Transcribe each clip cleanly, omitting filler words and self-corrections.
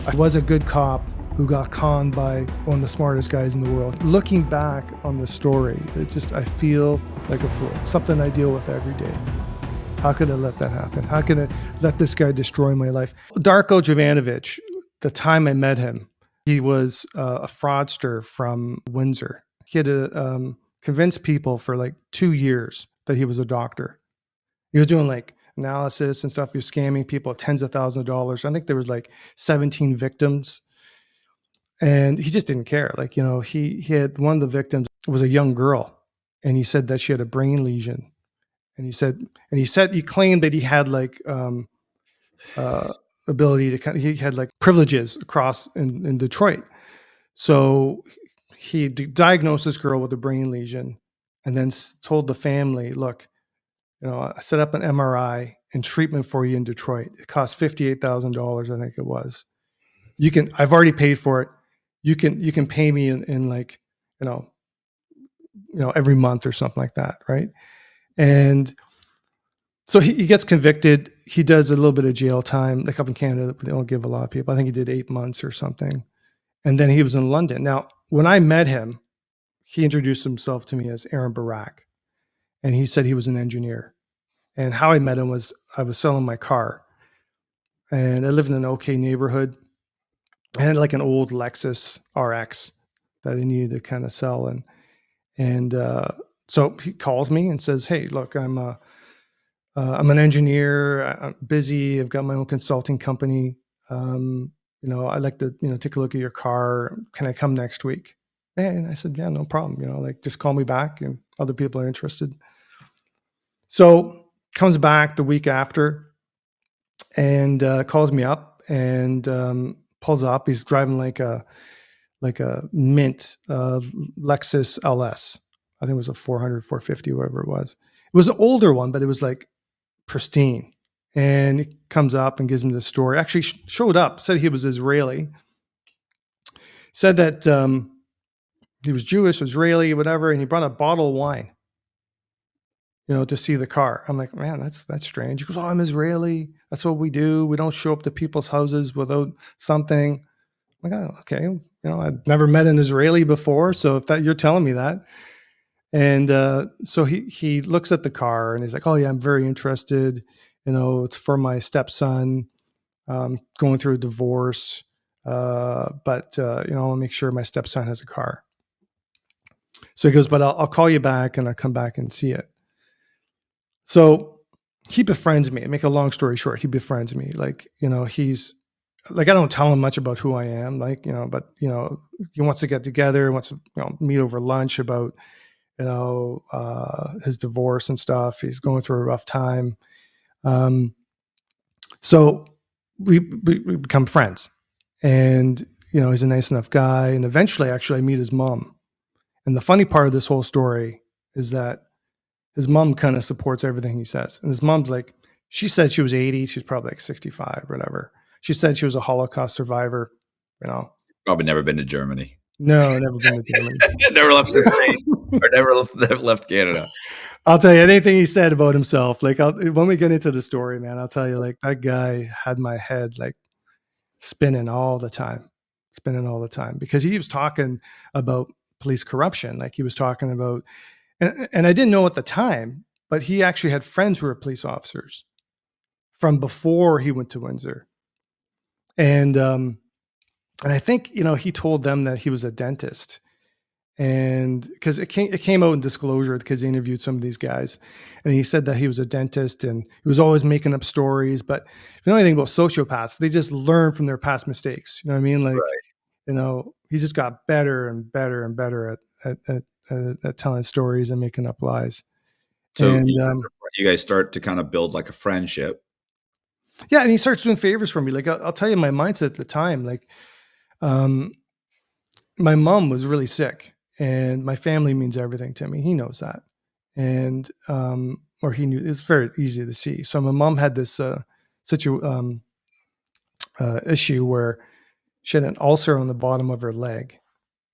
I was a good cop who got conned by one of the smartest guys in the world. Looking back on the story, I feel like a fool. Something I deal with every day. How could I let that happen? How can I let this guy destroy my life? Darko Jovanovic, the time I met him, he was a fraudster from Windsor. He had to convince people for like 2 years that he was a doctor. He was doing like analysis and stuff. He was scamming people tens of thousands of dollars. I think there was like 17 victims. And he just didn't care. Like, you know, he had one of the victims was a young girl, and he said that she had a brain lesion. And he claimed that he had like ability to he had like privileges across in Detroit. So he diagnosed this girl with a brain lesion, and then told the family, look, you know, I set up an MRI and treatment for you in Detroit. It cost $58,000, I think it was. I've already paid for it. You can pay me in like, you know, every month or something like that. Right. And so he gets convicted. He does a little bit of jail time. Like up in Canada, they don't give a lot of people. I think he did 8 months or something. And then he was in London. Now, when I met him, he introduced himself to me as Aaron Barak. And he said he was an engineer. And how I met him was I was selling my car. And I lived in an okay neighborhood. I had like an old Lexus RX that I needed to kind of sell. And so he calls me and says, hey, look, I'm an engineer. I'm busy. I've got my own consulting company. You know, I'd like to, you know, take a look at your car. Can I come next week? And I said, yeah, no problem. You know, like just call me back and other people are interested. So comes back the week after and calls me up and pulls up. He's driving like a mint Lexus LS. I think it was a 400, 450, whatever it was. It was an older one, but it was like pristine. And he comes up and gives him the story. Actually showed up, said he was Israeli. Said that he was Jewish, Israeli, whatever, and he brought a bottle of wine, you know, to see the car. I'm like, man, that's strange. He goes, oh, I'm Israeli. That's what we do. We don't show up to people's houses without something. I'm like, oh, okay. You know, I've never met an Israeli before, so if that you're telling me that. And so he looks at the car and he's like, oh yeah, I'm very interested. You know, it's for my stepson, going through a divorce, but you know, I'll make sure my stepson has a car. So he goes, but I'll call you back and I'll come back and see it. So he befriends me. Make a long story short, he befriends me. Like, you know, he's like, I don't tell him much about who I am, like, you know, but, you know, he wants to get together, wants to, you know, meet over lunch about, you know, his divorce and stuff. He's going through a rough time. So we become friends, and, you know, he's a nice enough guy. And eventually, actually, I meet his mom. And the funny part of this whole story is that his mom kind of supports everything he says. And his mom's like, she said she was 80. She's probably like 65 or whatever. She said she was a Holocaust survivor, you know. Probably never been to Germany. No, never been to Germany. Never left the state or never left Canada. I'll tell you anything he said about himself. Like, when we get into the story, man, I'll tell you, like, that guy had my head like spinning all the time, because he was talking about police corruption. Like, he was talking about, and I didn't know at the time, but he actually had friends who were police officers from before he went to Windsor. And I think, you know, he told them that he was a dentist. And because it came out in disclosure, because they interviewed some of these guys, and he said that he was a dentist and he was always making up stories. But if you know anything about sociopaths, they just learn from their past mistakes. You know what I mean? Like, right. You know, he just got better and better and better at telling stories and making up lies. So and, you guys start to kind of build like a friendship. Yeah, and he starts doing favors for me. Like, I'll tell you my mindset at the time. Like, my mom was really sick. And my family means everything to me. He knows that. And, or he knew, it's very easy to see. So my mom had this issue where she had an ulcer on the bottom of her leg.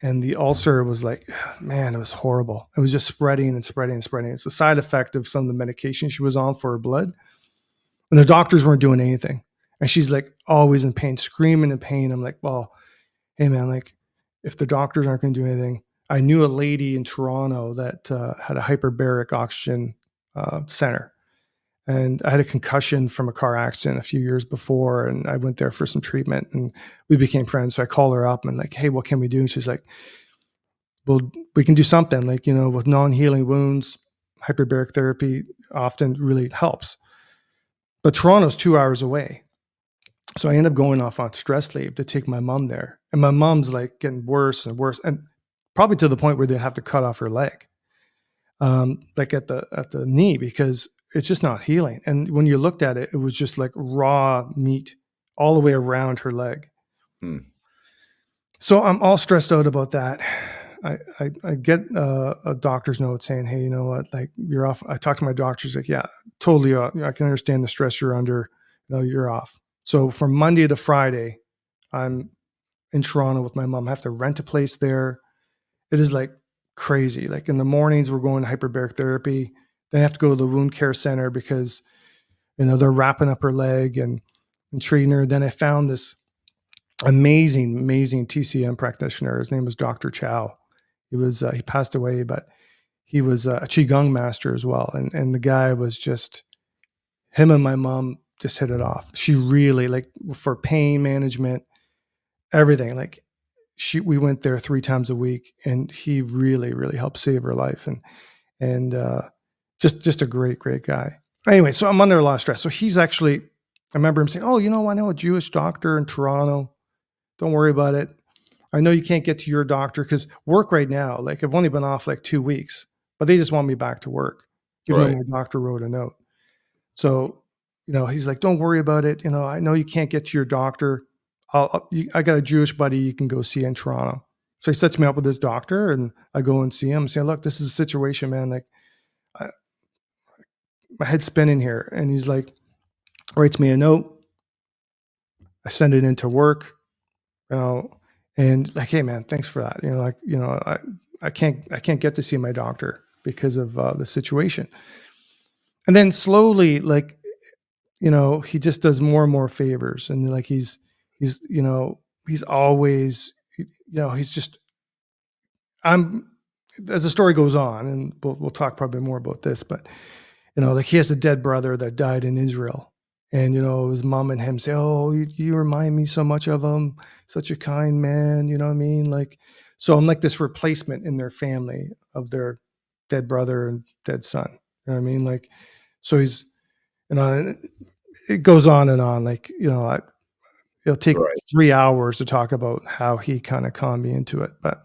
And the ulcer was like, man, it was horrible. It was just spreading and spreading and spreading. It's a side effect of some of the medication she was on for her blood. And the doctors weren't doing anything. And she's like always in pain, screaming in pain. I'm like, well, hey man, like if the doctors aren't going to do anything, I knew a lady in Toronto that had a hyperbaric oxygen center. And I had a concussion from a car accident a few years before, and I went there for some treatment, and we became friends. So I call her up and like, hey, what can we do? And she's like, well, we can do something. Like, with non-healing wounds, hyperbaric therapy often really helps. But Toronto's 2 hours away. So I end up going off on stress leave to take my mom there. And my mom's like getting worse and worse, and probably to the point where they have to cut off her leg, like at the knee, because it's just not healing. And when you looked at it, it was just like raw meat all the way around her leg. Hmm. So I'm all stressed out about that. I get a doctor's note saying, hey, you know what, like you're off. I talked to my doctor. She's like, yeah, totally. I can understand the stress you're under. You're off. So from Monday to Friday, I'm in Toronto with my mom. I have to rent a place there. It is like crazy. Like in the mornings, we're going to hyperbaric therapy. Then I have to go to the wound care center because, they're wrapping up her leg and treating her. Then I found this amazing TCM practitioner. His name was Dr. Chow. He passed away, but he was a Qigong master as well. And the guy was just, him and my mom just hit it off. She really, like, for pain management, everything, like we went there 3 times a week, and he really helped save her life. And just a great guy. Anyway, so I'm under a lot of stress. So he's actually, I remember him saying, oh, I know a Jewish doctor in Toronto. Don't worry about it. I know you can't get to your doctor because work right now, like I've only been off like 2 weeks, but they just want me back to work, even though Right. my doctor wrote a note. So, he's like, don't worry about it. I know you can't get to your doctor. I got a Jewish buddy you can go see in Toronto. So he sets me up with this doctor, and I go and see him and say, look, this is a situation, man. Like my head's spinning here. And he's like, writes me a note. I send it into work, and like, hey man, thanks for that. I can't get to see my doctor because of the situation. And then slowly, like, he just does more and more favors. And like, he's always, he's just, I'm, as the story goes on, and we'll talk probably more about this, but like he has a dead brother that died in Israel. And, his mom and him say, oh, you remind me so much of him. Such a kind man. You know what I mean? Like, so I'm like this replacement in their family of their dead brother and dead son. You know what I mean? Like, so he's, it goes on and on. Like, it'll take Right. 3 hours to talk about how he kind of conned me into it. But,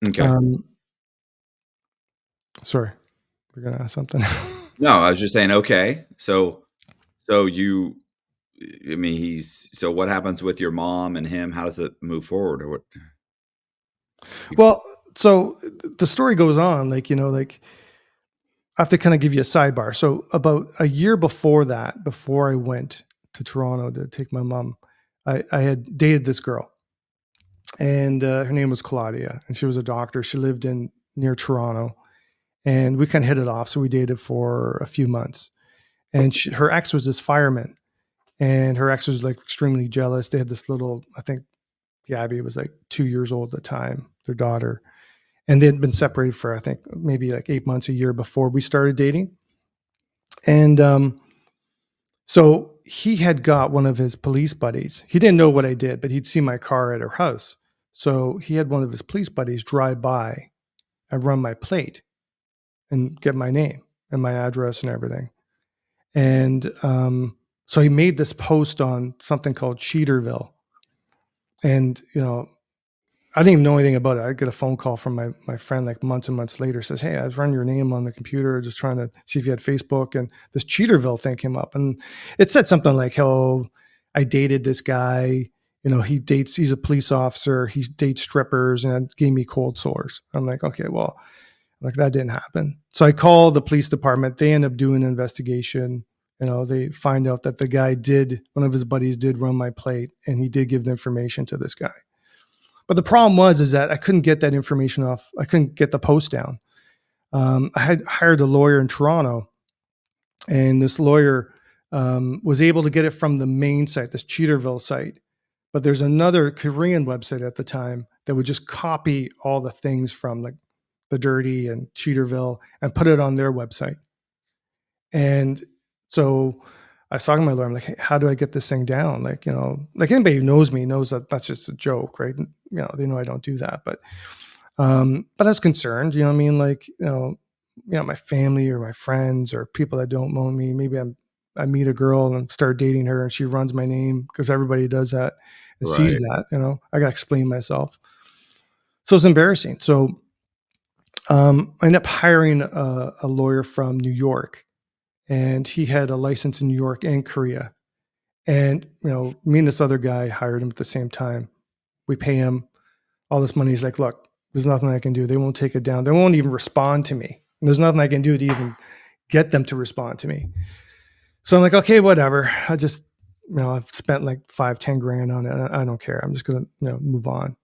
Okay. Sorry, we're going to ask something. No, I was just saying, okay. So so what happens with your mom and him? How does it move forward, or what? Well, so the story goes on, like, like I have to kind of give you a sidebar. So about a year before that, before I went to Toronto to take my mom, I had dated this girl, and her name was Claudia, and she was a doctor. She lived in near Toronto, and we kind of hit it off. So we dated for a few months, and her ex was this fireman, and her ex was like extremely jealous. They had this little, I think Gabby was like 2 years old at the time, their daughter. And they had been separated for, I think, maybe like 8 months, a year before we started dating. And so he had got one of his police buddies. He didn't know what I did, but he'd seen my car at her house. So he had one of his police buddies drive by and run my plate and get my name and my address and everything. And so he made this post on something called Cheaterville. And, I didn't even know anything about it. I get a phone call from my friend like months and months later, says, hey, I was running your name on the computer, just trying to see if you had Facebook. And this Cheaterville thing came up. And it said something like, oh, I dated this guy. He's a police officer. He dates strippers, and it gave me cold sores. I'm like, okay, well, like that didn't happen. So I called the police department. They end up doing an investigation. They find out that the guy one of his buddies did run my plate, and he did give the information to this guy. But the problem is that I couldn't get that information off. I couldn't get the post down. I had hired a lawyer in Toronto, and this lawyer was able to get it from the main site, this Cheaterville site. But there's another Korean website at the time that would just copy all the things from like the Dirty and Cheaterville and put it on their website. And so I was talking to my lawyer. I'm like, hey, how do I get this thing down? Like, like anybody who knows me knows that that's just a joke, right? They know I don't do that. But I was concerned, what I mean? Like, my family or my friends or people that don't know me, maybe I meet a girl and start dating her and she runs my name because everybody does that and sees Right. that, I got to explain myself. So it's embarrassing. So I ended up hiring a lawyer from New York, and he had a license in New York and Korea. And, me and this other guy hired him at the same time. We pay him all this money. He's like, look, there's nothing I can do. They won't take it down. They won't even respond to me. And there's nothing I can do to even get them to respond to me. So I'm like, okay, whatever. I just, I've spent like 5-10 grand on it. I don't care. I'm just going to, move on.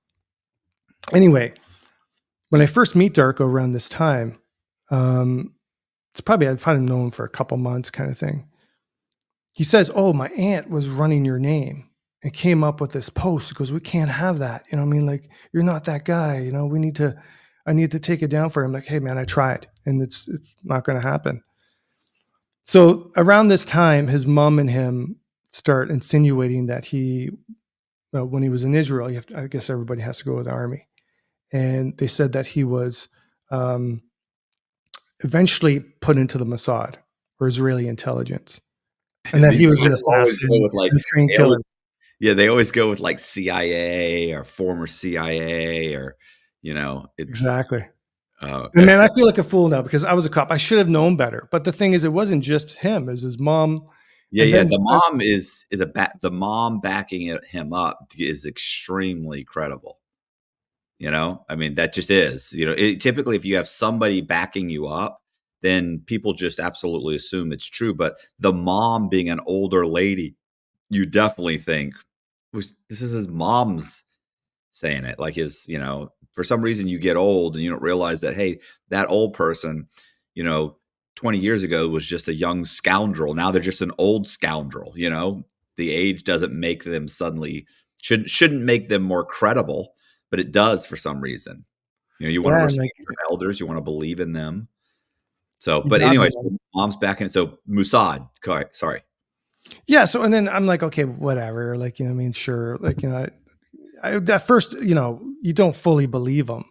Anyway, when I first meet Darko around this time, I've probably known him for a couple months kind of thing. He says, oh, my aunt was running your name and came up with this post. He goes, we can't have that. I mean, like, you're not that guy. I need to take it down for him. Like, hey man, I tried and it's not going to happen. So around this time, his mom and him start insinuating that when he was in Israel, I guess everybody has to go with the army. And they said that he was eventually put into the Mossad or Israeli intelligence, and that he These was an guys always go assassin with like and a trained they killer. always, yeah, they always go with like CIA or former CIA or it's Exactly. And man, it's I feel like a fool now because I was a cop. I should have known better. But the thing is, it wasn't just him; it was his mom, yeah, and yeah. then The because mom the mom backing him up is extremely credible. I mean, that just is, typically if you have somebody backing you up, then people just absolutely assume it's true. But the mom being an older lady, you definitely think this is his mom's saying it. Like for some reason you get old and you don't realize that, hey, that old person, you know, 20 years ago was just a young scoundrel. Now they're just an old scoundrel. The age doesn't make them suddenly shouldn't make them more credible, but it does for some reason. You want to yeah, and respect like your elders, you want to believe in them. So, you but got me, anyways, man. mom's back in. So Mossad, sorry. Yeah. So and then I'm like, okay, whatever. Like I mean, sure. Like at first, you don't fully believe him,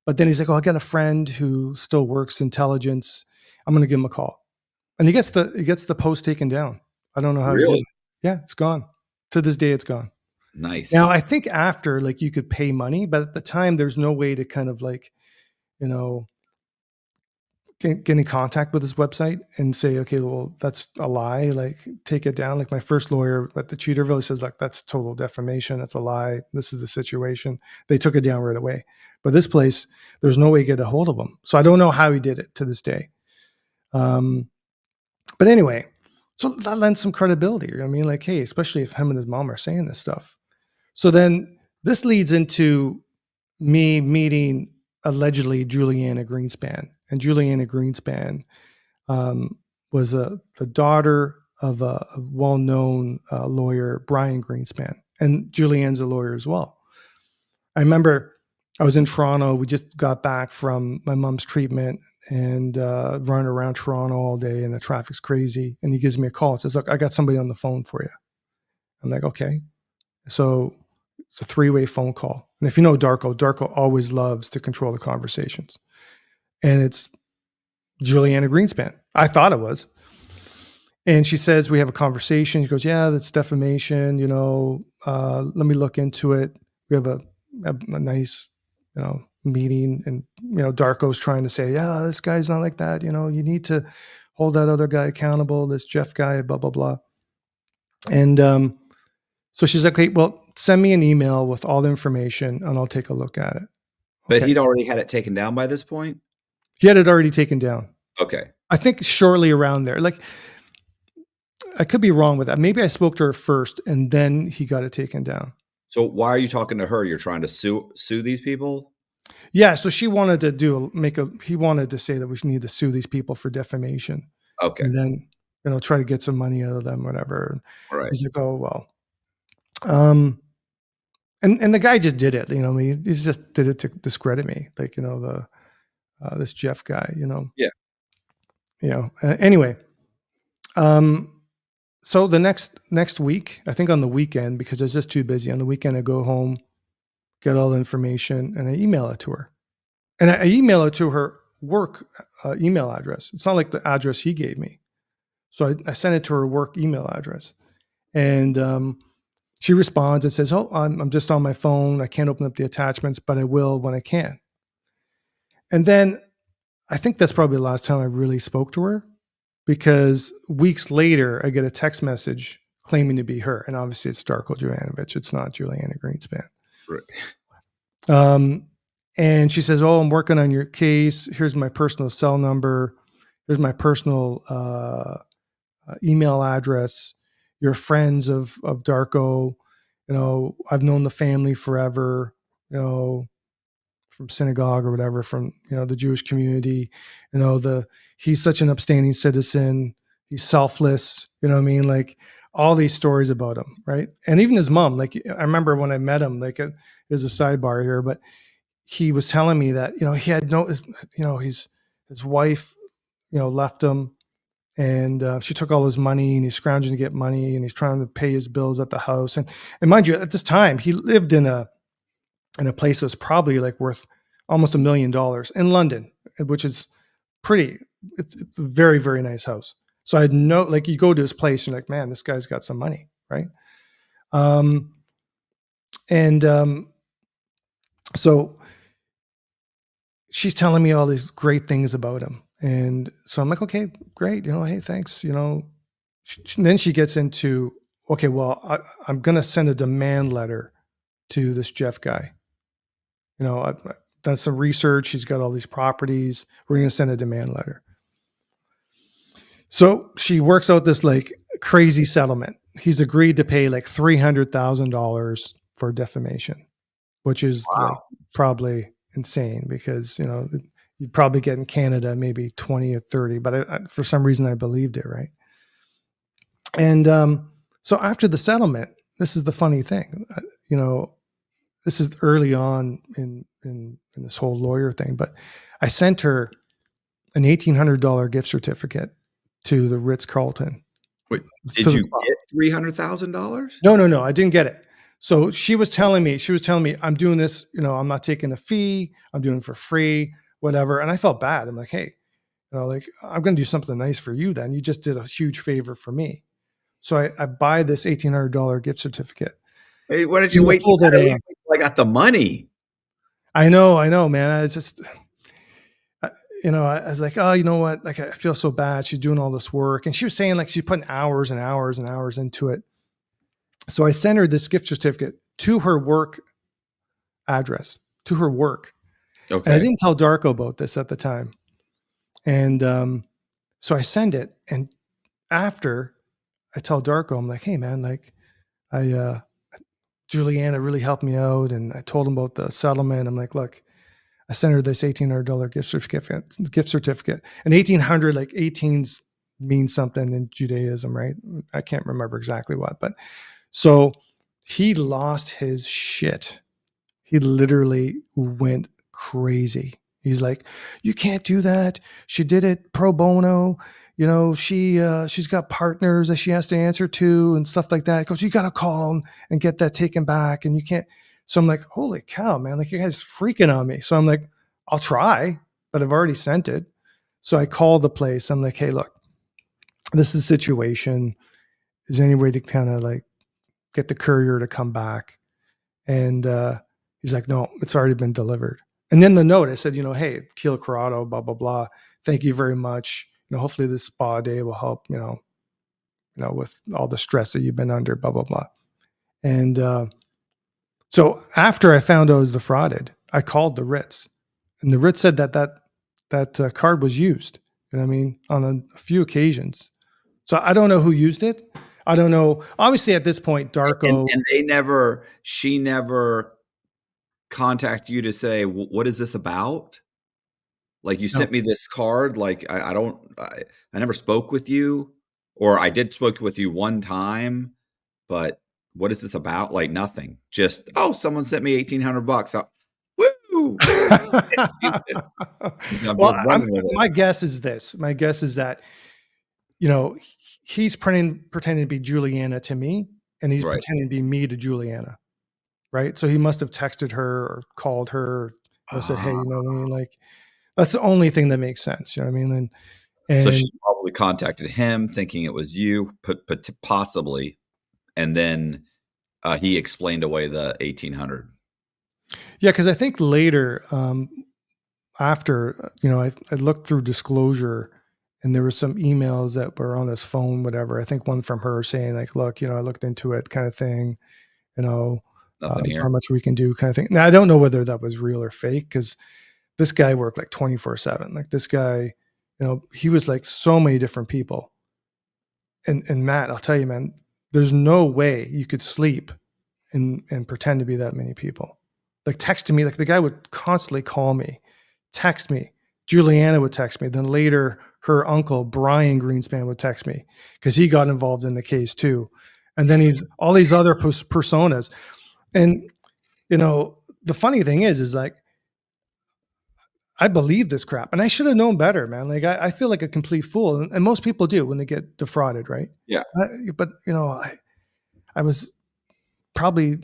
but then he's like, oh, I got a friend who still works intelligence. I'm gonna give him a call. And he gets the post taken down. I don't know how he did Really it. Yeah, it's gone. To this day, it's gone. Now, nice. I think after, like, you could pay money, but at the time, there's no way to kind of like, you know, get in contact with this website and say, okay, well, that's a lie. Like, take it down. Like my first lawyer at the Cheaterville, he says, like, that's total defamation. That's a lie. This is the situation. They took it down right away. But this place, there's no way to get a hold of him. So I don't know how he did it to this day. But anyway, so that lends some credibility. I mean, like, hey, especially if him and his mom are saying this stuff. So then this leads into me meeting allegedly Juliana Greenspan. And Juliana Greenspan was the daughter of a well-known lawyer, Brian Greenspan. And Julianne's a lawyer as well. I remember I was in Toronto. We just got back from my mom's treatment and running around Toronto all day, and the traffic's crazy. And he gives me a call and says, look, I got somebody on the phone for you. I'm like, okay. So it's a 3-way phone call. And if you know Darko always loves to control the conversations. And it's Juliana Greenspan. I thought it was. And she says, we have a conversation. She goes, yeah, that's defamation. Let me look into it. We have a nice, meeting. And, Darko's trying to say, yeah, this guy's not like that. You need to hold that other guy accountable, this Jeff guy, blah, blah, blah. And so she's like, okay, well, send me an email with all the information and I'll take a look at it. But Okay. he'd already had it taken down by this point? He had it already taken down. Okay. I think shortly around there. Like, I could be wrong with that. Maybe I spoke to her first and then he got it taken down. So why are you talking to her? You're trying to sue these people? Yeah. So she wanted to he wanted to say that we need to sue these people for defamation. Okay. And then try to get some money out of them, whatever. Right. He's like, oh well. Um, and the guy just did it. He just did it to discredit me, like the this Jeff guy. Yeah. Anyway, um, so the next week, I think on the weekend, because I was just too busy on the weekend, I go home, get all the information, and I email it to her. And I email it to her work email address. It's not like the address he gave me. So I sent it to her work email address. And she responds and says, oh, I'm just on my phone. I can't open up the attachments, but I will when I can. And then I think that's probably the last time I really spoke to her, because weeks later, I get a text message claiming to be her. And obviously it's Darko Jovanovic. It's not Juliana Greenspan. Right. And she says, oh, I'm working on your case. Here's my personal cell number. Here's my personal email address. You're friends of Darko. I've known the family forever, from synagogue or whatever, from, the Jewish community. He's such an upstanding citizen. He's selfless. You know what I mean? Like all these stories about him. Right. And even his mom, like I remember when I met him, like there's a sidebar here, but he was telling me that, he had his wife, left him, and she took all his money, and he's scrounging to get money, and he's trying to pay his bills at the house. And mind you, at this time, he lived in a place that's probably like worth almost $1 million in London, which is pretty, it's a very, very nice house. So I had like you go to his place, you're like, man, this guy's got some money. Right. And so she's telling me all these great things about him. And so I'm like, okay, great. Hey, thanks. Then she gets into, okay, well, I'm going to send a demand letter to this Jeff guy. I've done some research. He's got all these properties. We're going to send a demand letter. So she works out this like crazy settlement. He's agreed to pay like $300,000 for defamation, which is like Wow. probably insane, because you'd probably get in Canada maybe 20 or 30, but for some reason I believed it. Right. And so after the settlement, this is the funny thing, this is early on in this whole lawyer thing, but I sent her an $1,800 gift certificate to the Ritz-Carlton. Wait, To did the you spa. get $300,000? No, I didn't get it. So she was telling me, I'm doing this, I'm not taking a fee. I'm doing it for free, whatever. And I felt bad. I'm like, hey, like I'm going to do something nice for you. Then you just did a huge favor for me. So I buy this $1,800 gift certificate. Hey, why don't You you know, wait till folded at in. least wait till I got the money? I know, man. It's just, I was like, oh, you know what? Like, I feel so bad. She's doing all this work. And she was saying like she's putting hours and hours and hours into it. So I sent her this gift certificate to her work address, to her work. And I Okay. didn't tell Darko about this at the time. And so I send it. And after I tell Darko, I'm like, hey, man, like Juliana really helped me out. And I told him about the settlement. I'm like, look, I sent her this $1,800 gift certificate. And 1,800, like 18s means something in Judaism, right? I can't remember exactly what, but so he lost his shit. He literally went crazy. He's like, you can't do that. She did it pro bono. She's got partners that she has to answer to and stuff like that. He goes, you got to call them and get that taken back. And you can't. So I'm like, holy cow, man. Like, you guys freaking on me. So I'm like, I'll try, but I've already sent it. So I called the place. I'm like, hey, look, this is a situation. Is there any way to kind of like get the courier to come back? And he's like, no, it's already been delivered. And then the note, I said, hey, Achille Currado, blah, blah, blah. Thank you very much. Hopefully this spa day will help, with all the stress that you've been under, blah, blah, blah. And so after I found out I was defrauded, I called the Ritz, and the Ritz said that card was used, on a few occasions. So I don't know who used it. I don't know. Obviously, at this point, Darko. And she never contact you to say, what is this about? Like, you No, sent me this card. Like, I never spoke with you. Or I did spoke with you one time, but what is this about? Like nothing. Just, oh, someone sent me $1,800. Woo! I'm Well, just running with it. my guess is this. My guess is that, you know, he's pretending to be Juliana to me, and he's Right. pretending to be me to Juliana, right? So he must have texted her or called her, said, "Hey, Ah, you know what I mean?" Like, that's the only thing that makes sense. You know what I mean? so And she probably contacted him thinking it was you, but possibly, and then he explained away the 1,800. yeah, because I think later, after, I looked through disclosure, and there were some emails that were on his phone, whatever. I think one from her saying like, "Look, I looked into it," kind of thing. You know, Nothing there's here. not much we can do, kind of thing. Now I don't know whether that was real or fake, because this guy worked like 24/7. Like this guy, he was like so many different people. And Matt, I'll tell you, man, there's no way you could sleep and pretend to be that many people. Like texting me, like the guy would constantly call me, text me. Juliana would text me. Then later, her uncle Brian Greenspan would text me because he got involved in the case too. And then he's all these other personas. And the funny thing is like I believe this crap, and I should have known better, man. Like I feel like a complete fool, and most people do when they get defrauded, right? Yeah. But I was probably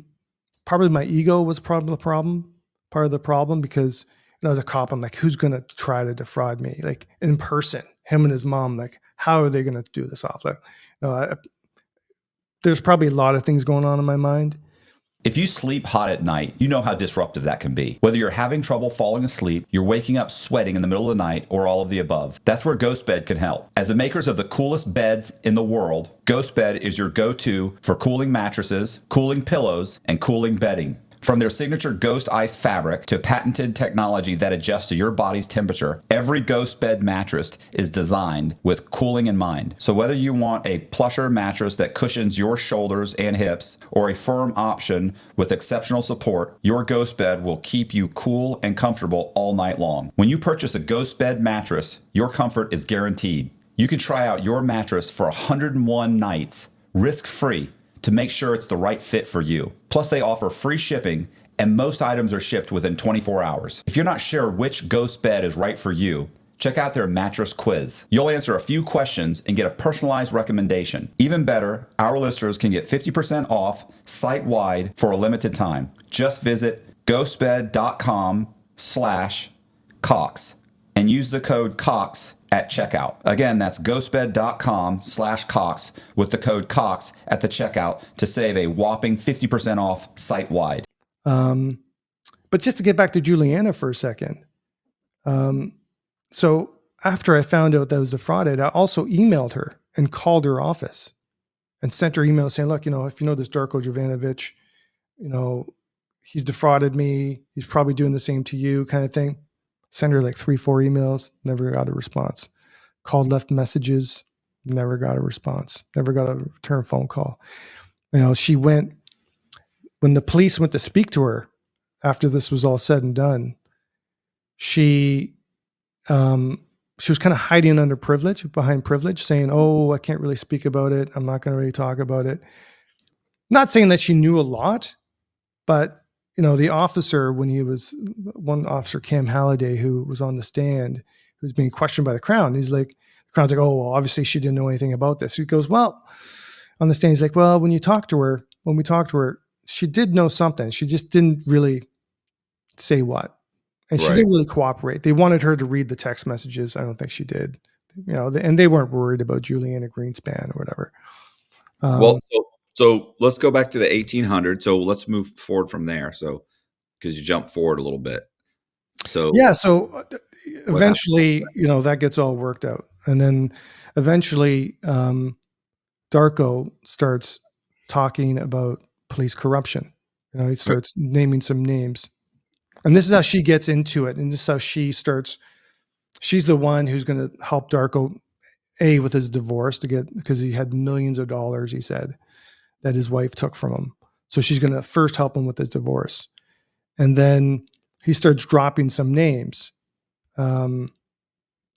my ego was probably the problem, part of the problem, because as a cop, I'm like, who's going to try to defraud me? Like in person, him and his mom, like, how are they going to do this off? Like, there's probably a lot of things going on in my mind. If you sleep hot at night, you know how disruptive that can be. Whether you're having trouble falling asleep, you're waking up sweating in the middle of the night, or all of the above, that's where GhostBed can help. As the makers of the coolest beds in the world, GhostBed is your go-to for cooling mattresses, cooling pillows, and cooling bedding. From their signature Ghost Ice fabric to patented technology that adjusts to your body's temperature, every Ghost Bed mattress is designed with cooling in mind. So whether you want a plusher mattress that cushions your shoulders and hips, or a firm option with exceptional support, your Ghost Bed will keep you cool and comfortable all night long. When you purchase a Ghost Bed mattress, your comfort is guaranteed. You can try out your mattress for 101 nights, risk-free, to make sure it's the right fit for you. Plus, they offer free shipping, and most items are shipped within 24 hours. If you're not sure which Ghost Bed is right for you, check out their mattress quiz. You'll answer a few questions and get a personalized recommendation. Even better, our listeners can get 50% off site-wide for a limited time. Just visit ghostbed.com/Cox and use the code COX at checkout. Again, that's ghostbed.com/Cox with the code COX at the checkout to save a whopping 50% off site-wide. But just to get back to Juliana for a second. So after I found out that I was defrauded, I also emailed her and called her office and sent her email saying, look, if you know this Darko Jovanovic, he's defrauded me. He's probably doing the same to you, kind of thing. Send her like 3-4 emails, never got a response. Called, left messages, never got a response. Never got a return phone call. She went, when the police went to speak to her after this was all said and done, she was kind of hiding behind privilege, saying, oh, I can't really speak about it. I'm not going to really talk about it. Not saying that she knew a lot, but the officer, one officer, Cam Halliday, who was on the stand, who's being questioned by the Crown, the Crown's like, oh, well, obviously she didn't know anything about this. He goes, well, on the stand, he's like, well, when we talked to her, she did know something. She just didn't really say what. And she didn't really cooperate. They wanted her to read the text messages. I don't think she did. And they weren't worried about Juliana Greenspan or whatever. Well, so let's go back to the 1800. So let's move forward from there. So because you jumped forward a little bit. So yeah. So eventually, that gets all worked out, and then eventually, Darko starts talking about police corruption. He starts naming some names, and this is how she gets into it, and this is how she starts. She's the one who's going to help Darko with his divorce because he had millions of dollars, he said, that his wife took from him. So she's going to first help him with his divorce. And then he starts dropping some names. And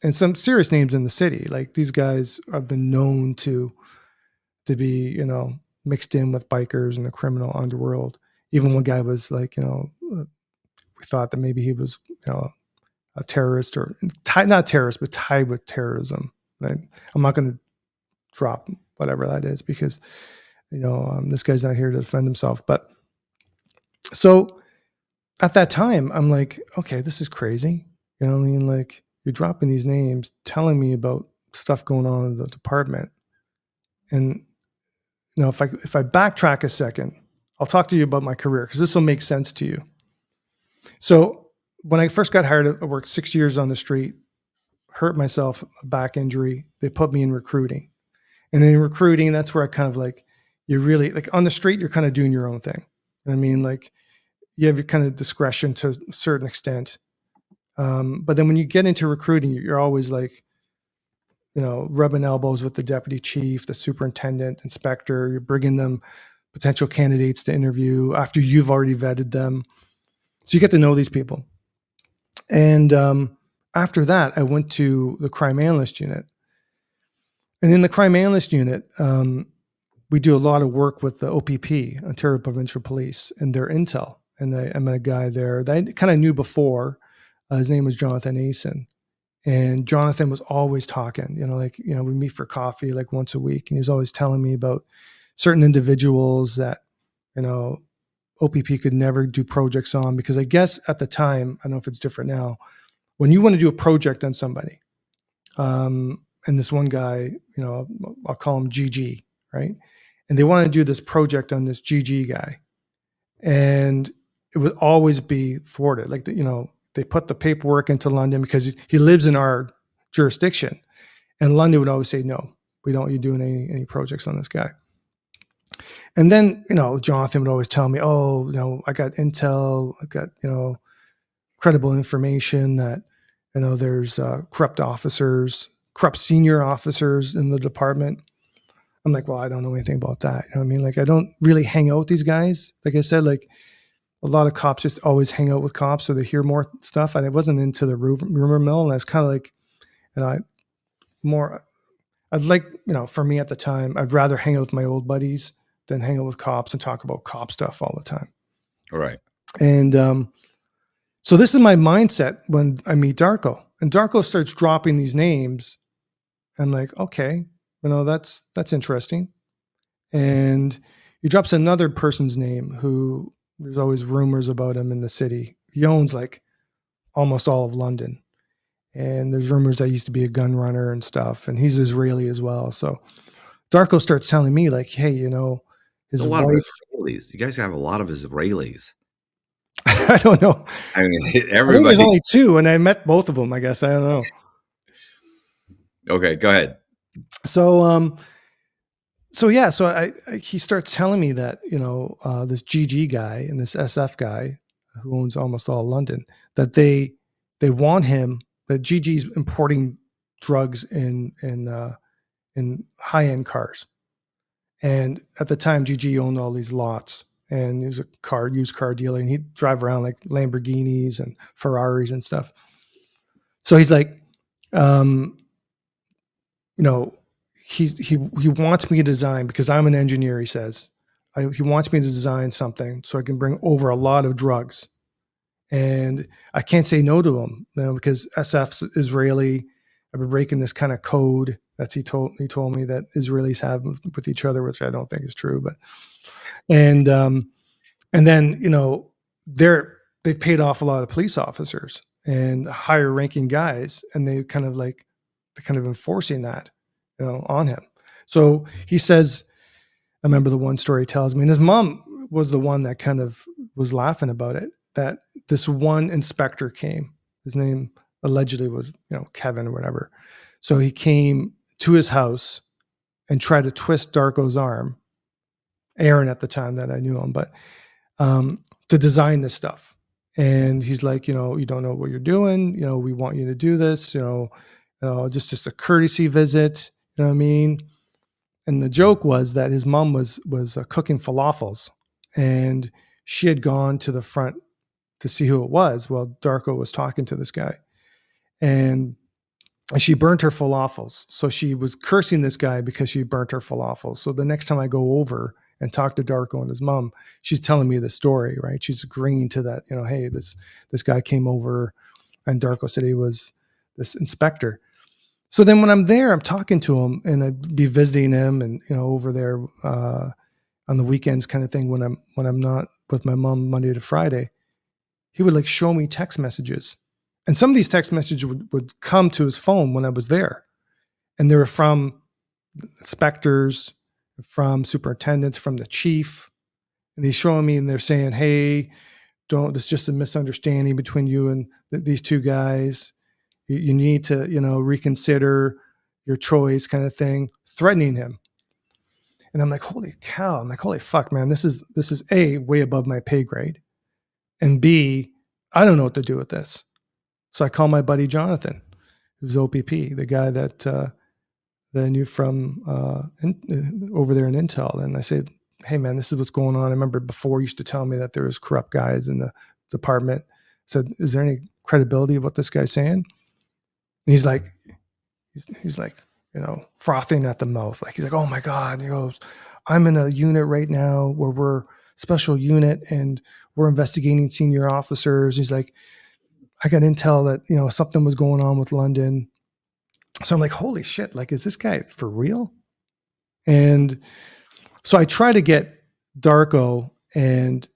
and some serious names in the city. Like these guys have been known to be, mixed in with bikers and the criminal underworld. Even one guy was like, we thought that maybe he was, a terrorist or not terrorist, but tied with terrorism. Right? I'm not going to drop whatever that is because, this guy's not here to defend himself. But so at that time, I'm like, okay, this is crazy. You know what I mean? Like you're dropping these names, telling me about stuff going on in the department. And, if I backtrack a second, I'll talk to you about my career because this will make sense to you. So when I first got hired, I worked 6 years on the street, hurt myself, a back injury. They put me in recruiting. And in recruiting, that's where I kind of like, you really like on the street, you're kind of doing your own thing. I mean, like you have your kind of discretion to a certain extent. But then when you get into recruiting, you're always like, rubbing elbows with the deputy chief, the superintendent, inspector. You're bringing them potential candidates to interview after you've already vetted them. So you get to know these people. And after that, I went to the crime analyst unit. And in the crime analyst unit, we do a lot of work with the OPP, Ontario Provincial Police, and their intel. And I met a guy there that I kind of knew before. His name was Jonathan Asen. And Jonathan was always talking, we meet for coffee like once a week. And he was always telling me about certain individuals that, OPP could never do projects on, because I guess at the time, I don't know if it's different now, when you want to do a project on somebody, and this one guy, I'll call him GG, right? And they want to do this project on this GG guy. And it would always be thwarted. Like, they put the paperwork into London because he lives in our jurisdiction. And London would always say, no, we don't want you doing any projects on this guy. And then, Jonathan would always tell me, oh, I got intel, I got, credible information that, there's corrupt senior officers in the department. I'm like, well, I don't know anything about that. You know what I mean? Like, I don't really hang out with these guys. Like I said, like a lot of cops just always hang out with cops, so they hear more stuff. And I wasn't into the rumor mill. And I was kind of like, I'd like, for me at the time, I'd rather hang out with my old buddies than hang out with cops and talk about cop stuff all the time. All right. And so this is my mindset when I meet Darko, and Darko starts dropping these names. I'm like, okay, that's interesting. And he drops another person's name who there's always rumors about him in the city. He owns like almost all of London. And there's rumors that he used to be a gun runner and stuff. And he's Israeli as well. So Darko starts telling me like, hey, his wife. Israelis. You guys have a lot of Israelis. I don't know. I mean, I think everybody. there's only two, and I met both of them, I guess. I don't know. Okay, go ahead. So, he starts telling me that, this GG guy and this SF guy who owns almost all London, that they want him, that GG's importing drugs in high-end cars. And at the time, GG owned all these lots, and he was a used car dealer, and he'd drive around like Lamborghinis and Ferraris and stuff. So he's like, he wants me to design, because I'm an engineer, he says. He wants me to design something so I can bring over a lot of drugs. And I can't say no to him, because SF's Israeli. I've been breaking this kind of code that he told me that Israelis have with each other, which I don't think is true. But and then they've paid off a lot of police officers and higher ranking guys, and they're kind of enforcing that on him. So he says, I remember the one story he tells me, and his mom was the one that kind of was laughing about it, that this one inspector came. His name allegedly was, Kevin or whatever. So he came to his house and tried to twist Darko's arm, Aaron at the time that I knew him, but to design this stuff. And he's like, you don't know what you're doing. We want you to do this, just a courtesy visit. You know what I mean? And the joke was that his mom was cooking falafels, and she had gone to the front to see who it was. Well, Darko was talking to this guy, and and she burnt her falafels. So she was cursing this guy because she burnt her falafels. So the next time I go over and talk to Darko and his mom, she's telling me the story, right? She's agreeing to that, hey, this guy came over and Darko said he was this inspector. So then when I'm there, I'm talking to him and I'd be visiting him and, over there on the weekends kind of thing when I'm not with my mom Monday to Friday, he would like show me text messages. And some of these text messages would come to his phone when I was there. And they were from inspectors, from superintendents, from the chief. And he's showing me and they're saying, hey, this is just a misunderstanding between you and these two guys. You need to, reconsider your choice kind of thing, threatening him. And I'm like, holy cow. I'm like, holy fuck, man. This is A, way above my pay grade. And B, I don't know what to do with this. So I call my buddy Jonathan, who's OPP, the guy that I knew from over there in Intel. And I said, hey, man, this is what's going on. I remember before you used to tell me that there was corrupt guys in the department. I said, is there any credibility of what this guy's saying? And he's like, frothing at the mouth. Like, he's like, oh my God. And he goes, I'm in a unit right now where we're special unit and we're investigating senior officers. He's like, I got intel that, something was going on with London. So I'm like, holy shit, like, is this guy for real? And so I try to get Darko and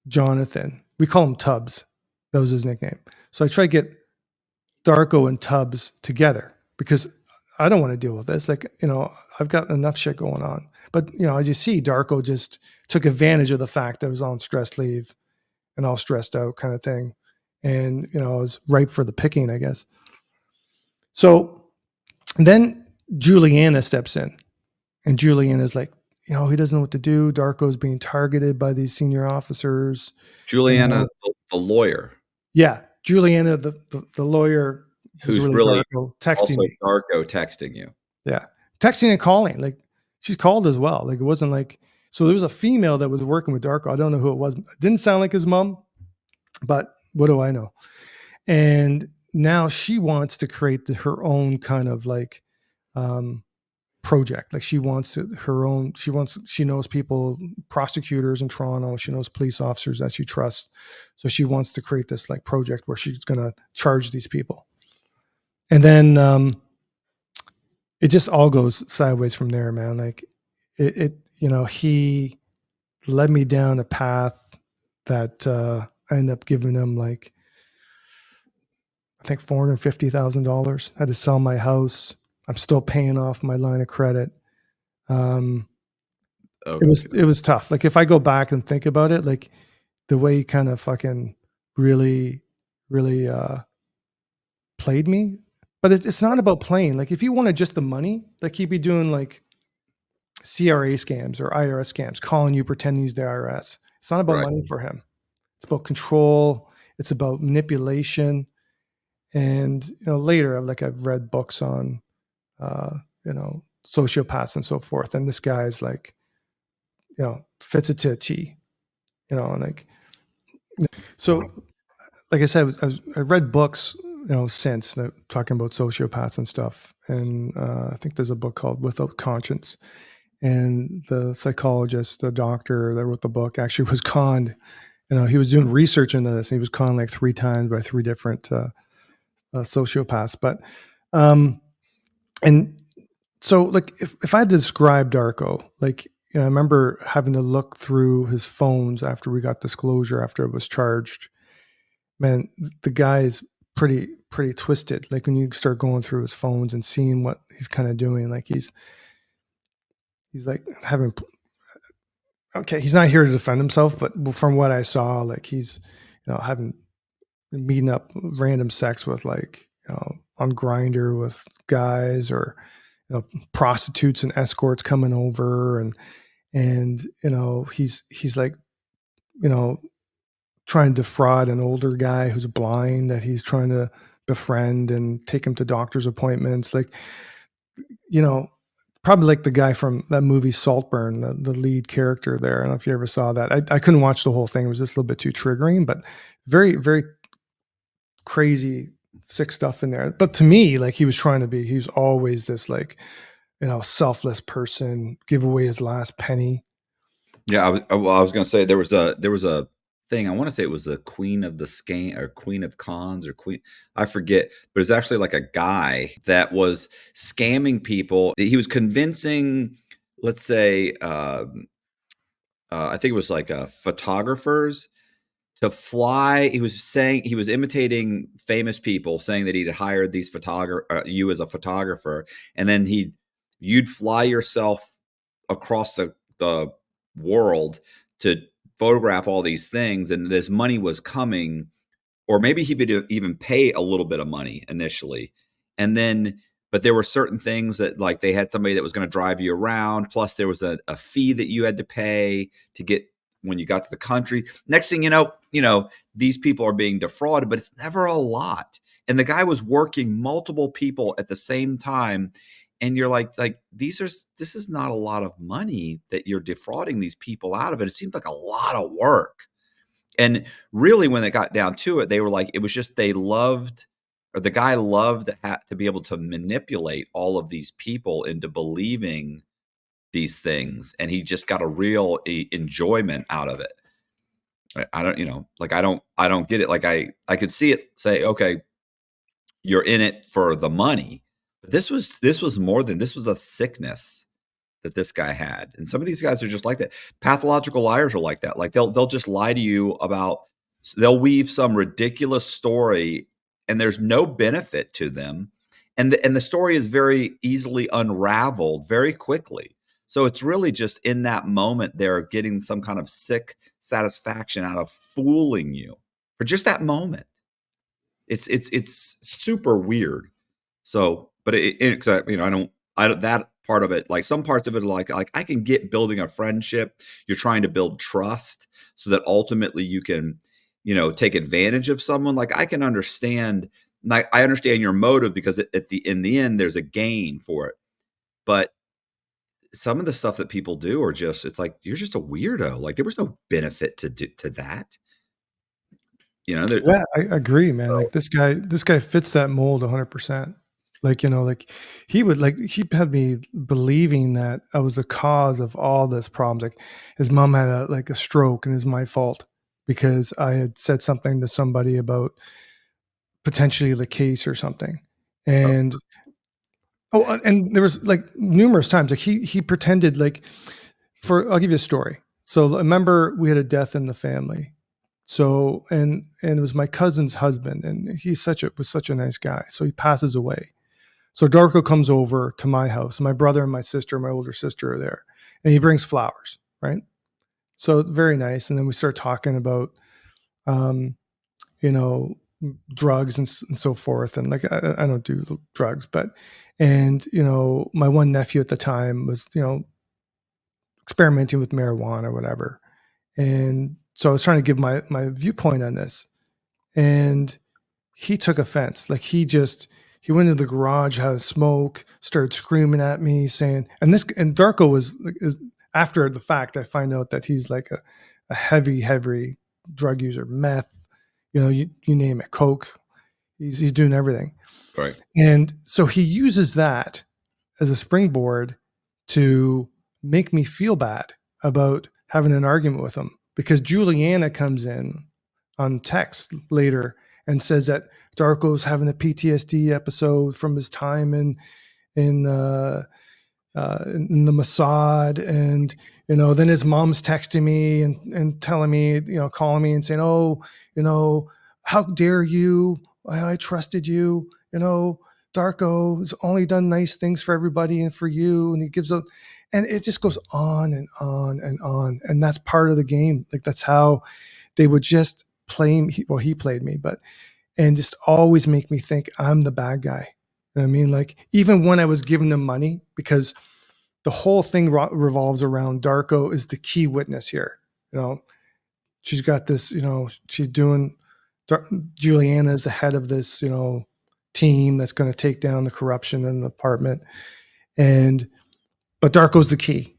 Jonathan. We call him Tubbs. That was his nickname. So I try to get Darko and Tubbs together because I don't want to deal with this. Like, I've got enough shit going on. But, as you see, Darko just took advantage of the fact that I was on stress leave and all stressed out kind of thing. And, I was ripe for the picking, I guess. So then Juliana steps in and Juliana's like, he doesn't know what to do. Darko's being targeted by these senior officers. Juliana, the lawyer. Yeah. Juliana, the lawyer who's really Darko, texting me. Darko texting you. Yeah. Texting and calling. Like, she's called as well. Like, it wasn't like, so there was a female that was working with Darko. I don't know who it was. It didn't sound like his mom, but what do I know? And now she wants to create her own kind of like project. Like, she knows people, prosecutors in Toronto. She knows police officers that she trusts. So she wants to create this like project where she's going to charge these people. And then it just all goes sideways from there, man. Like he led me down a path that I ended up giving him like, I think $450,000. I had to sell my house. I'm still paying off my line of credit. Okay. It was tough. Like, if I go back and think about it, like the way he kind of fucking really, really played me. But it's not about playing. Like, if you wanted just the money, like, he'd be doing like CRA scams or IRS scams, calling you, pretending he's the IRS. It's not about money for him. It's about control. It's about manipulation. And, later, I've read books on, sociopaths and so forth. And this guy's like, fits it to a T, and like, so like I said, I read books, since talking about sociopaths and stuff. And I think there's a book called Without Conscience. And the psychologist, the doctor that wrote the book actually was conned. He was doing research into this and he was conned like 3 times by 3 different sociopaths. But, and so like, if I had to describe Darko, like, I remember having to look through his phones after we got disclosure, after it was charged. Man, the guy is pretty twisted. Like, when you start going through his phones and seeing what he's kind of doing, like he's like having, okay, he's not here to defend himself, but from what I saw, like he's, having meeting up random sex with like, on Grindr with guys, or, prostitutes and escorts coming over, and he's like, trying to defraud an older guy who's blind that he's trying to befriend and take him to doctor's appointments. Like, probably like the guy from that movie Saltburn, the lead character there. I don't know if you ever saw that. I couldn't watch the whole thing. It was just a little bit too triggering, but very, very crazy sick stuff in there. But to me, like, he was always this, like, selfless person, give away his last penny. Yeah, I was going to say there was a thing. I want to say it was the Queen of the Scam or Queen of Cons or Queen. I forget, but it's actually like a guy that was scamming people. He was convincing, let's say, I think it was like photographers to fly. He was imitating famous people, saying that he'd hired these you as a photographer, and then you'd fly yourself across the world to photograph all these things, and this money was coming, or maybe he would even pay a little bit of money initially, and then but there were certain things that, like, they had somebody that was going to drive you around, plus there was a fee that you had to pay to get when you got to the country. Next thing you know, these people are being defrauded, but it's never a lot. And the guy was working multiple people at the same time, and you're like this is not a lot of money that you're defrauding these people out of. It seems like a lot of work. And really, when it got down to it, they were like, it was just the guy loved to be able to manipulate all of these people into believing these things, and he just got a real enjoyment out of it. I don't get it. Like, I could see it, say, okay, you're in it for the money, but this was more than this. Was a sickness that this guy had. And some of these guys are just like that. Pathological liars are like that. Like, they'll just lie to you about, they'll weave some ridiculous story, and there's no benefit to them. And the story is very easily unraveled very quickly. So it's really just in that moment they're getting some kind of sick satisfaction out of fooling you for just that moment. It's super weird. So, but I don't that part of it, like some parts of it, like I can get building a friendship. You're trying to build trust so that ultimately you can, take advantage of someone. Like, I can understand, like, I understand your motive, because in the end, there's a gain for it. But some of the stuff that people do are just, it's like, you're just a weirdo. Like, there was no benefit to that. Yeah, I agree, man. Like, this guy fits that mold 100%. Like, he had me believing that I was the cause of all this problems. Like, his mom had a stroke, and it was my fault because I had said something to somebody about potentially the case or something. And and there was, like, numerous times, like, he pretended, like, I'll give you a story. So, remember, we had a death in the family. So, and it was my cousin's husband, and was such a nice guy. So he passes away. So Darko comes over to my house. My brother and my sister, my older sister, are there, and he brings flowers, right? So it's very nice. And then we start talking about, um, you know, drugs and so forth. And, like, I don't do drugs, and my one nephew at the time was, experimenting with marijuana or whatever. And so I was trying to give my viewpoint on this, and he took offense. Like, he went into the garage, had a smoke, started screaming at me, saying, and Darko is after the fact, I find out that he's like a heavy drug user, meth, you name it, coke. He's doing everything. Right. And so he uses that as a springboard to make me feel bad about having an argument with him, because Juliana comes in on text later and says that Darko's having a PTSD episode from his time in the Mossad, and then his mom's texting me and telling me, calling me and saying, "Oh, how dare you? I trusted you. Darko has only done nice things for everybody and for you," and he gives up, and it just goes on and on and on, and that's part of the game. Like, that's how they would just play me. Well, he played me, and just always make me think I'm the bad guy. You know what I mean? Like, even when I was giving them money, because the whole thing revolves around Darko is the key witness here. She's got this, she's doing, Juliana is the head of this, team that's going to take down the corruption in the apartment. But Darko's the key.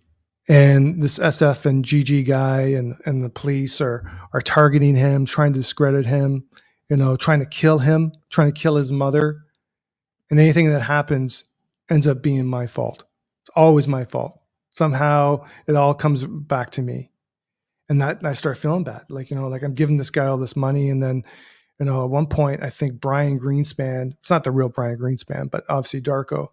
And this SF and GG guy and the police are targeting him, trying to discredit him. trying to kill him, trying to kill his mother. And anything that happens ends up being my fault. It's always my fault. Somehow it all comes back to me. And I start feeling bad. Like, like I'm giving this guy all this money. And then, at one point, I think Brian Greenspan, it's not the real Brian Greenspan, but obviously Darko,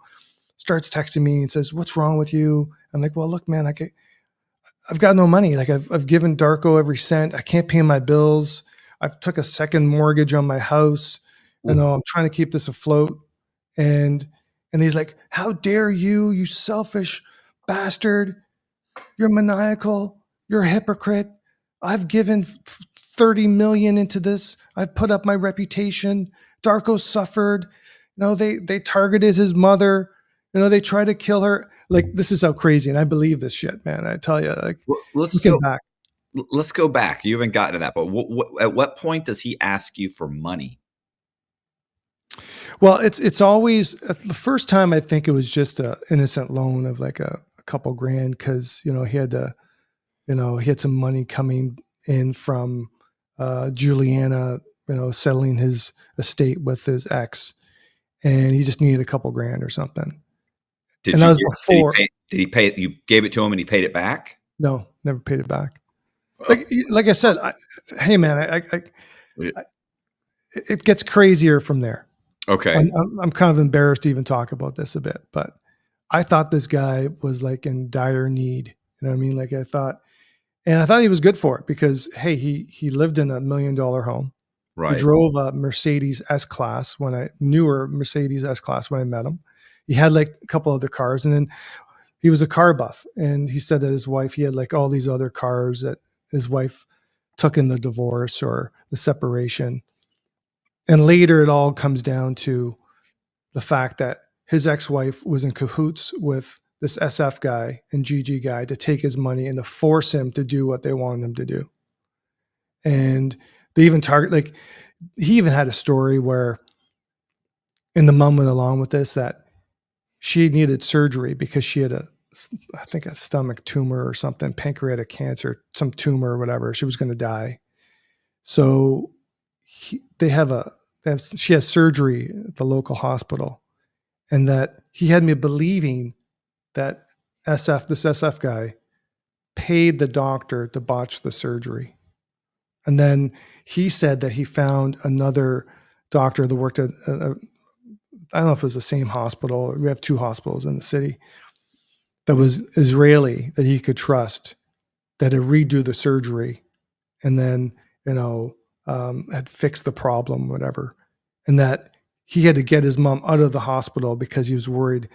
starts texting me and says, "What's wrong with you?" I'm like, "Well, look, man, I've got no money. Like I've given Darko every cent. I can't pay my bills. I've took a second mortgage on my house. I'm trying to keep this afloat." And he's like, "How dare you, you selfish bastard. You're maniacal. You're a hypocrite. I've given 30 million into this. I've put up my reputation. Darko suffered. They targeted his mother. They tried to kill her." Like, this is how crazy. And I believe this shit, man. I tell you, like, looking back. Let's go back. You haven't gotten to that, but at what point does he ask you for money? Well, it's always the first time. I think it was just a innocent loan of like a couple grand, because he had to, he had some money coming in from Juliana, settling his estate with his ex, and he just needed a couple grand or something. Did and that was before. Did he pay it? You gave it to him and he paid it back? No, never paid it back. Like I said, hey man, it gets crazier from there. Okay. I'm kind of embarrassed to even talk about this a bit, but I thought this guy was like in dire need. You know what I mean? Like I thought he was good for it, because hey, he lived in $1 million home. Right. He drove a Mercedes S-Class when I met him. He had like a couple other cars, and then he was a car buff. And he said that his wife, he had like all these other cars that his wife took in the divorce or the separation. And later it all comes down to the fact that his ex-wife was in cahoots with this SF guy and GG guy to take his money and to force him to do what they wanted him to do. And they even he even had a story where, and the mom went along with this, that she needed surgery because she had I think a stomach tumor or something, pancreatic cancer, some tumor or whatever. She was going to die. So she has surgery at the local hospital, and that he had me believing that this SF guy paid the doctor to botch the surgery. And then he said that he found another doctor that worked at, I don't know if it was the same hospital. We have 2 hospitals in the city, that was Israeli, that he could trust, that had redo the surgery, and then, had fixed the problem, whatever. And that he had to get his mom out of the hospital because he was worried,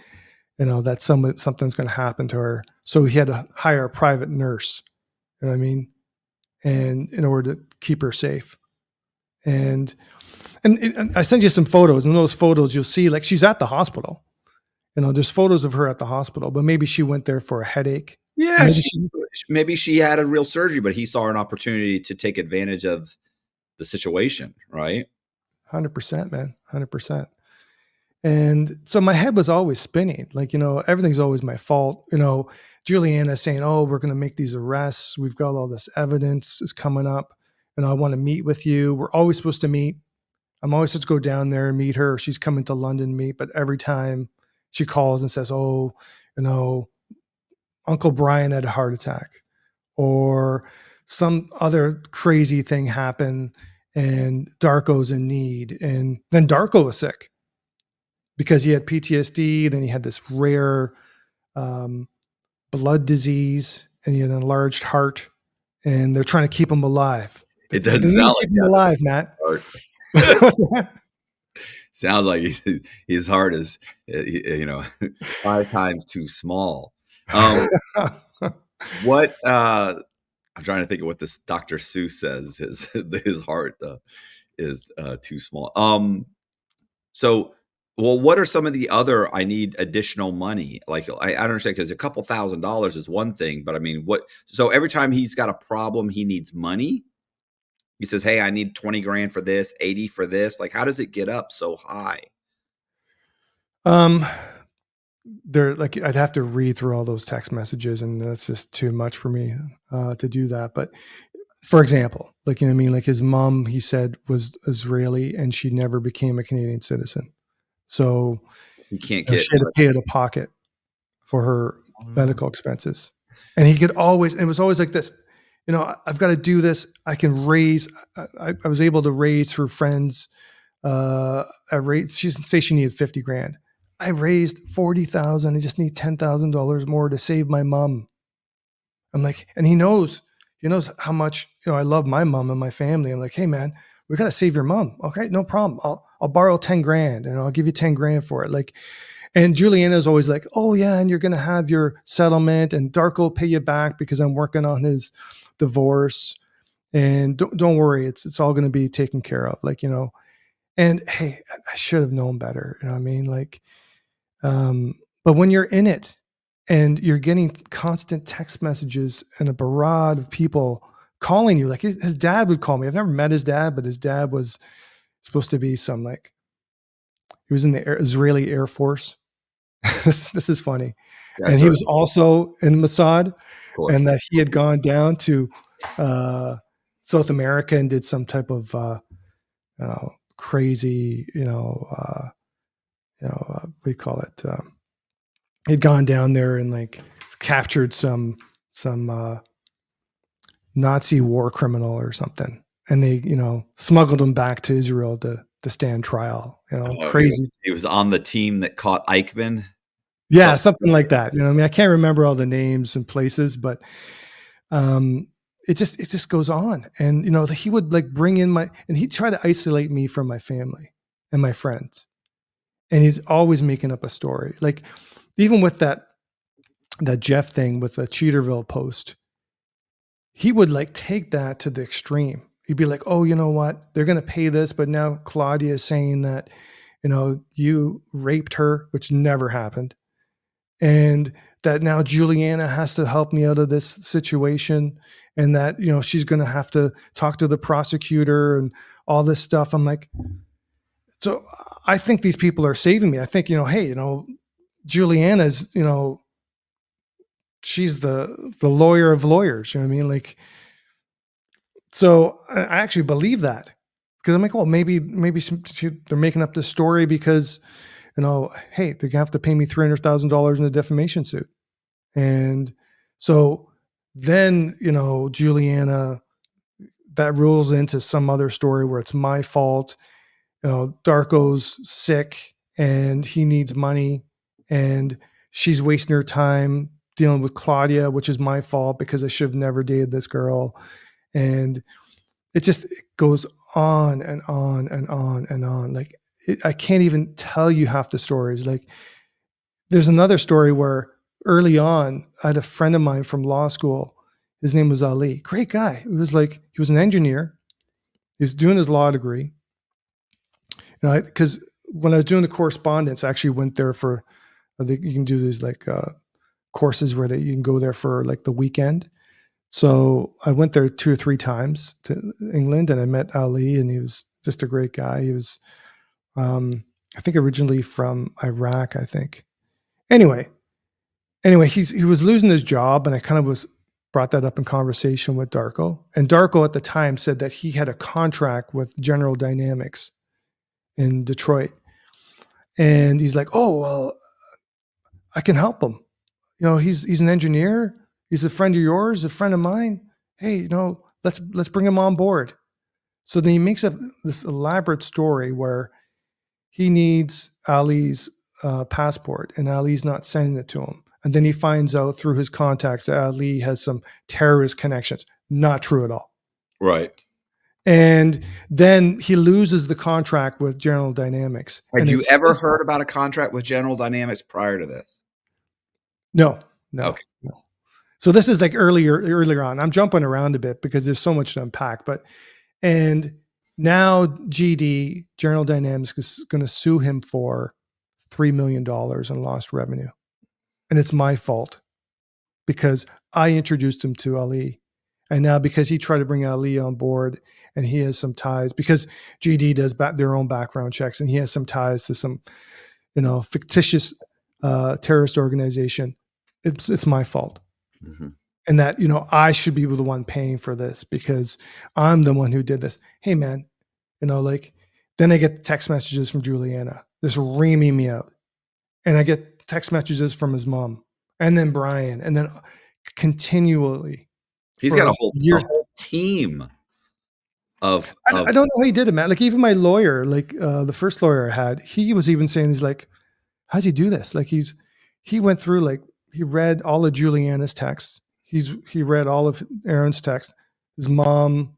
that something's going to happen to her. So he had to hire a private nurse, you know what I mean? And in order to keep her safe. And I sent you some photos, and those photos you'll see, like, she's at the hospital. There's photos of her at the hospital, but maybe she went there for a headache. Yeah, maybe she had a real surgery, but he saw an opportunity to take advantage of the situation, right? 100%, man, 100%. And so my head was always spinning, like, everything's always my fault. Juliana saying, "Oh, we're going to make these arrests. We've got all this evidence is coming up, and I want to meet with you. We're always supposed to meet. I'm always supposed to go down there and meet her. She's coming to London to meet." But every time she calls and says, "Oh, Uncle Brian had a heart attack," or some other crazy thing happened, and Darko's in need. And then Darko was sick because he had PTSD. Then he had this rare blood disease, and he had an enlarged heart, and they're trying to keep him alive. It doesn't sound like keep him alive, Matt. What's that? Sounds like his heart is, 5 times too small. What I'm trying to think of what this Dr. Seuss says. His heart is too small. So, well, what are some of the other? I need additional money. Like, I don't understand, because a couple $1,000s is one thing, but I mean, what? So every time he's got a problem, he needs money. He says, "Hey, I need 20 grand for this, 80 for this." Like, how does it get up so high? I'd have to read through all those text messages, and that's just too much for me to do that. But For example, like, you know what I mean? Like his mom, he said, was Israeli and she never became a Canadian citizen. So You can't you know, get she had to pay out of pocket for her medical expenses. And he could always, it was always like this, you know, I've got to do this. I can raise, I was able to raise through friends. She say she needed 50 grand. I raised 40,000. I just need $10,000 more to save my mom. I'm like, and he knows how much, you know, I love my mom and my family. I'm like, hey man, we got to save your mom. Okay, no problem. I'll borrow 10 grand and I'll give you 10 grand for it. Like, and Juliana's always like, oh yeah, and you're going to have your settlement and Darko will pay you back because I'm working on his divorce. And don't worry, it's all going to be taken care of. Like, you know, and hey, I should have known better. You know what I mean? Like, but when you're in it and you're getting constant text messages and a barrage of people calling you, like his dad would call me. I've never met his dad, but his dad was supposed to be some like, he was in the Israeli Air Force. This is funny. Yeah, And so he of was also in Mossad, and course. that he had gone down to South America and did some type of crazy, what do you call it? He'd gone down there and like captured some Nazi war criminal or something, and they, you know, smuggled him back to Israel to stand trial. You know, Oh, crazy. he was on the team that caught Eichmann. Yeah, Something something like that. You know, I mean, I can't remember all the names and places, but um, it just goes on. And you know, he would like bring in and he'd try to isolate me from my family and my friends, and he's always making up a story. Like even with that Jeff thing with the Cheaterville post, he would like take that to the extreme. He'd be like, "Oh, you know what? They're going to pay this, but now Claudia is saying that, you know, you raped her, which never happened, and that now Juliana has to help me out of this situation, and that, you know, she's going to have to talk to the prosecutor and all this stuff." I'm like, so I think these people are saving me. I think, you know, hey, you know, Juliana's, you know, she's the lawyer of lawyers. You know what I mean? Like, so I actually believe that because I'm like, well, maybe they're making up this story because, you know, hey, they're gonna have to pay me $300,000 in a defamation suit, and so then, you know, Juliana, that rules into some other story where it's my fault. You know, Darko's sick and he needs money, and she's wasting her time dealing with Claudia, which is my fault because I should have never dated this girl, and it goes on and on and on and on. Like I can't even tell you half the stories. Like there's another story where early on, I had a friend of mine from law school. His name was Ali. Great guy. He was like, he was an engineer. He was doing his law degree. Because when I was doing the correspondence, I actually went there for, I think you can do these like courses where you can go there for like the weekend. So I went there 2 or 3 times to England, and I met Ali, and he was just a great guy. He was, I think, originally from Iraq, I think. Anyway, he was losing his job, and I kind of brought that up in conversation with Darko. And Darko at the time said that he had a contract with General Dynamics in Detroit. And he's like, oh, well, I can help him. You know, he's an engineer. He's a friend of yours, a friend of mine. Hey, you know, let's bring him on board. So then he makes up this elaborate story where he needs Ali's passport, and Ali's not sending it to him. And then he finds out through his contacts that Ali has some terrorist connections. Not true at all. Right. And then he loses the contract with General Dynamics. Had you ever heard about a contract with General Dynamics prior to this? No. Okay. No. So this is like earlier on. I'm jumping around a bit because there's so much to unpack. And now GD, General Dynamics, is going to sue him for $3 million in lost revenue. And it's my fault because I introduced him to Ali. And now because he tried to bring Ali on board, and he has some ties, because GD does their own background checks, and he has some ties to some, you know, fictitious terrorist organization. It's my fault. Mm-hmm. and that, I should be the one paying for this because I'm the one who did this. Hey, man, like, then I get text messages from Juliana, just reaming me out. And I get text messages from his mom and then Brian, and then continually He's for got a a year. whole team of I don't know how he did it, man. Like, even my lawyer, like, the first lawyer I had, he was even saying, he's like, how's he do this? Like, he went through, like, he read all of Juliana's texts. He read all of Aaron's text, his mom,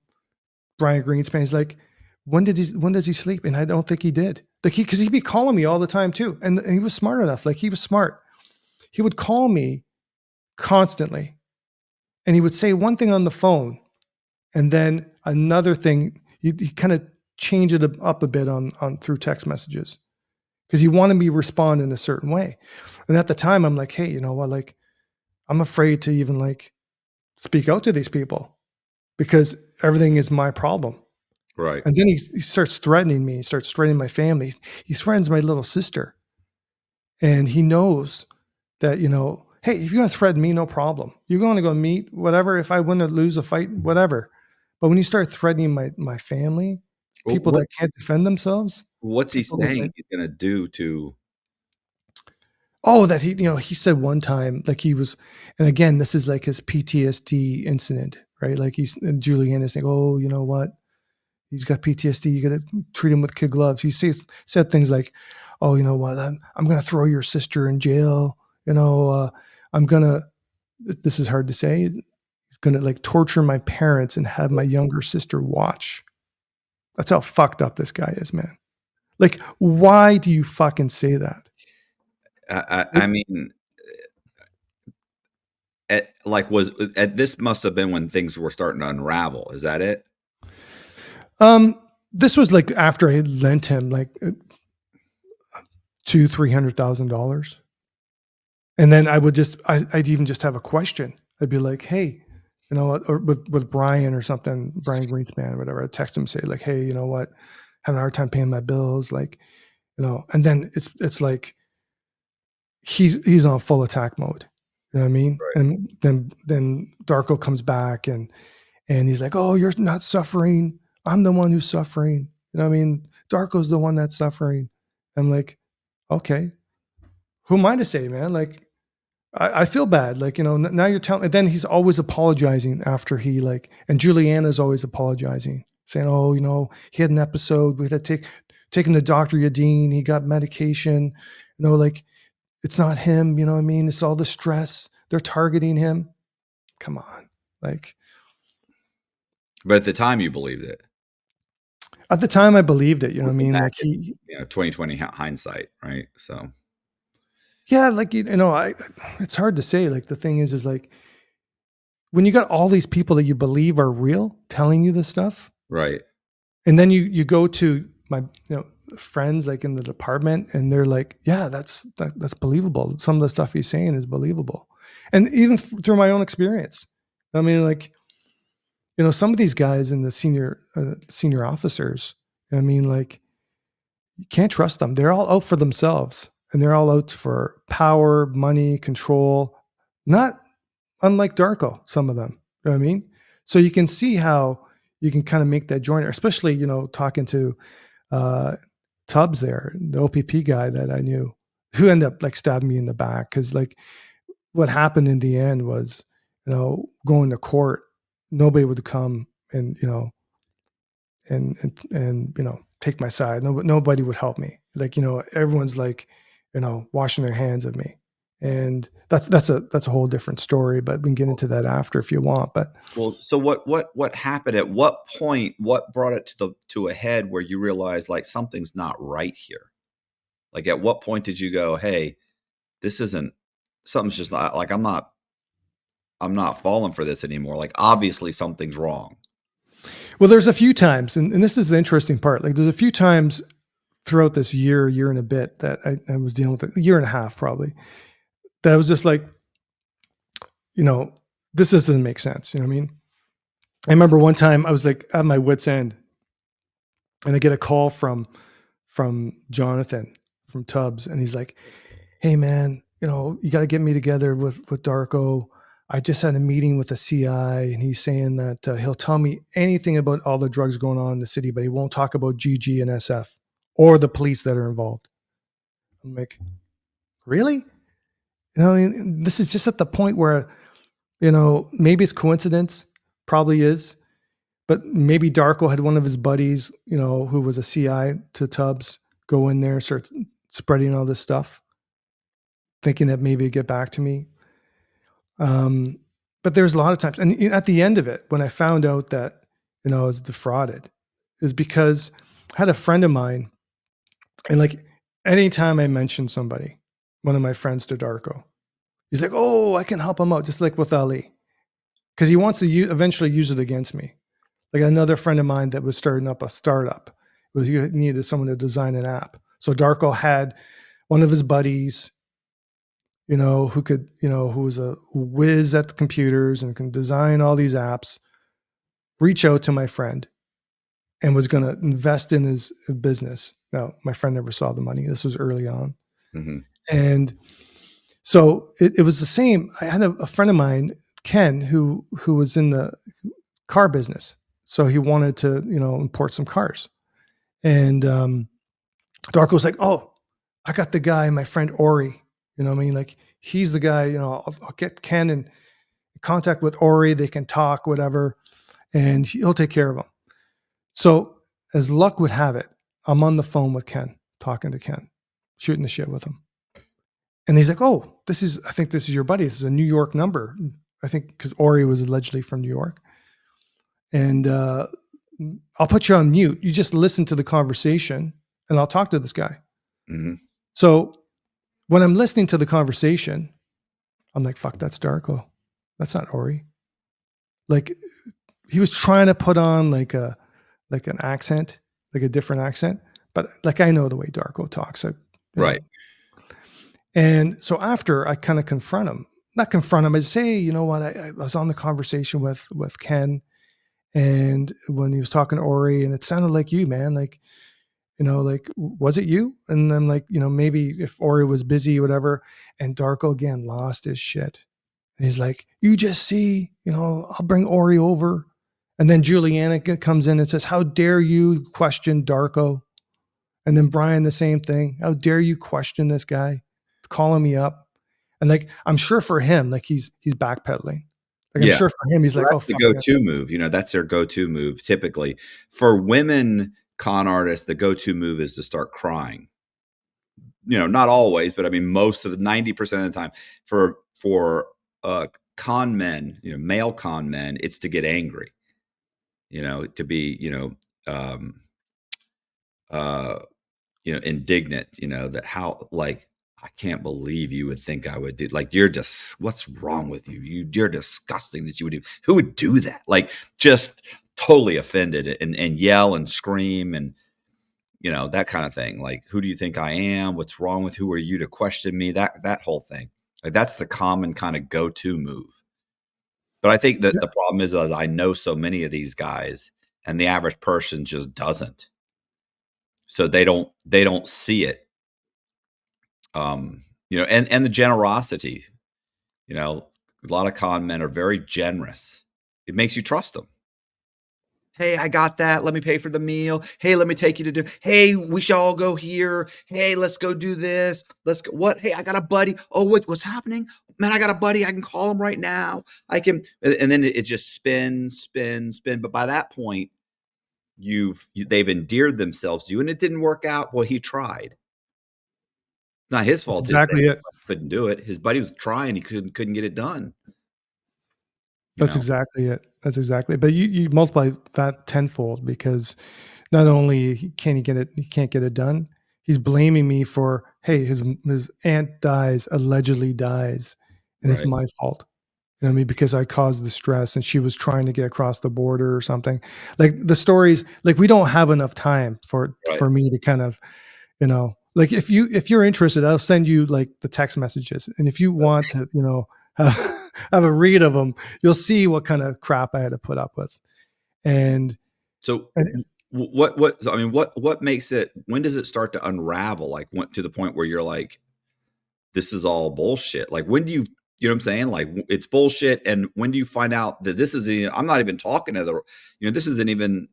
Brian Greenspan. He's like, when does he sleep? And I don't think he did. Like, because he'd be calling me all the time too. And he was smart enough. Like, he was smart. He would call me constantly, and he would say one thing on the phone, and then another thing. He kind of change it up a bit on through text messages because he wanted me to respond in a certain way. And at the time, I'm like, hey, you know what? Like, I'm afraid to even, like, speak out to these people because everything is my problem. right. And then he starts threatening me. He starts threatening my family. He threatens my little sister, and he knows that, hey, if you're going to threaten me, no problem. You're going to go meet whatever. If I win or lose a fight, whatever. But when you start threatening my family, people What that can't defend themselves, what's he people that saying like, he's gonna do to? oh, that he said one time, like, he was, and again, this is like his PTSD incident, right? Like, and Julianne is saying, oh, you know what? He's got PTSD. You got to treat him with kid gloves. He said things like, oh, you know what? I'm going to throw your sister in jail. I'm going to, this is hard to say. He's going to, like, torture my parents and have my younger sister watch. That's how fucked up this guy is, man. Like, why do you fucking say that? I mean, this must have been when things were starting to unravel. Is that it? Um, this was like after I had lent him like $300,000. And then I'd even just have a question. I'd be like, hey, or with Brian or something, Brian Greenspan or whatever, I'd text him, say like, hey, you know what, having a hard time paying my bills. Like, and then it's like, he's on full attack mode. You know what I mean? Right. And then Darko comes back and he's like, oh, you're not suffering. I'm the one who's suffering. You know what I mean? Darko's the one that's suffering. I'm like, okay, who am I to say, man? Like, I feel bad. Like, now you're telling, and then he's always apologizing after and Juliana's always apologizing, saying, oh, he had an episode. We had to take him to Dr. Yadin. He got medication, like, it's not him. You know what I mean? It's all the stress. They're targeting him. Come on. Like, But at the time, you believed it. at the time I believed it, you know what I Looking mean? back Like, in 2020 hindsight, right? So yeah, like, it's hard to say. Like, the thing is like, when you got all these people that you believe are real telling you this stuff, right, and then you go to my, friends, like, in the department, and they're like, yeah, that's believable. Some of the stuff he's saying is believable. And even through my own experience, I mean, like, some of these guys in the senior officers, I mean, like, you can't trust them. They're all out for themselves, and they're all out for power, money, control. Not unlike Darko, some of them. You know what I mean? So you can see how you can kind of make that joiner, especially, talking to uh, Tubbs there, the OPP guy that I knew, who ended up, like, stabbing me in the back. Cause, like, what happened in the end was, going to court, nobody would come and, take my side. Nobody would help me. Like, everyone's like, washing their hands of me. And that's a whole different story, but we can get into that after if you want. But well, so what happened? At what point? What brought it to a head where you realized, like, something's not right here? Like, at what point did you go, hey, this isn't, something's just not, like, I'm not falling for this anymore. Like, obviously something's wrong. well, there's a few times, and this is the interesting part. Like, there's a few times throughout this year and a bit that I was dealing with, a year and a half probably, that I was just like, this doesn't make sense. You know what I mean? I remember one time I was like at my wit's end, and I get a call from Jonathan from Tubbs, and he's like, "Hey, man, you got to get me together with Darko. I just had a meeting with the CI, and he's saying that he'll tell me anything about all the drugs going on in the city, but he won't talk about GG and SF or the police that are involved. I'm like, really? This is just at the point where, maybe it's coincidence, probably is, but maybe Darko had one of his buddies, who was a CI to Tubbs, go in there, start spreading all this stuff, thinking that maybe it'd get back to me. But there's a lot of times, and at the end of it, when I found out that, I was defrauded, is because I had a friend of mine, and like anytime I mention somebody, one of my friends to Darko, he's like, "Oh, I can help him out," just like with Ali, because he wants to eventually use it against me. Like another friend of mine that was starting up a startup, he needed someone to design an app. So Darko had one of his buddies, who could, who was a whiz at the computers and can design all these apps, reach out to my friend and was going to invest in his business. Now, my friend never saw the money. This was early on. Mm-hmm. And so it was the same. I had a friend of mine, Ken, who was in the car business. So he wanted to, import some cars. And Darko was like, "Oh, I got the guy, my friend Ori. You know what I mean? Like, he's the guy, I'll get Ken in contact with Ori. They can talk, whatever, and he'll take care of him." So as luck would have it, I'm on the phone with Ken, talking to Ken, shooting the shit with him. And he's like, "Oh, I think this is your buddy. This is a New York number." I think because Ori was allegedly from New York. And I'll put you on mute. You just listen to the conversation and I'll talk to this guy. Mm-hmm. So when I'm listening to the conversation, I'm like, fuck, that's Darko. That's not Ori. Like, he was trying to put on like an accent, like a different accent, but like, I know the way Darko talks. Right. And so after I kind of not confront him, I say, "Hey, you know what? I was on the conversation with Ken, and when he was talking to Ori, and it sounded like you, man, like, like, was it you?" And I'm like, maybe if Ori was busy, whatever. And Darko again lost his shit. And he's like, "You just see, I'll bring Ori over." And then Juliana comes in and says, "How dare you question Darko?" And then Brian, the same thing. "How dare you question this guy, calling me up?" And like, I'm sure for him, like he's backpedaling. Like, I'm sure for him, he's like, that's "Oh, the go-to move. That's their go-to move. Typically for women con artists, the go-to move is to start crying. Not always, but I mean, most of the 90% of the time for con men, male con men, it's to get angry, to be, indignant, that how, like, I can't believe you would think I would do, like, you're just, what's wrong with you? You're disgusting that you would do. Who would do that? Like, just totally offended and yell and scream and, that kind of thing. Like, who do you think I am? What's wrong with, who are you to question me? That whole thing. Like, that's the common kind of go-to move. But I think that the problem is I know so many of these guys and the average person just doesn't. So they don't see it. And the generosity, a lot of con men are very generous. It makes you trust them. "Hey, I got that. Let me pay for the meal. Hey, let me take you to do. Hey, we shall all go here. Hey, let's go do this. Let's go. What? Hey, I got a buddy. Oh, what's happening? Man, I got a buddy. I can call him right now. I can." And then it just spins. But by that point, they've endeared themselves to you, and it didn't work out. Well, he tried. It's not his fault. That's exactly it. Couldn't do it. His buddy was trying. He couldn't get it done. That's exactly it. That's exactly. But you multiply that tenfold, because not only can't get it done, he's blaming me for, hey, his aunt allegedly dies, and it's my fault. You know what I mean? Because I caused the stress, and she was trying to get across the border or something. Like, the stories, like, we don't have enough time for me to kind of, like, if you're interested, I'll send you like the text messages, and if you want to, have a read of them, you'll see what kind of crap I had to put up with. And so what makes it, when does it start to unravel? Like, to the point where you're like, this is all bullshit. Like, when do You know what I'm saying? Like, it's bullshit. And when do you find out that this is, I'm not even talking to this isn't even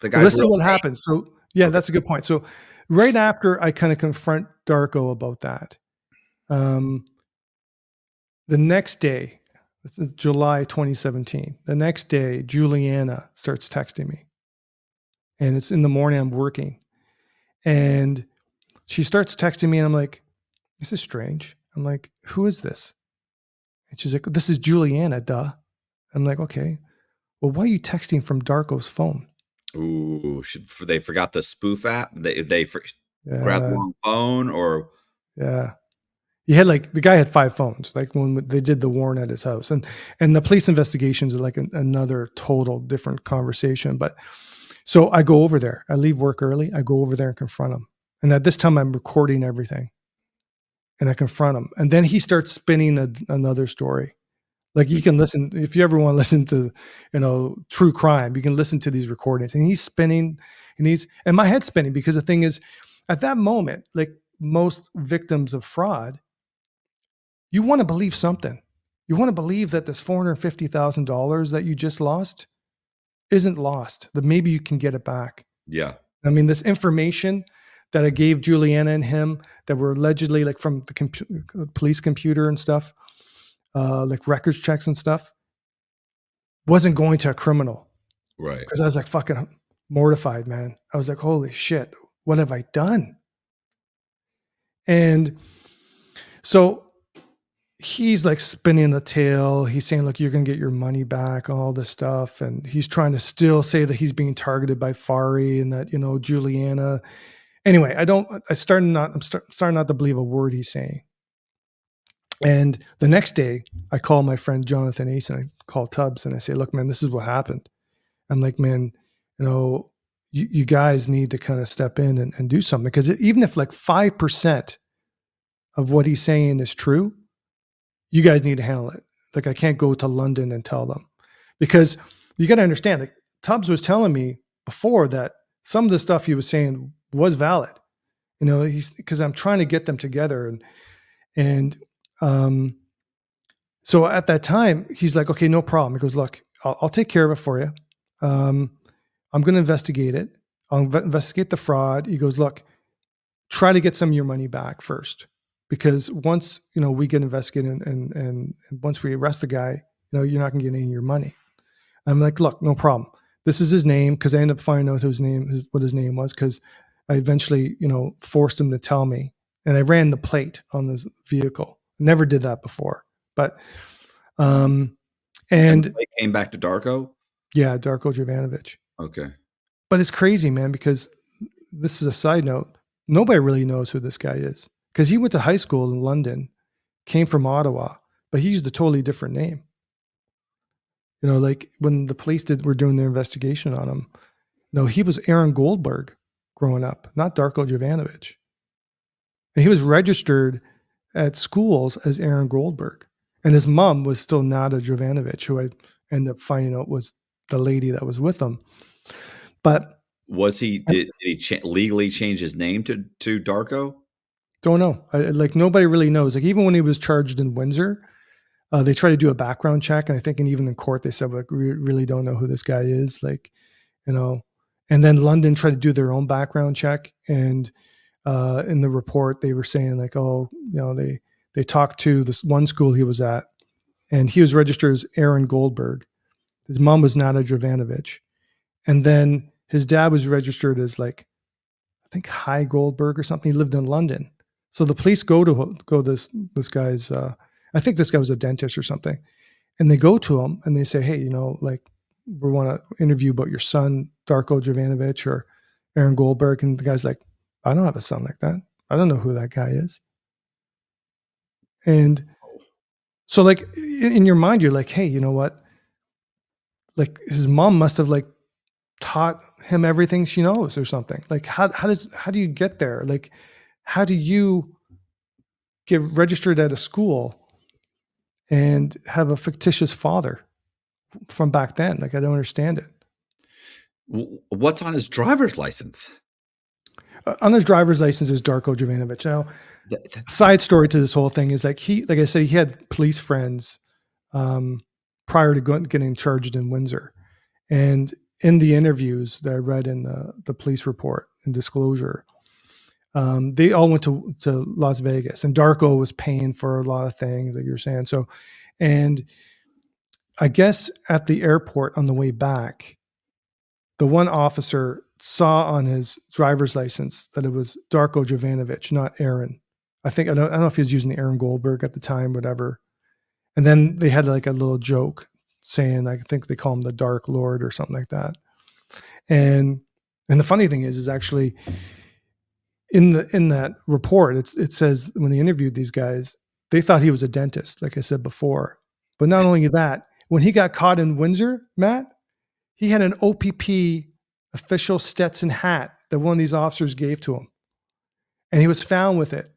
the Well, guy's this is real what name. happens. So yeah, Okay. that's a good point. So right after I kind of confront Darko about that, um, the next day, this is July 2017. The next day, Juliana starts texting me, and it's in the morning. I'm working, and she starts texting me, and I'm like, "This is strange." I'm like, "Who is this?" And she's like, "This is Juliana, duh." I'm like, "Okay. Well, why are you texting from Darko's phone?" Ooh, they forgot the spoof app? They grabbed the Yeah, wrong phone, or yeah. He had the guy had 5 phones, like when they did the warrant at his house, and the police investigations are like another total different conversation. But so I go over there. I leave work early. I go over there and confront him. And at this time, I'm recording everything, and I confront him. And then he starts spinning another story. Like you can listen if you ever want to listen to, true crime. You can listen to these recordings, and he's spinning, and my head's spinning because the thing is, at that moment, like most victims of fraud, you want to believe something. You want to believe that this $450,000 that you just lost isn't lost, that maybe you can get it back. yeah, I mean, this information that I gave Juliana and him that were allegedly like from the police computer and stuff, like records checks and stuff, wasn't going to a criminal right. because I was like fucking mortified, man. I was like, holy shit, what have I done? And so he's like spinning the tail. He's saying, look, you're going to get your money back, all this stuff. And he's trying to still say that he's being targeted by Fari and that, Juliana. Anyway, I'm starting not to believe a word he's saying. And the next day I call my friend Jonathan Ace and I call Tubbs and I say, look, man, this is what happened. I'm like, man, you guys need to kind of step in and do something, because even if like 5% of what he's saying is true, you guys need to handle it. Like I can't go to London and tell them, because you got to understand, like Tubbs was telling me before that some of the stuff he was saying was valid. He's because I'm trying to get them together, and so at that time he's like, okay, no problem. He goes, look, I'll take care of it for you. I'm going to investigate it. I'll investigate the fraud. He goes, look, try to get some of your money back first, because once we get investigated and once we arrest the guy, you're not going to get any of your money. I'm like, look, no problem. This is his name, because I ended up finding out what his name was, because I eventually forced him to tell me, and I ran the plate on this vehicle. Never did that before, but And and they came back to Darko. yeah, Darko Jovanovic. Okay. But it's crazy, man, because this is a side note. Nobody really knows who this guy is, because he went to high school in London, came from Ottawa, but he used a totally different name. Like when the police were doing their investigation on him, he was Aaron Goldberg growing up, not Darko Jovanovic. And he was registered at schools as Aaron Goldberg. And his mom was still Nada Jovanovic, who I ended up finding out was the lady that was with him. But did he legally change his name to Darko? don't know. Nobody really knows. Like even when he was charged in Windsor, they tried to do a background check, and I think, and even in court, they said, like, we really don't know who this guy is. And then London tried to do their own background check, and in the report they were saying like, oh, they talked to this one school he was at, and he was registered as Aaron Goldberg. His mom was Nada Jovanovic, and then his dad was registered as I think High Goldberg or something. He lived in London. So the police go this guy's. I think this guy was a dentist or something, and they go to him and they say, hey, we want to interview about your son, Darko Jovanovic or Aaron Goldberg. And the guy's like, I don't have a son like that. I don't know who that guy is. And so like in your mind, you're like, hey, you know what? Like his mom must have taught him everything she knows or something. Like how do you get there? Like, how do you get registered at a school and have a fictitious father from back then? Like, I don't understand it. What's on his driver's license? On his driver's license is Darko Jovanovic. Now, That's side story to this whole thing is like like I said, he had police friends prior to getting charged in Windsor. And in the interviews that I read in the police report and disclosure, they all went to Las Vegas, and Darko was paying for a lot of things like you're saying. So, and I guess at the airport on the way back, the one officer saw on his driver's license that it was Darko Jovanovic, not Aaron. I don't know if he was using Aaron Goldberg at the time, whatever. And then they had like a little joke saying, I think they call him the Dark Lord or something like that. And the funny thing is actually in that report, it says when they interviewed these guys, they thought he was a dentist, like I said before. But not only that, when he got caught in Windsor, Matt, he had an OPP official Stetson hat that one of these officers gave to him. And he was found with it.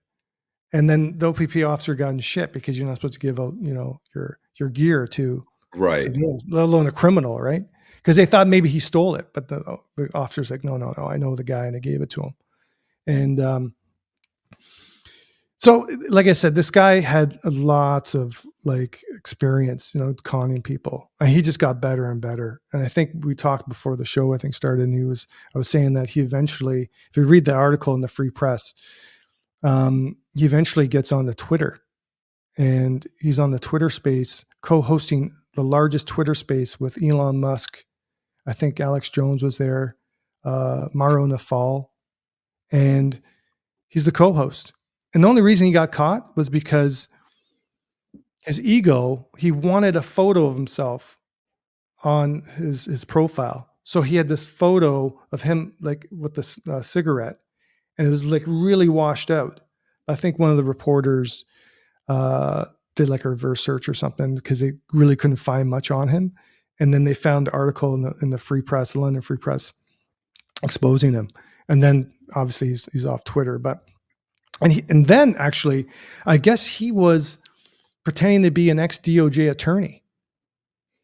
And then the OPP officer got in shit because you're not supposed to give out, your gear to right. civilians, let alone a criminal, right? Because they thought maybe he stole it, but the officer's like, no, I know the guy, and I gave it to him. And so, like I said, this guy had lots of like experience, conning people, and he just got better and better. And I think we talked before the show, I think, started, and I was saying that he eventually, if you read the article in the Free Press, he eventually gets on the Twitter, and he's on the Twitter space, co-hosting the largest Twitter space with Elon Musk. I think Alex Jones was there, Mauro Nafal, and he's the co-host. And the only reason he got caught was because his ego, he wanted a photo of himself on his profile. So he had this photo of him like with the cigarette, and it was like really washed out. I think one of the reporters did like a reverse search or something because they really couldn't find much on him. And then they found the article in the Free Press, the London Free Press, exposing him. And then obviously he's off Twitter, and then actually, I guess he was pretending to be an ex-DOJ attorney.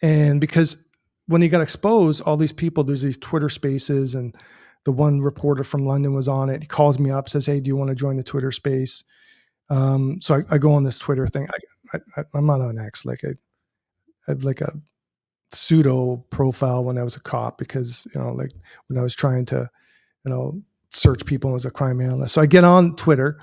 And because when he got exposed, all these people, there's these Twitter spaces, and the one reporter from London was on it. He calls me up, says, "Hey, do you want to join the Twitter space?" So I go on this Twitter thing. I'm not on X. Like I had like a pseudo profile when I was a cop because, like when I was trying to, search people as a crime analyst. So I get on Twitter,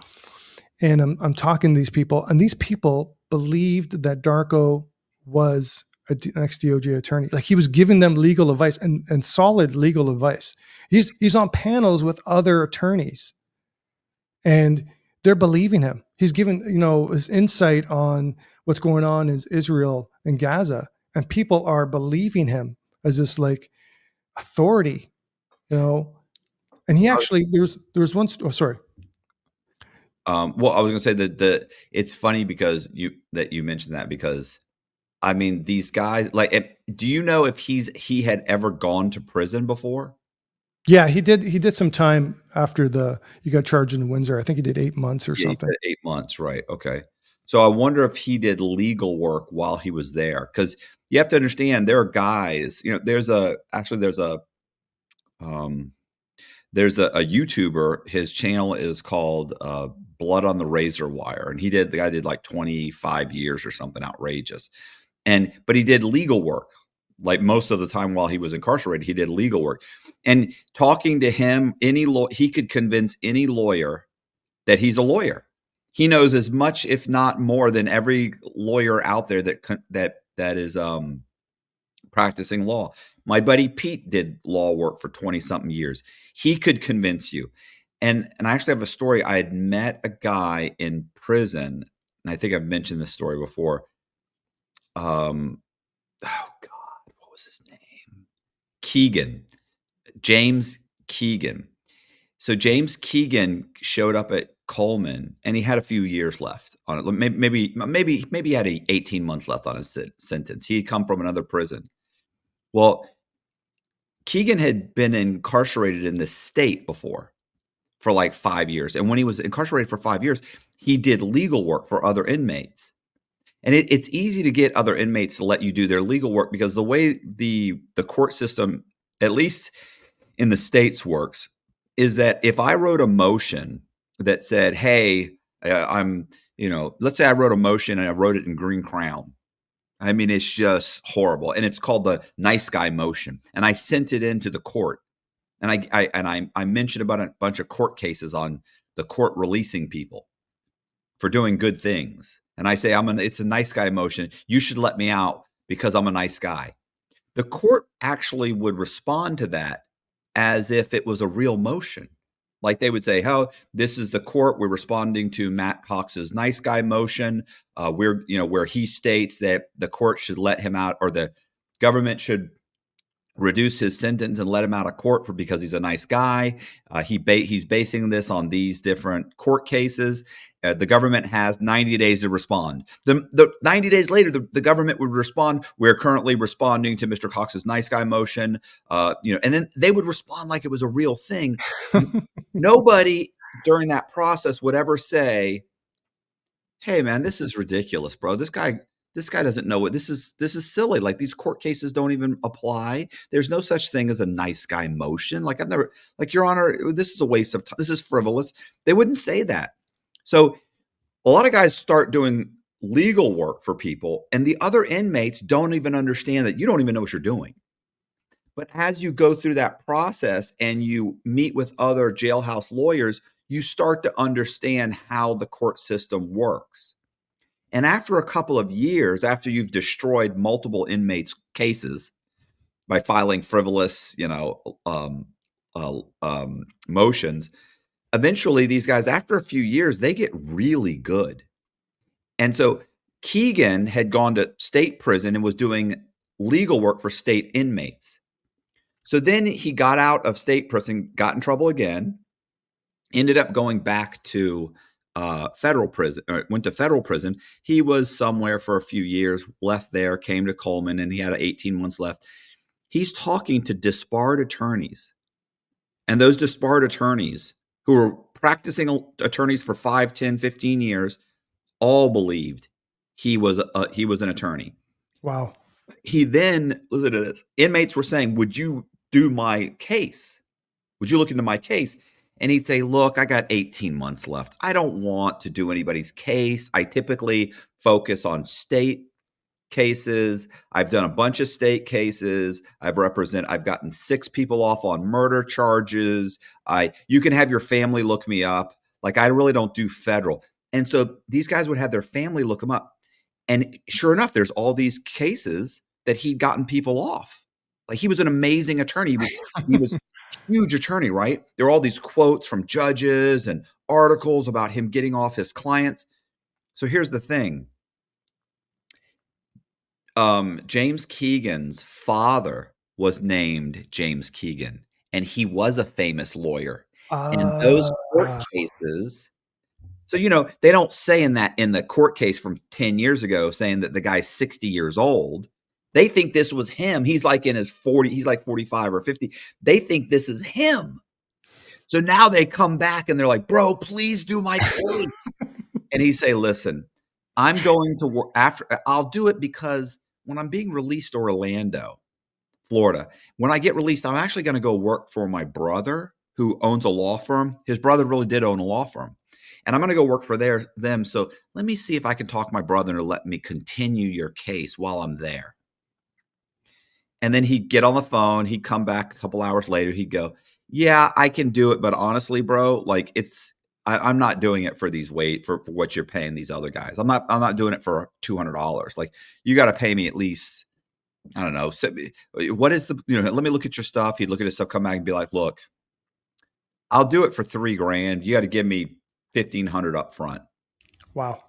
and I'm talking to these people, and these people believed that Darko was an ex-DOJ attorney. Like he was giving them legal advice and solid legal advice. He's on panels with other attorneys, and they're believing him. He's giving, his insight on what's going on in Israel and Gaza, and people are believing him as this like authority, And he actually, there's one. Oh, sorry. Well, I was going to say that it's funny because you mentioned that, because I mean, these guys, like, do you know if he had ever gone to prison before? Yeah, he did some time after he got charged in Windsor. I think he did 8 months or something. He did 8 months, right? Okay. So I wonder if he did legal work while he was there, because you have to understand there are guys. There's a YouTuber. His channel is called Blood on the Razor Wire, and the guy did like 25 years or something outrageous, but he did legal work. Like most of the time while he was incarcerated, he did legal work. And talking to him, he could convince any lawyer that he's a lawyer. He knows as much, if not more, than every lawyer out there that is practicing law. My buddy Pete did law work for 20 something years. He could convince you. And I actually have a story. I had met a guy in prison, and I think I've mentioned this story before. Oh God, what was his name? Keegan, James Keegan. So James Keegan showed up at Coleman, and he had a few years left on it. Maybe he had 18 months left on his sentence. He had come from another prison. Well, Keegan had been incarcerated in the state before for like 5 years. And when he was incarcerated for 5 years, he did legal work for other inmates. And it's easy to get other inmates to let you do their legal work, because the way the court system, at least in the States, works, is that if I wrote a motion that said, hey, let's say I wrote a motion and I wrote it in green crayon. I mean, it's just horrible. And it's called the nice guy motion. And I sent it into the court. And I mentioned about a bunch of court cases on the court releasing people for doing good things. And I say, it's a nice guy motion. You should let me out because I'm a nice guy. The court actually would respond to that as if it was a real motion. Like they would say, "Oh, this is the court. We're responding to Matt Cox's nice guy motion. Where he states that the court should let him out, or the government should reduce his sentence and let him out of court because he's a nice guy. He's basing this on these different court cases. The government has 90 days to respond. The 90 days later, the government would respond, we're currently responding to Mr. Cox's nice guy motion. And then they would respond like it was a real thing. Nobody during that process would ever say, hey, man, this is ridiculous, bro. This guy doesn't know what this is silly. Like, these court cases don't even apply. There's no such thing as a nice guy motion. Like, Your Honor, this is a waste of time. This is frivolous. They wouldn't say that. So a lot of guys start doing legal work for people, and the other inmates don't even understand that you don't even know what you're doing. But as you go through that process and you meet with other jailhouse lawyers, you start to understand how the court system works. And after a couple of years, after you've destroyed multiple inmates' cases by filing frivolous, motions, eventually these guys, after a few years, they get really good. And so Keegan had gone to state prison and was doing legal work for state inmates. So then he got out of state prison, got in trouble again, ended up going back to federal prison, or went to federal prison. He was somewhere for a few years, left there, came to Coleman, and he had 18 months left. He's talking to disbarred attorneys. And those disbarred attorneys, who were practicing attorneys for 5, 10, 15 years, all believed he was an attorney. Wow. He then, listen to this, inmates were saying, would you do my case? Would you look into my case? And he'd say, look, I got 18 months left. I don't want to do anybody's case. I typically focus on state cases. I've done a bunch of state cases. I've gotten 6 people off on murder charges. You can have your family look me up. Like, I really don't do federal. And so these guys would have their family look them up. And sure enough, there's all these cases that he'd gotten people off. Like, he was an amazing attorney. He was a huge attorney, right? There are all these quotes from judges and articles about him getting off his clients. So here's the thing. James Keegan's father was named James Keegan, and he was a famous lawyer. And those court cases, so, they don't say in the court case from 10 years ago, saying that the guy's 60 years old. They think this was him. He's like in his 40, he's like 45 or 50. They think this is him. So now they come back and they're like, bro, please do my case. And he say, listen, I'm going to work I'll do it because when I'm being released to Orlando, Florida, when I get released, I'm actually going to go work for my brother who owns a law firm. His brother really did own a law firm. And I'm going to go work for them. So let me see if I can talk my brother to let me continue your case while I'm there. And then he'd get on the phone. He'd come back a couple hours later. He'd go, yeah, I can do it. But honestly, bro, like I'm not doing it for for what you're paying these other guys. I'm not doing it for $200. Like, you got to pay me at least, I don't know. What is let me look at your stuff. He'd look at his stuff, come back and be like, look, I'll do it for $3,000. You got to give me $1,500 up front. Wow.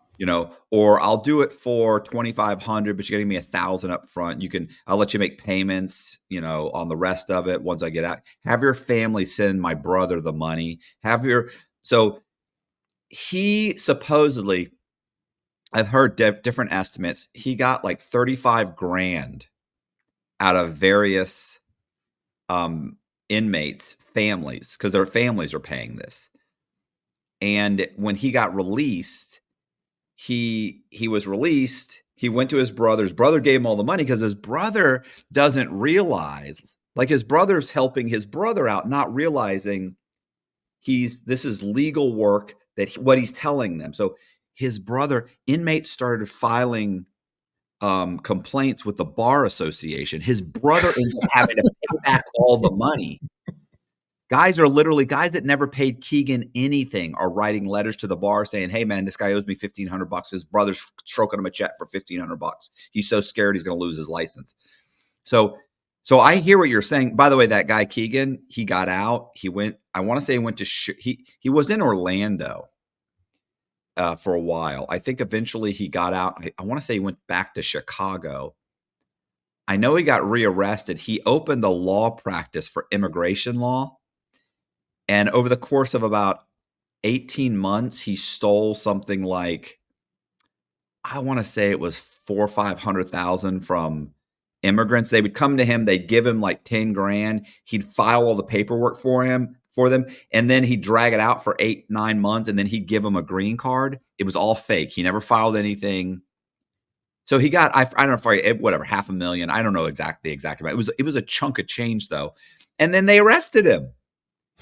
Or I'll do it for $2,500, but you're getting me $1,000 up front. I'll let you make payments, on the rest of it once I get out. Have your family send my brother the money. So he supposedly, I've heard different estimates. He got like $35,000 out of various inmates' families, because their families are paying this. And when he got released, he was released. He went to his brother. His brother gave him all the money because his brother doesn't realize, like, his brother's helping his brother out, not realizing this is legal work what he's telling them. So his brother, inmates started filing complaints with the bar association. His brother ended up having to pay back all the money. Guys that never paid Keegan anything are writing letters to the bar saying, "Hey man, this guy owes me $1,500. His brother's stroking him a check for $1,500. He's so scared he's going to lose his license." So I hear what you're saying. By the way, that guy Keegan, he got out. He went. I want to say he went to. He was in Orlando for a while. I think eventually he got out. I want to say he went back to Chicago. I know he got rearrested. He opened a law practice for immigration law. And over the course of about 18 months, he stole something like, I want to say it was 400,000 or 500,000 from immigrants. They would come to him, they'd give him like 10 grand. He'd file all the paperwork for them. And then he'd drag it out for 8-9 months. And then he'd give them a green card. It was all fake. He never filed anything. So he got, I don't know, whatever, $500,000. I don't know the exact amount. It was a chunk of change though. And then they arrested him.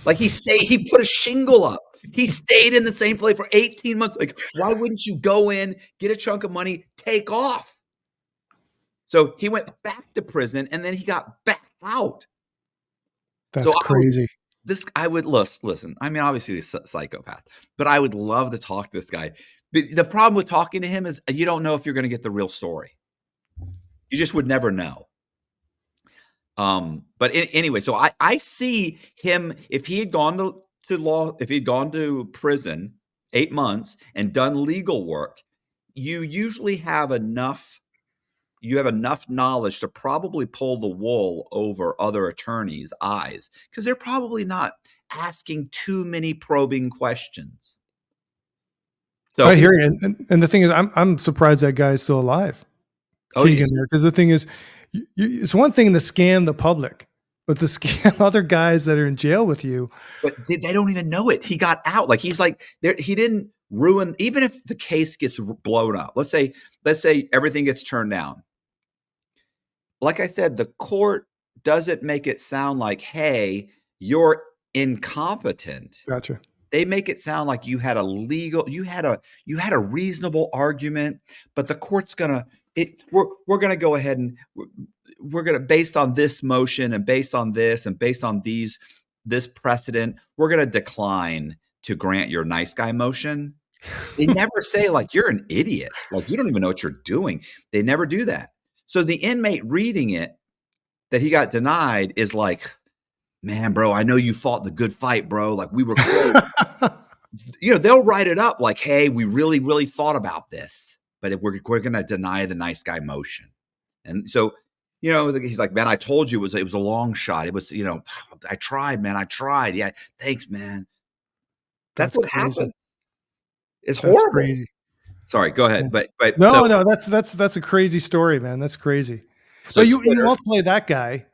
Like he put a shingle up. He stayed in the same place for 18 months. Like, why wouldn't you go in, get a chunk of money, take off? So he went back to prison and then he got back out. That's crazy. I would listen. I mean, obviously he's a psychopath, but I would love to talk to this guy. The problem with talking to him is you don't know if you're going to get the real story. You just would never know. But anyway, so I see him, if he had gone to prison 8 months and done legal work, you usually have enough knowledge to probably pull the wool over other attorneys' eyes because they're probably not asking too many probing questions. So I hear you. And the thing is, I'm surprised that guy's still alive. Oh, yeah. Because the thing is, it's one thing to scam the public, but to scam other guys that are in jail with you. But they don't even know it. He got out. Like he's like, he didn't ruin, even if the case gets blown up. Let's say everything gets turned down. Like I said, the court doesn't make it sound like, hey, you're incompetent. Gotcha. They make it sound like you had a reasonable argument, but the court's we're gonna go ahead and we're gonna, based on this motion and based on this and based on this precedent, we're gonna decline to grant your nice guy motion. They never say like you're an idiot, like you don't even know what you're doing. They never do that. So the inmate reading it that he got denied is like, man, bro, I know you fought the good fight, bro. Like we were close. They'll write it up like, hey, we really, really thought about this, but we're going to deny the nice guy motion. And so, he's like, man, I told you it was a long shot. It was, I tried, man. I tried. Yeah. Thanks, man. That's what happens. It's horrible. Crazy. Sorry, go ahead. But no, that's a crazy story, man. That's crazy. So you also play that guy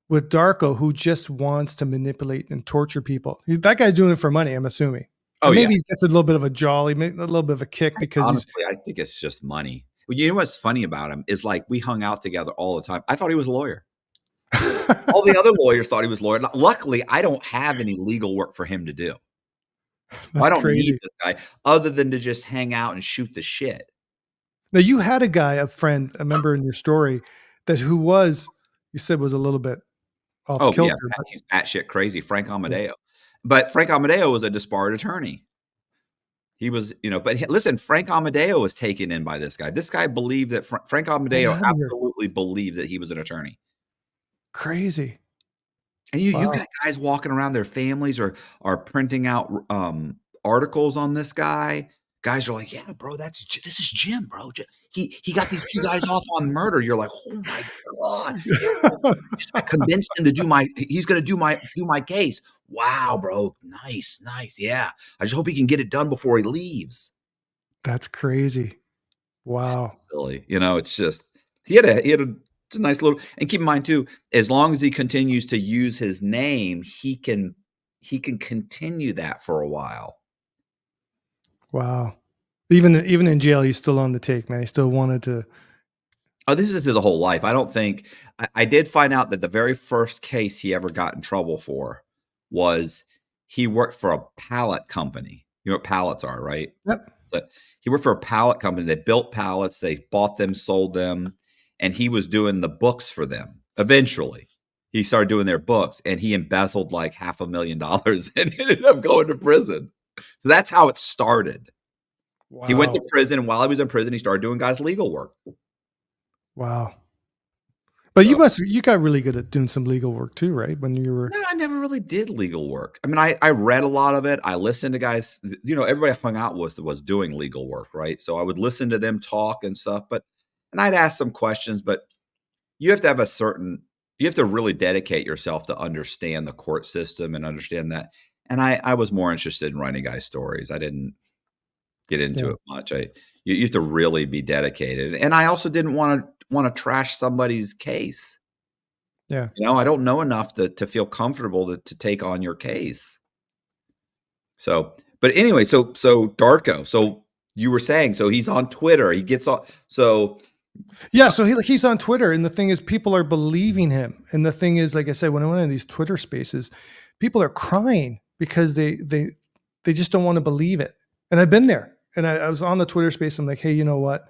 with Darko, who just wants to manipulate and torture people. That guy's doing it for money, I'm assuming. Oh, and maybe he gets a little bit of a jolly, maybe a little bit of a kick because honestly, I think it's just money. Well, you know what's funny about him is like we hung out together all the time. I thought he was a lawyer. All the other lawyers thought he was a lawyer. Luckily, I don't have any legal work for him to do. I don't need this guy other than to just hang out and shoot the shit. Now, you had a friend, I remember in your story, you said was a little bit off kilter. Yeah, he's batshit crazy, Frank Amadeo. Yeah. But Frank Amadeo was a disbarred attorney. He was, but listen, Frank Amadeo was taken in by this guy. This guy believed that Frank Amadeo absolutely believed that he was an attorney. Crazy. And you got guys walking around, their families are printing out articles on this guy. Guys are like, yeah, bro, this is Jim, bro. He got these two guys off on murder. You're like, oh my God. I convinced him he's going to do my case. Wow, bro. Nice. Yeah. I just hope he can get it done before he leaves. That's crazy. Wow. It's silly. It's just, he had a nice little, and keep in mind too, as long as he continues to use his name, he can continue that for a while. Wow. Even in jail, he's still on the take, man. He still wanted to. Oh, this is his whole life. I don't think I did find out that the very first case he ever got in trouble for was he worked for a pallet company. You know what pallets are, right? Yep. But he worked for a pallet company. They built pallets, they bought them, sold them, and he was doing the books for them. Eventually, he started doing their books, and he embezzled like $500,000 and ended up going to prison. So that's how it started. Wow. He went to prison, and while he was in prison, he started doing guys' legal work. Wow. But you got really good at doing some legal work too, right? When you were No, I never really did legal work. I mean, I read a lot of it. I listened to guys, everybody I hung out with was doing legal work, right? So I would listen to them talk and stuff, and I'd ask some questions, but you have to have you have to really dedicate yourself to understand the court system and understand that. And I was more interested in writing guys' stories. I didn't get into it much. You have to really be dedicated. And I also didn't want to trash somebody's case. Yeah. I don't know enough to feel comfortable to take on your case. So, but anyway, so Darko, so you were saying, so he's on Twitter, he gets on, so. Yeah. So he's on Twitter, and the thing is, people are believing him. And the thing is, like I said, when I went in these Twitter spaces, people are crying because they just don't want to believe it. And I've been there, and I was on the Twitter space. I'm like, hey, you know what?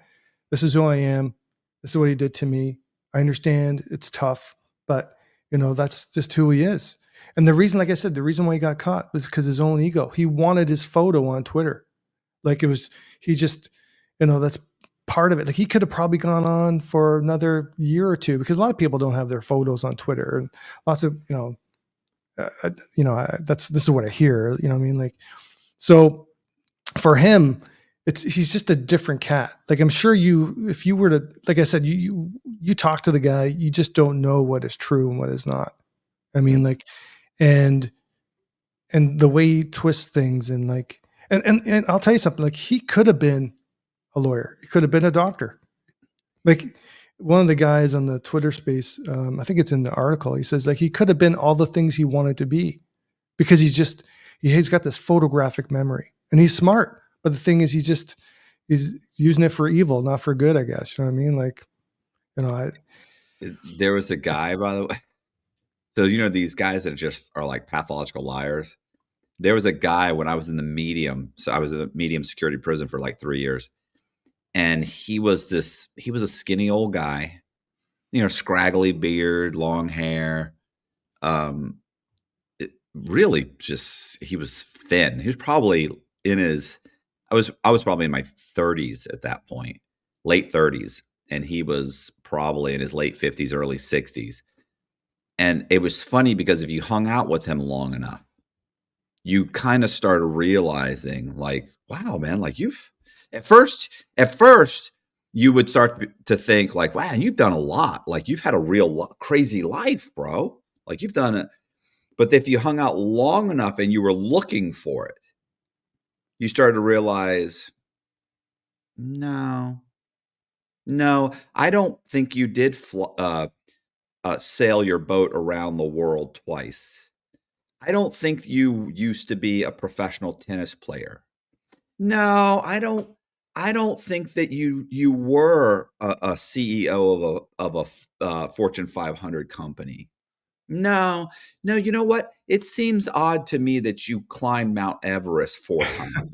This is who I am. This is what he did to me. I understand it's tough, but that's just who he is. And the reason, like I said, the reason why he got caught was because his own ego. He wanted his photo on Twitter. Like he just, that's part of it. Like he could have probably gone on for another year or two, because a lot of people don't have their photos on Twitter, and lots of, this is what I hear, you know what I mean? Like, so for him, he's just a different cat. Like, I'm sure if you were to, like I said, you talk to the guy, you just don't know what is true and what is not. I mean, like, and the way he twists things, and like, and I'll tell you something, like he could have been a lawyer. He could have been a doctor. Like one of the guys on the Twitter space, I think it's in the article, he says like he could have been all the things he wanted to be, because he's got this photographic memory, and he's smart. But the thing is, he's using it for evil, not for good, I guess. You know what I mean? Like, There was a guy, by the way. So, these guys that just are like pathological liars. There was a guy when I was in the medium. So I was in a medium security prison for like 3 years. And he was a skinny old guy, scraggly beard, long hair. Really just, he was thin. He was probably I was probably in my 30s at that point, late 30s. And he was probably in his late 50s, early 60s. And it was funny because if you hung out with him long enough, you kind of started realizing like, wow, man, like at first you would start to think like, wow, you've done a lot. Like you've had a real crazy life, bro. Like you've done it. But if you hung out long enough and you were looking for it, you started to realize, no, I don't think you did sail your boat around the world twice. I don't think you used to be a professional tennis player. No, I don't think that you were a CEO of a Fortune 500 company. No, you know what? It seems odd to me that you climbed Mount Everest 4 times.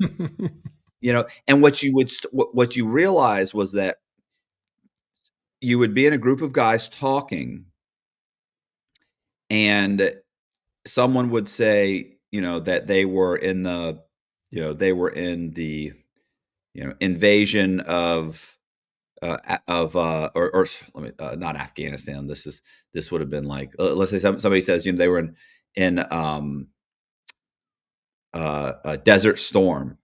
And what you realize was that you would be in a group of guys talking, and someone would say, that they were in the, invasion of or let me not Afghanistan. This would have been like, let's say somebody says, they were in a Desert Storm,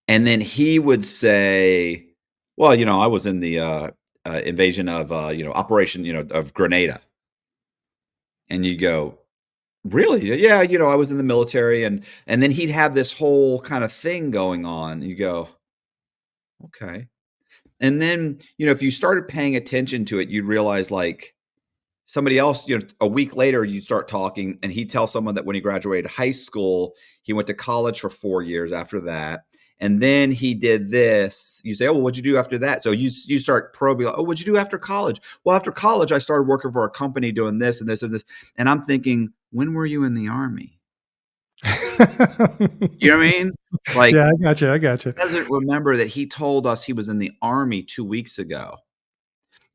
and then he would say, well, I was in the invasion of Operation of Grenada, and you go, really? Yeah, I was in the military, and then he'd have this whole kind of thing going on. You go, okay. And then, if you started paying attention to it, you'd realize like somebody else, a week later, you start talking, and he'd tell someone that when he graduated high school, he went to college for 4 years after that. And then he did this. You say, oh, well, what'd you do after that? So you start probing, like, oh, what'd you do after college? Well, after college, I started working for a company doing this and this and this. And I'm thinking, when were you in the Army? You know what I mean? Like, Yeah, I got you. doesn't remember that he told us he was in the Army 2 weeks ago.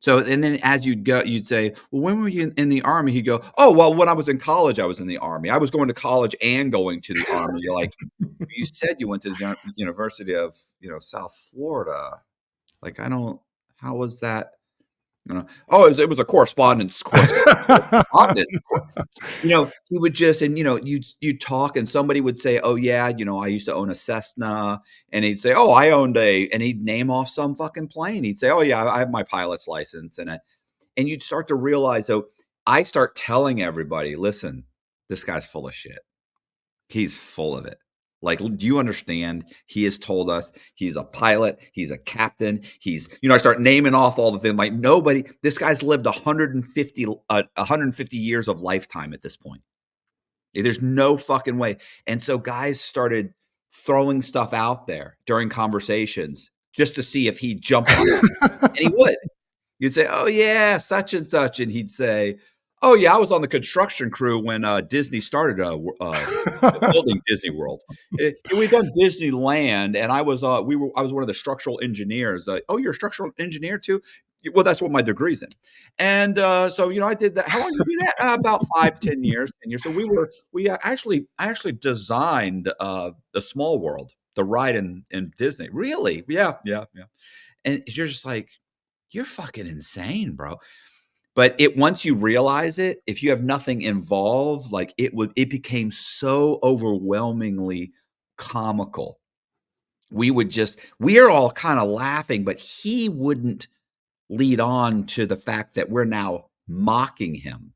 So, and then as you'd go, you'd say, "Well, when were you in the Army?" He'd go, "Oh, well, when I was in college, I was in the Army. I was going to college and going to the Army." You're like, "You said you went to the University of, South Florida. Like, I don't how was that?" "Oh, it was a correspondence course." Correspondence course. He would just and, you'd talk and somebody would say, "Oh, yeah, I used to own a Cessna." And he'd say, "Oh, I owned a" and he'd name off some fucking plane. He'd say, "Oh, yeah, I have my pilot's license." And you'd start to realize, so I start telling everybody, "Listen, this guy's full of shit. He's full of it. Like, do you understand? He has told us he's a pilot, he's a captain, I start naming off all the things. Like, this guy's lived 150 years of lifetime at this point. There's no fucking way." And so guys started throwing stuff out there during conversations just to see if he'd jump on it. And he would. You'd say, "Oh, yeah, such and such." And he'd say, "Oh, yeah, I was on the construction crew when Disney started building Disney World. We've done Disneyland, and I was one of the structural engineers." "Oh, you're a structural engineer too?" "Well, that's what my degree's in." And so, I did that. "How long did you do that?" About 5, 10 years, 10 years. So I actually designed the Small World, the ride in Disney. "Really?" "Yeah, yeah, yeah." And you're just like, you're fucking insane, bro. But once you realize it, if you have nothing involved, like it became so overwhelmingly comical. We're all kind of laughing, but he wouldn't lead on to the fact that we're now mocking him.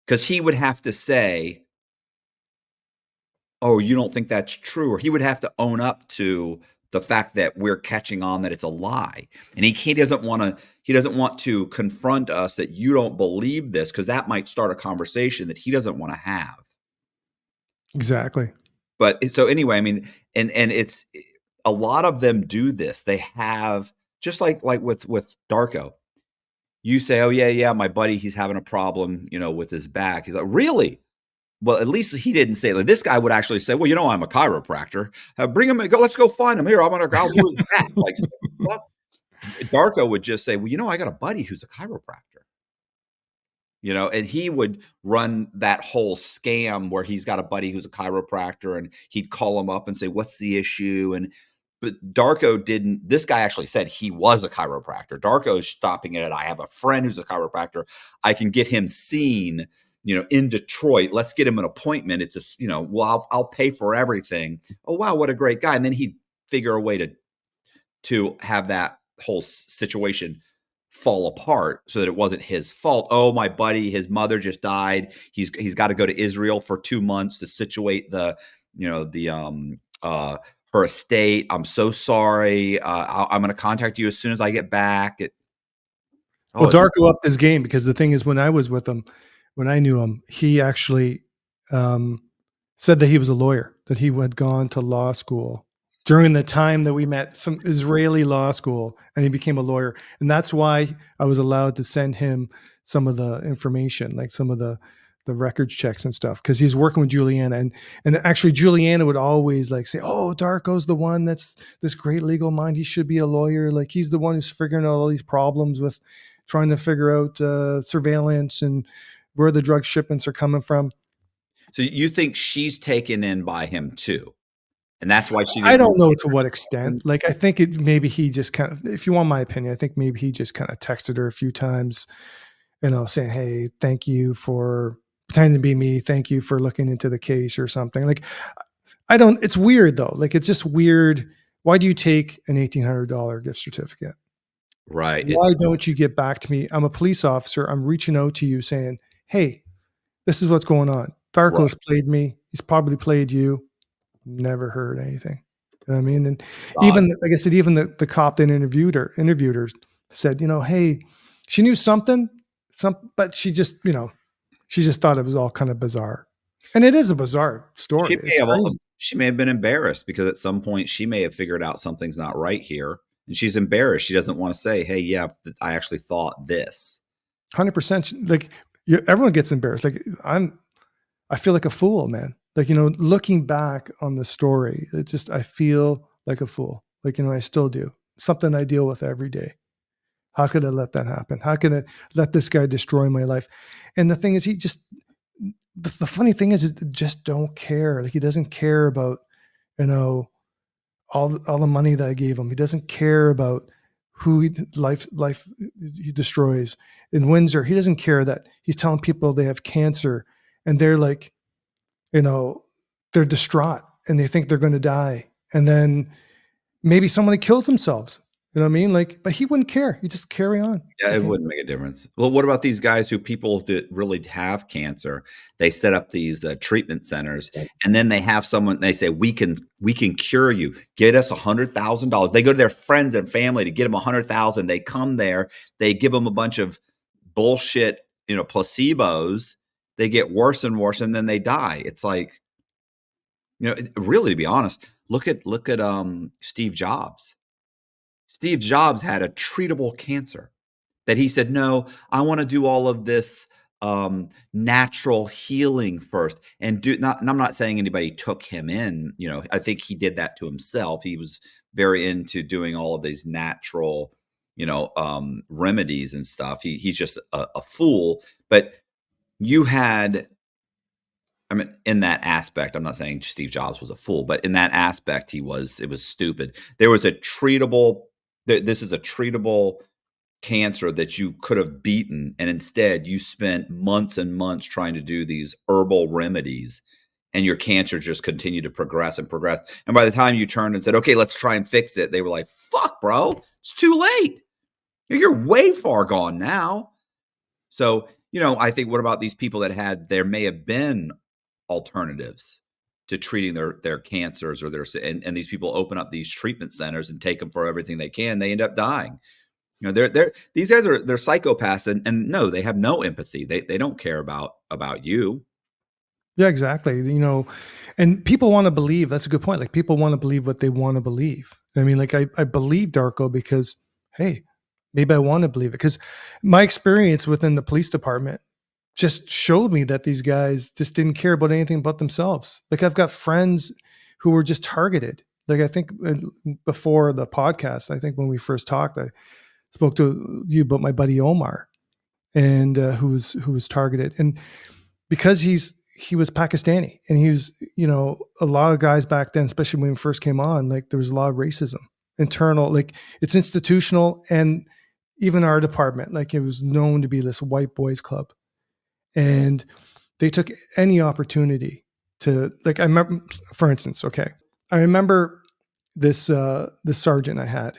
Because he would have to say, "Oh, you don't think that's true?" Or he would have to own up to the fact that we're catching on that it's a lie. And he doesn't want to confront us that you don't believe this, because that might start a conversation that he doesn't want to have. Exactly. But so anyway, I mean, and it's a lot of them do this. They have, just like with Darko. You say, "Oh, yeah, yeah, my buddy, he's having a problem, with his back." He's like, "Really?" Well, at least he didn't say, like, this guy would actually say, "Well, I'm a chiropractor. Bring him. Let's go find him here. I'll do his back." Like, what? Darko would just say, "Well, I got a buddy who's a chiropractor." And he would run that whole scam where he's got a buddy who's a chiropractor, and he'd call him up and say, "What's the issue?" But Darko didn't. This guy actually said he was a chiropractor. Darko's stopping it at, "I have a friend who's a chiropractor. I can get him seen, in Detroit. Let's get him an appointment. It's just, well, I'll pay for everything." "Oh, wow, what a great guy." And then he'd figure a way to have that whole situation fall apart so that it wasn't his fault. "Oh, my buddy, his mother just died. He's got to go to Israel for 2 months to situate her estate. I'm so sorry. I'm going to contact you as soon as I get back." Well, It's Darko upped his game, because the thing is, when I was with him, when I knew him, he actually um, said that he was a lawyer, that he had gone to law school during the time that we met, some Israeli law school, and he became a lawyer. And that's why I was allowed to send him some of the information, like some of the records checks and stuff, because he's working with Juliana. And actually Juliana would always like say, "Oh, Darko's the one that's this great legal mind. He should be a lawyer. Like, he's the one who's figuring out all these problems with trying to figure out surveillance and where the drug shipments are coming from." So you think she's taken in by him too, and that's why she I didn't don't want know to to what extent. Like, I think maybe he just kind of, if you want my opinion, I think maybe he just kind of texted her a few times, saying, "Hey, thank you for pretending to be me. Thank you for looking into the case," or something. Like, it's weird though. Like, it's just weird. Why do you take an $1,800 gift certificate? right. Why don't you get back to me? I'm a police officer. I'm reaching out to you saying, "Hey, this is what's going on. Right. Darko's played me. He's probably played you." Never heard anything. You know what I mean? And God. even, like I said, even the cop that interviewed her said, "Hey, she knew something, but she just, she just thought it was all kind of bizarre." And it is a bizarre She story. may It's have crazy. she may have been embarrassed because at some point she may have figured out something's not right here, and she's embarrassed. She doesn't want to say, "Hey, yeah, I actually thought this." 100%. Like, everyone gets embarrassed. Like, I feel like a fool, man. Like, looking back on the story, I feel like a fool. Like, I still do. Something I deal with every day. How could I let that happen? How could I let this guy destroy my life? And the thing is, the funny thing is just don't care. Like, he doesn't care about, all the money that I gave him. He doesn't care about who life he destroys. In Windsor, he doesn't care that he's telling people they have cancer, and they're like, they're distraught and they think they're going to die. And then maybe somebody kills themselves. You know what I mean? Like, but he wouldn't care. He just carry on. Yeah, it Okay. wouldn't make a difference. Well, what about these guys who people that really have cancer? They set up these treatment centers, and then they have someone. They say we can cure you. Get us $100,000. They go to their friends and family to get them $100,000. They come there. They give them a bunch of bullshit, placebos. They get worse and worse, and then they die. It's like, really, to be honest, look at Steve Jobs. Steve Jobs had a treatable cancer that he said, no, I want to do all of this natural healing first, and I'm not saying anybody took him in. I think he did that to himself. He was very into doing all of these natural, remedies and stuff. He's just a fool. But you had, I mean, in that aspect, I'm not saying Steve Jobs was a fool, but in that aspect, it was stupid. There was a treatable. This is a treatable cancer that you could have beaten, and instead you spent months and months trying to do these herbal remedies, and your cancer just continued to progress and progress. And by the time you turned and said, okay, let's try and fix it, they were like, fuck, bro, it's too late. You're way far gone now. So, I think, what about these people that there may have been alternatives to treating their cancers, or and these people open up these treatment centers and take them for everything they can. They end up dying. These guys they're psychopaths, and no, they have no empathy. They don't care about you. Yeah, exactly. And people want to believe. That's a good point. Like, people want to believe what they want to believe. I mean, like, I believe Darko because, hey, maybe I want to believe it, because my experience within the police department just showed me that these guys just didn't care about anything but themselves. Like, I've got friends who were just targeted. Like, I think before the podcast, I think when we first talked, I spoke to you about my buddy Omar, and who was targeted, and because he was Pakistani, and he was, a lot of guys back then, especially when we first came on, like, there was a lot of racism, internal, like, it's institutional, and even our department, like, it was known to be this white boys club, and they took any opportunity to, like, I remember, for instance, I remember this sergeant I had,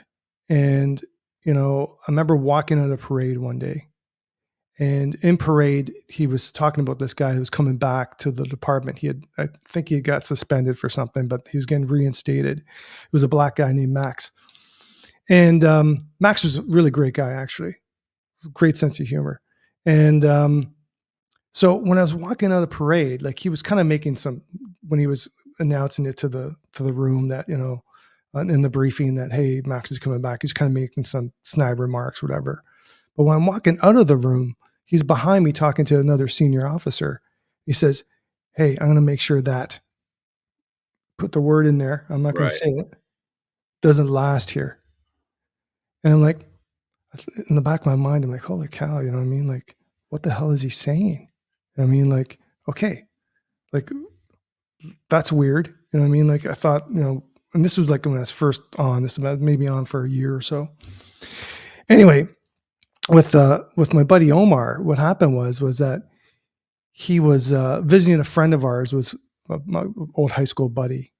and I remember walking on a parade one day, and in parade, he was talking about this guy who was coming back to the department. I think he got suspended for something, but he was getting reinstated. It was a black guy named Max. And Max was a really great guy, actually. Great sense of humor. And so when I was walking out of the parade, like, he was kind of making when he was announcing it to the room that, in the briefing that, hey, Max is coming back, he's kind of making some snide remarks, whatever. But when I'm walking out of the room, he's behind me talking to another senior officer. He says, hey, I'm going to make sure that, put the word in there, I'm not going to say it, doesn't last here. And I'm like, in the back of my mind, I'm like, holy cow, you know what I mean? Like, what the hell is he saying? I mean, like, okay, like, that's weird. You know what I mean? Like, I thought, and this was like when I was first on, this was maybe on for a year or so. Anyway, with my buddy Omar, what happened was that he was visiting a friend of ours, was my old high school buddy.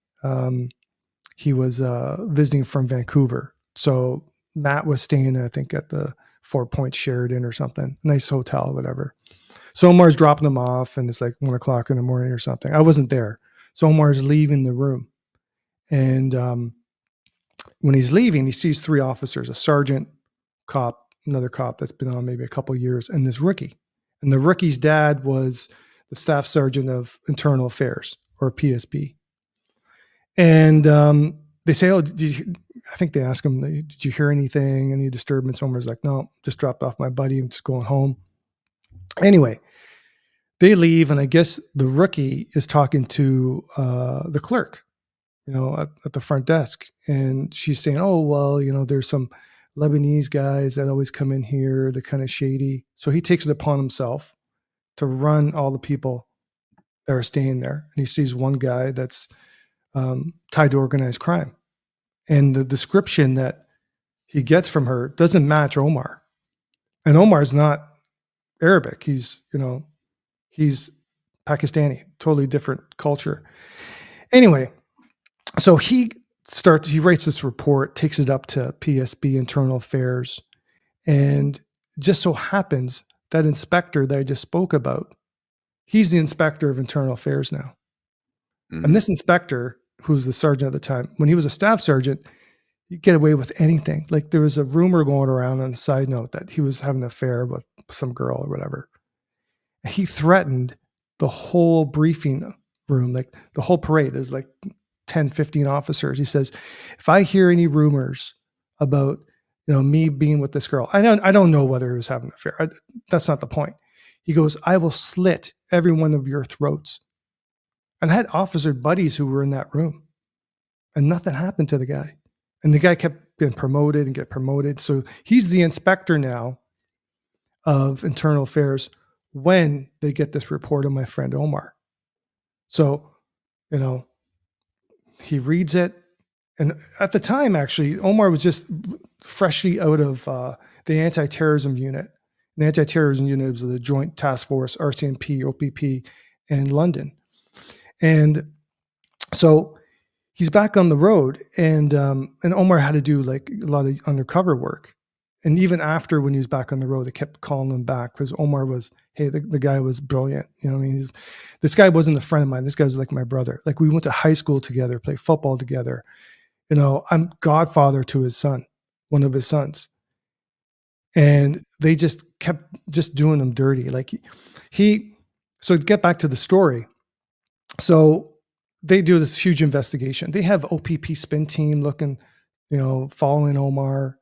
He was visiting from Vancouver. So Matt was staying, I think, at the 4 Point Sheridan or something, nice hotel, whatever. So Omar's dropping them off, and it's like 1 o'clock in the morning or something. I wasn't there. So Omar's leaving the room. And when he's leaving, he sees 3 officers, a sergeant, cop, another cop that's been on maybe a couple of years, and this rookie. And the rookie's dad was the staff sergeant of internal affairs, or PSB. And they say, oh, I think they ask him, did you hear anything, any disturbance? Omar's like, no, just dropped off my buddy. I'm just going home. Anyway, they leave, and I guess the rookie is talking to the clerk, at the front desk, and she's saying, "Oh, well, there's some Lebanese guys that always come in here. They're kind of shady." So he takes it upon himself to run all the people that are staying there, and he sees one guy that's tied to organized crime, and the description that he gets from her doesn't match Omar, and Omar's not Arabic. He's Pakistani, totally different culture. Anyway, so he writes this report, takes it up to PSB, Internal Affairs, and just so happens that inspector that I just spoke about, he's the inspector of Internal Affairs now. And this inspector, who's the sergeant at the time, when he was a staff sergeant, he'd get away with anything. Like, there was a rumor going around on a side note that he was having an affair with some girl or whatever. He threatened the whole briefing room, like the whole parade. There's like 10, 15 officers. He says, if I hear any rumors about, me being with this girl, I don't know whether he was having an affair. That's not the point. He goes, I will slit every one of your throats. And I had officer buddies who were in that room, and nothing happened to the guy. And the guy kept getting promoted and get promoted. So he's the inspector now of Internal Affairs when they get this report of my friend Omar. So, he reads it. And at the time, actually, Omar was just freshly out of the anti-terrorism unit. The anti-terrorism unit was the Joint Task Force, RCMP, OPP, in London. And so he's back on the road, and Omar had to do like a lot of undercover work. And even after, when he was back on the road, they kept calling him back because Omar was, hey, the guy was brilliant. This guy wasn't a friend of mine. This guy was like my brother. Like, we went to high school together, played football together. I'm godfather to his son, one of his sons. And they just kept just doing him dirty. Like so to get back to the story. So they do this huge investigation. They have OPP spin team looking, following Omar.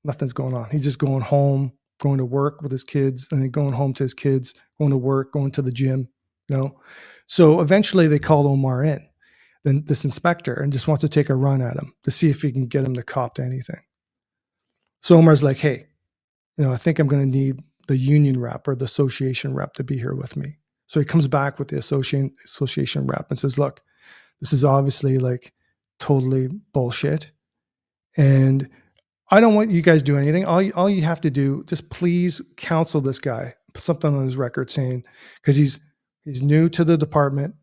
Nothing's going on. He's just going home, going to work with his kids, and then going home to his kids, going to work, going to the gym, So eventually they called Omar in, then this inspector, and just wants to take a run at him to see if he can get him to cop to anything. So Omar's like, hey, I think I'm going to need the union rep or the association rep to be here with me. So he comes back with the association rep and says, look, this is obviously like totally bullshit. And I don't want you guys to do anything. All you have to do, just please counsel this guy, put something on his record saying, because he's new to the department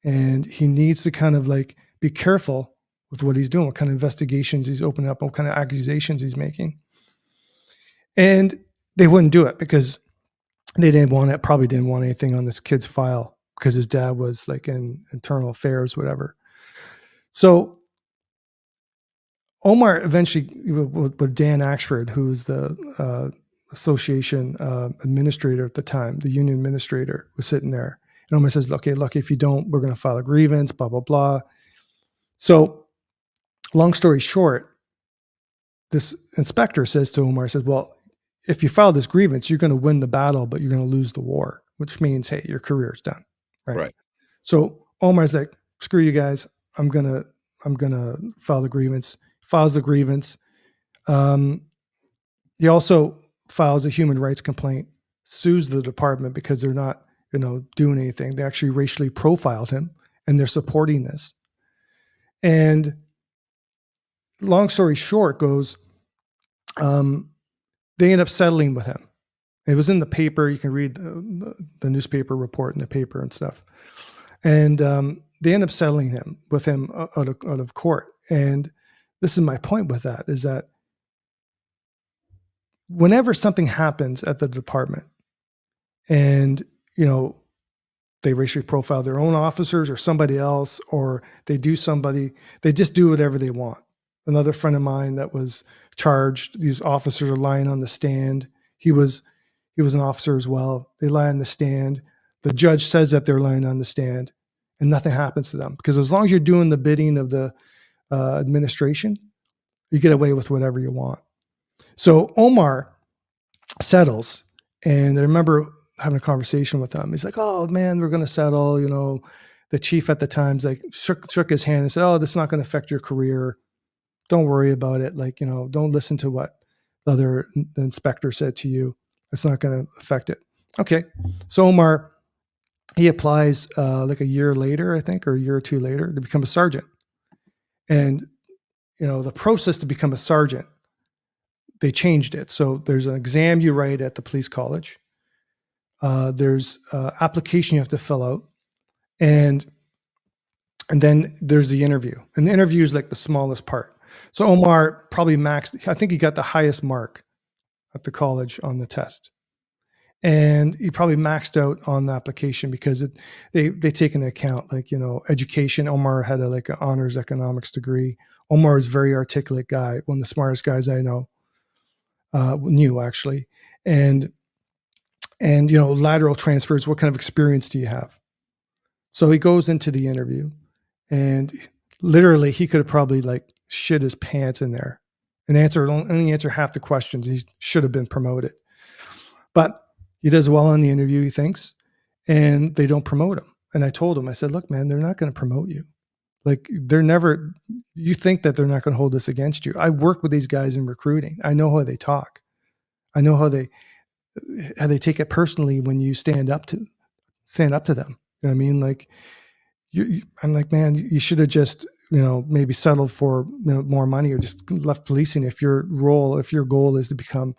and he needs to kind of like be careful with what he's doing, what kind of investigations he's opening up, what kind of accusations he's making. And they wouldn't do it because they probably didn't want anything on this kid's file because his dad was like in internal affairs, whatever. So Omar eventually, with Dan Axford, who was the association administrator at the time, the union administrator, was sitting there. And Omar says, okay, look, if you don't, we're going to file a grievance, blah, blah, blah. So long story short, this inspector says to Omar, says, well, if you file this grievance, you're going to win the battle, but you're going to lose the war, which means, hey, your career's done. Right. So Omar's like, screw you guys. I'm going to file the grievance. Files the grievance. He also files a human rights complaint, sues the department because they're not, doing anything. They actually racially profiled him and they're supporting this. And long story short goes, they end up settling with him. It was in the paper. You can read the newspaper report in the paper and stuff. And they end up settling with him out of court. And this is my point with that, is that whenever something happens at the department and, they racially profile their own officers or somebody else, or they just do whatever they want. Another friend of mine that was charged, these officers are lying on the stand. He was an officer as well. They lie on the stand. The judge says that they're lying on the stand and nothing happens to them, because as long as you're doing the bidding of the administration, you get away with whatever you want. So Omar settles. And I remember having a conversation with them. He's like, "Oh man, we're going to settle." The chief at the time's like shook his hand and said, "Oh, this is not going to affect your career. Don't worry about it. Like, don't listen to what the inspector said to you. It's not going to affect it." Okay. So Omar, he applies like a year later, I think, or a year or two later, to become a sergeant. And, the process to become a sergeant, they changed it. So there's an exam you write at the police college. There's application you have to fill out. And then there's the interview. And the interview is like the smallest part. So Omar probably maxed, I think he got the highest mark at the college on the test. And he probably maxed out on the application because they take into account like, education. Omar had an honors economics degree. Omar is a very articulate guy, one of the smartest guys I know, knew actually. And lateral transfers, what kind of experience do you have? So he goes into the interview and literally he could have probably shit his pants in there and only answer half the questions. He should have been promoted. But he does well in the interview, he thinks, and they don't promote him. And I told him, I said, "Look, man, they're not going to promote you. You think that they're not going to hold this against you. I work with these guys in recruiting. I know how they talk. I know how they take it personally when you stand up to them. You know what I mean? I'm like, man, you should have just, maybe settled for, more money or just left policing if your goal is to become,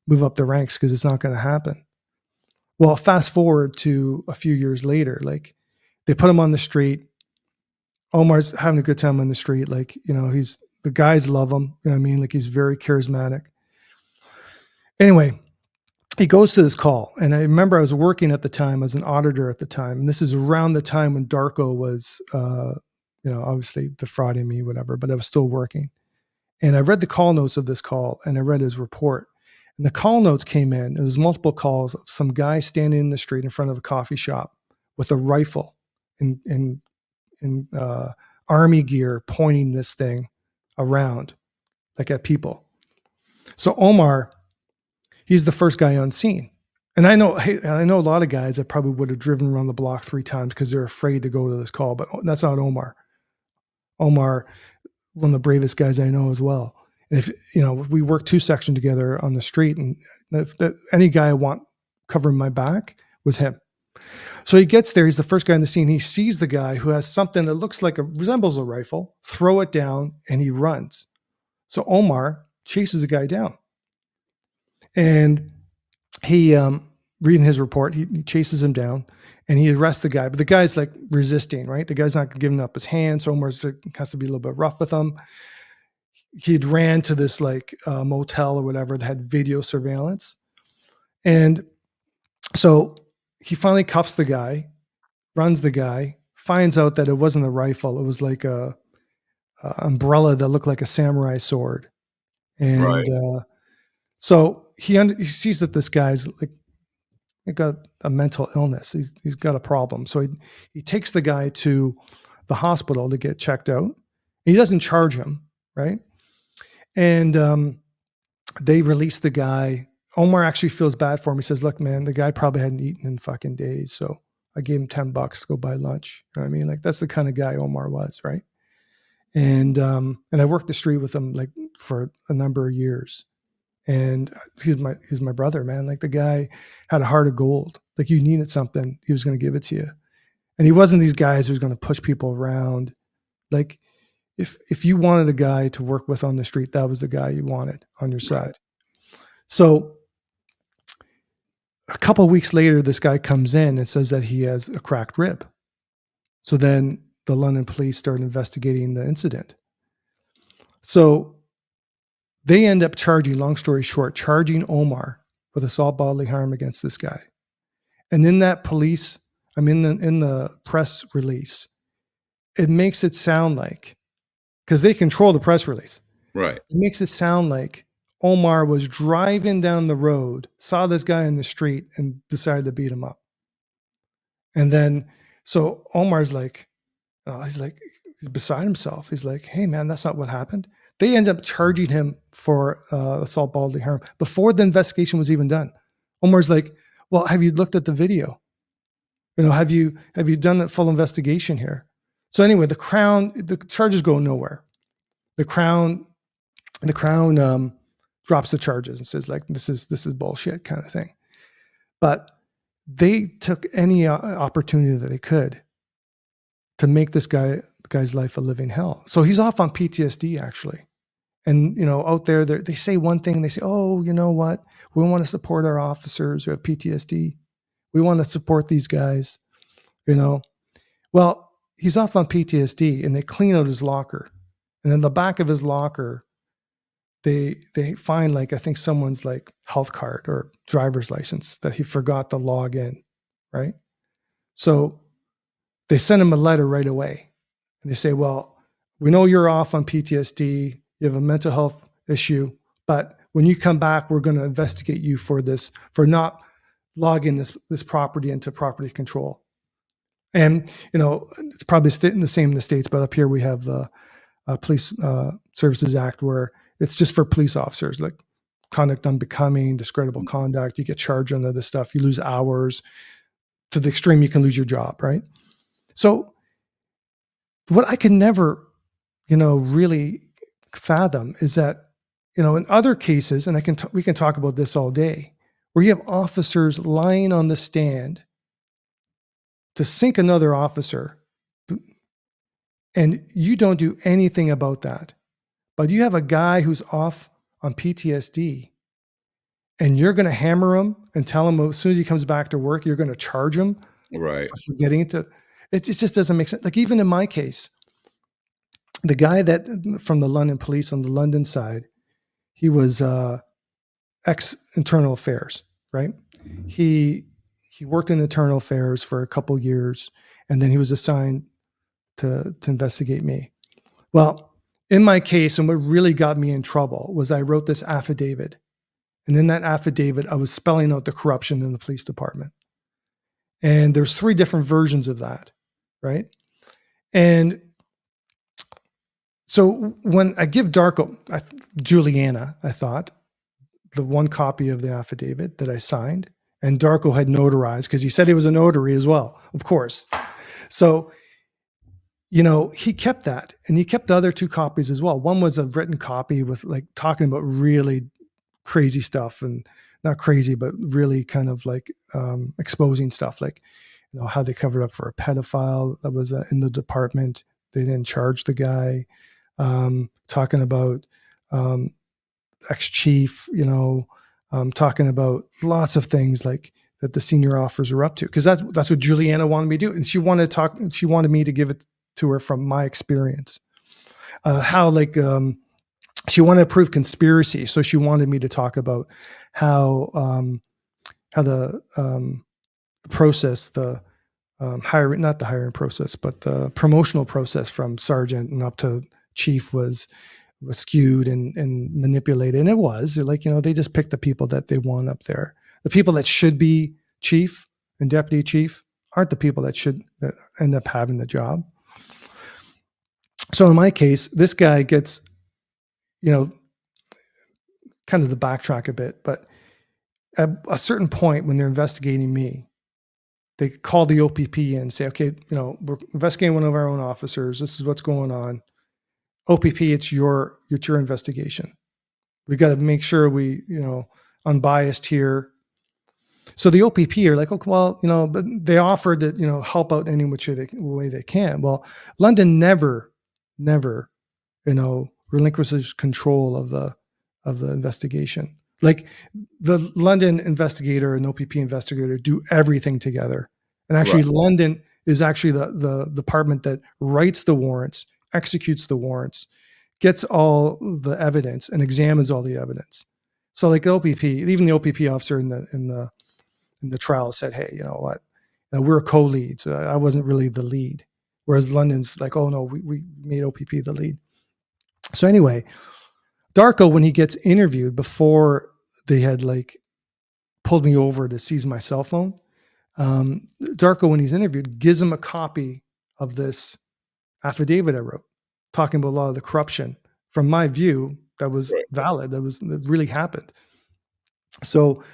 move up the ranks, because it's not going to happen." Well, fast forward to a few years later, they put him on the street. Omar's having a good time on the street. The guys love him. You know what I mean? He's very charismatic. Anyway, he goes to this call. And I remember I was working at the time as an auditor at the time. And this is around the time when Darko was, obviously defrauding me, whatever, but I was still working. And I read the call notes of this call and I read his report. And the call notes came in. There was multiple calls of some guy standing in the street in front of a coffee shop with a rifle in army gear, pointing this thing around at people. So Omar, he's the first guy on scene. And I know a lot of guys that probably would have driven around the block 3 times because they're afraid to go to this call, but that's not Omar. Omar, one of the bravest guys I know as well. And if we worked 2 sections together on the street, and if any guy I want covering my back was him. So he gets there. He's the first guy in the scene. He sees the guy who has something that resembles a rifle, throw it down, and he runs. So Omar chases the guy down. And he, reading his report, he chases him down and he arrests the guy. But the guy's resisting, right? The guy's not giving up his hand. So Omar has to be a little bit rough with him. He'd ran to this motel or whatever that had video surveillance. And so he finally cuffs the guy, runs the guy, finds out that it wasn't a rifle. It was a umbrella that looked like a samurai sword. And Right. So he sees that this guy's got a mental illness. He's got a problem. So he takes the guy to the hospital to get checked out. He doesn't charge him, right? And they release the guy. Omar actually feels bad for him. He says, "Look, man, the guy probably hadn't eaten in fucking days. So I gave him $10 to go buy lunch." You know what I mean? That's the kind of guy Omar was, right? And I worked the street with him for a number of years. And he's my brother, man. The guy had a heart of gold. You needed something, he was going to give it to you. And he wasn't these guys who's going to push people around. If you wanted a guy to work with on the street, that was the guy you wanted on your side. So a couple of weeks later, this guy comes in and says that he has a cracked rib. So then the London police start investigating the incident. So they end up long story short, charging Omar with assault bodily harm against this guy. And in that in the press release, it makes it sound because they control the press release. Right. It makes it sound like Omar was driving down the road, saw this guy in the street, and decided to beat him up. And then, so Omar's he's beside himself. He's like, "Hey, man, that's not what happened." They end up charging him for assault bodily harm before the investigation was even done. Omar's like, Well, have you looked at the video? Have you done a full investigation here? So anyway, the charges go nowhere. The Crown drops the charges and says, like, this is bullshit kind of thing. But they took any opportunity that they could to make this guy's life a living hell. So he's off on PTSD actually. And out there, they say one thing and they say, oh, you know what? We want to support our officers who have PTSD. We want to support these guys. Well, he's off on PTSD, and they clean out his locker. And in the back of his locker, they find, like, I think someone's like health card or driver's license that he forgot to log in, right? So they send him a letter right away. And they say, well, we know you're off on PTSD. You have a mental health issue, but when you come back, we're going to investigate you for not logging this property into property control. And, it's probably the same in the States, but up here we have the Police Services Act, where it's just for police officers, like conduct unbecoming, discreditable conduct. You get charged under this stuff. You lose hours. To the extreme, you can lose your job, right? So what I can never, really fathom is that, in other cases, and we can talk about this all day, where you have officers lying on the stand to sink another officer, and you don't do anything about that. But you have a guy who's off on PTSD, and you're going to hammer him and tell him as soon as he comes back to work, you're going to charge him Right. for getting into it. Just doesn't make sense. Like, even in my case, the guy that from the London police on the London side, he was ex-internal affairs, right? He worked in internal affairs for a couple years, and then he was assigned to investigate me. Well, in my case, and what really got me in trouble was I wrote this affidavit. And in that affidavit, I was spelling out the corruption in the police department. And there's 3 different versions of that, right? And so when I give Juliana, I thought, the one copy of the affidavit that I signed, and Darko had notarized, because he said he was a notary as well, of course. So, he kept that, and he kept the other 2 copies as well. One was a written copy with, like, talking about really crazy stuff, and not crazy, but really kind of like exposing stuff, like, how they covered up for a pedophile that was in the department. They didn't charge the guy. Talking about ex-chief, talking about lots of things like that the senior officers are up to, because that's what Juliana wanted me to do, and she wanted me to give it to her from my experience. She wanted to prove conspiracy, so she wanted me to talk about how the process, the hiring, not the hiring process, but the promotional process from sergeant and up to chief was skewed and manipulated. And it was like, they just picked the people that they want up there. The people that should be chief and deputy chief aren't the people that end up having the job. So in my case, this guy gets, kind of the backtrack a bit, but at a certain point when they're investigating me, they call the OPP in and say, okay, we're investigating one of our own officers. This is what's going on. OPP, it's your investigation. We got to make sure we, unbiased here. So the OPP are like, okay, well, but they offered to, help out any which way they can. Well, London never, relinquishes control of the investigation. Like, the London investigator and OPP investigator do everything together. And actually, right. London is actually the department that writes the warrants, executes the warrants, gets all the evidence, and examines all the evidence. So, like, the OPP, even the OPP officer in the trial said, hey, you know what? We're co-leads. I wasn't really the lead. Whereas London's like, oh no, we made OPP the lead. So anyway, Darko, when he gets interviewed, before they had like pulled me over to seize my cell phone, Darko, when he's interviewed, gives him a copy of this affidavit I wrote, talking about a lot of the corruption. From my view, that was valid. That really happened. So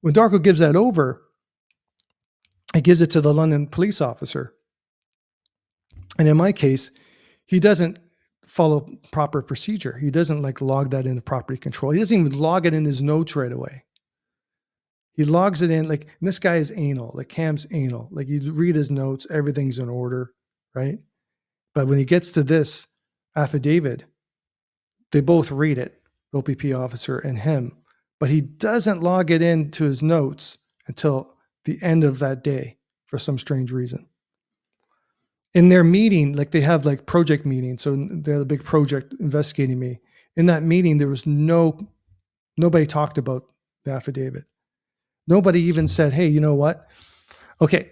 when Darko gives that over, He gives it to the London police officer. And in my case, he doesn't follow proper procedure. He doesn't like log that into property control. He doesn't even log it in his notes right away. He logs it in like, and this guy is anal, like Cam's anal. Like you read his notes, everything's in order, right? But when he gets to this affidavit, they both read it, the OPP officer and him, but he doesn't log it into his notes until the end of that day for some strange reason. In their meeting, like they have like project meetings, so they have a big project investigating me. In that meeting, there was nobody talked about the affidavit. Nobody even said, hey, you know what? Okay,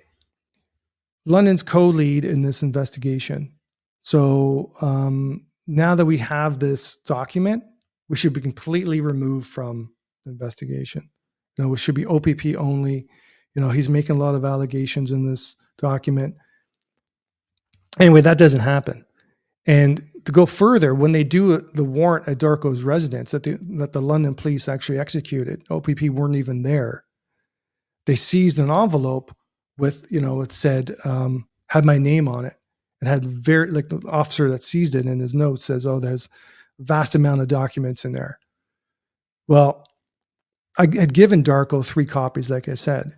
London's co-lead in this investigation. So now that we have this document, we should be completely removed from the investigation. It should be OPP only. He's making a lot of allegations in this document. Anyway, that doesn't happen. And to go further, when they do the warrant at Darko's residence that the London police actually executed, OPP weren't even there. They seized an envelope with, it said, had my name on it. It had like the officer that seized it in his notes says, oh, there's a vast amount of documents in there. Well, I had given Darko 3 copies, like I said,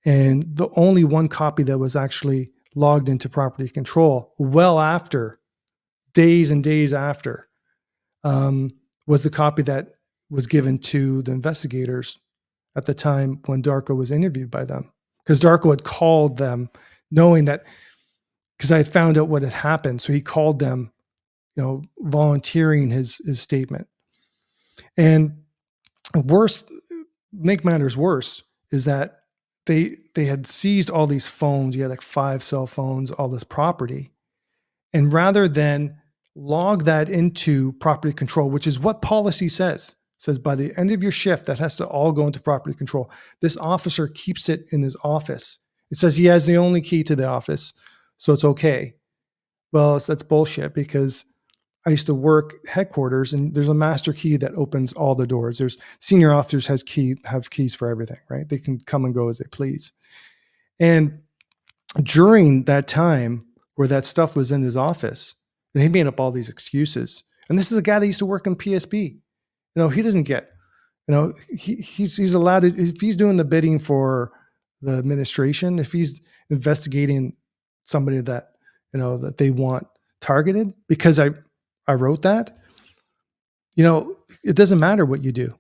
and the only one copy that was actually logged into property control well after, days and days after, was the copy that was given to the investigators at the time when Darko was interviewed by them. Because Darko had called them knowing that, because I had found out what had happened. So he called them, volunteering his statement. And make matters worse is that they had seized all these phones. You had like 5 cell phones, all this property. And rather than log that into property control, which is what policy says by the end of your shift, that has to all go into property control. This officer keeps it in his office. It says he has the only key to the office, so it's okay. Well, that's bullshit, because I used to work headquarters and there's a master key that opens all the doors. There's senior officers have keys for everything, right? They can come and go as they please. And during that time where that stuff was in his office, and he made up all these excuses. And this is a guy that used to work in PSB. He doesn't get, he's allowed to, if he's doing the bidding for the administration, if he's investigating somebody that, that they want targeted, because I wrote that, it doesn't matter what you do.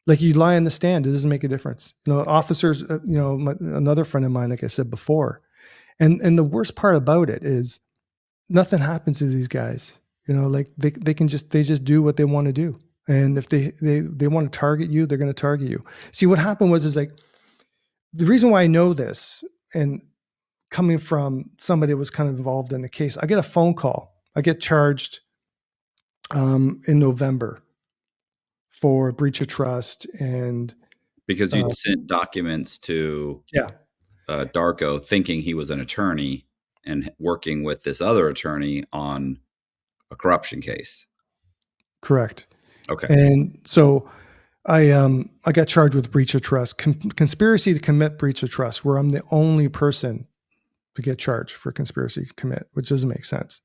Like you lie in the stand, it doesn't make a difference. Officers, another friend of mine, like I said before, and the worst part about it is nothing happens to these guys. Like they just do what they want to do. And if they want to target you, they're going to target you. See, what happened is like, the reason why I know this, and coming from somebody that was kind of involved in the case, I get a phone call. I get charged in November for breach of trust, and because you'd sent documents to Darko thinking he was an attorney and working with this other attorney on a corruption case. Correct. Okay. And so I got charged with breach of trust, conspiracy to commit breach of trust, where I'm the only person to get charged for conspiracy to commit, which doesn't make sense.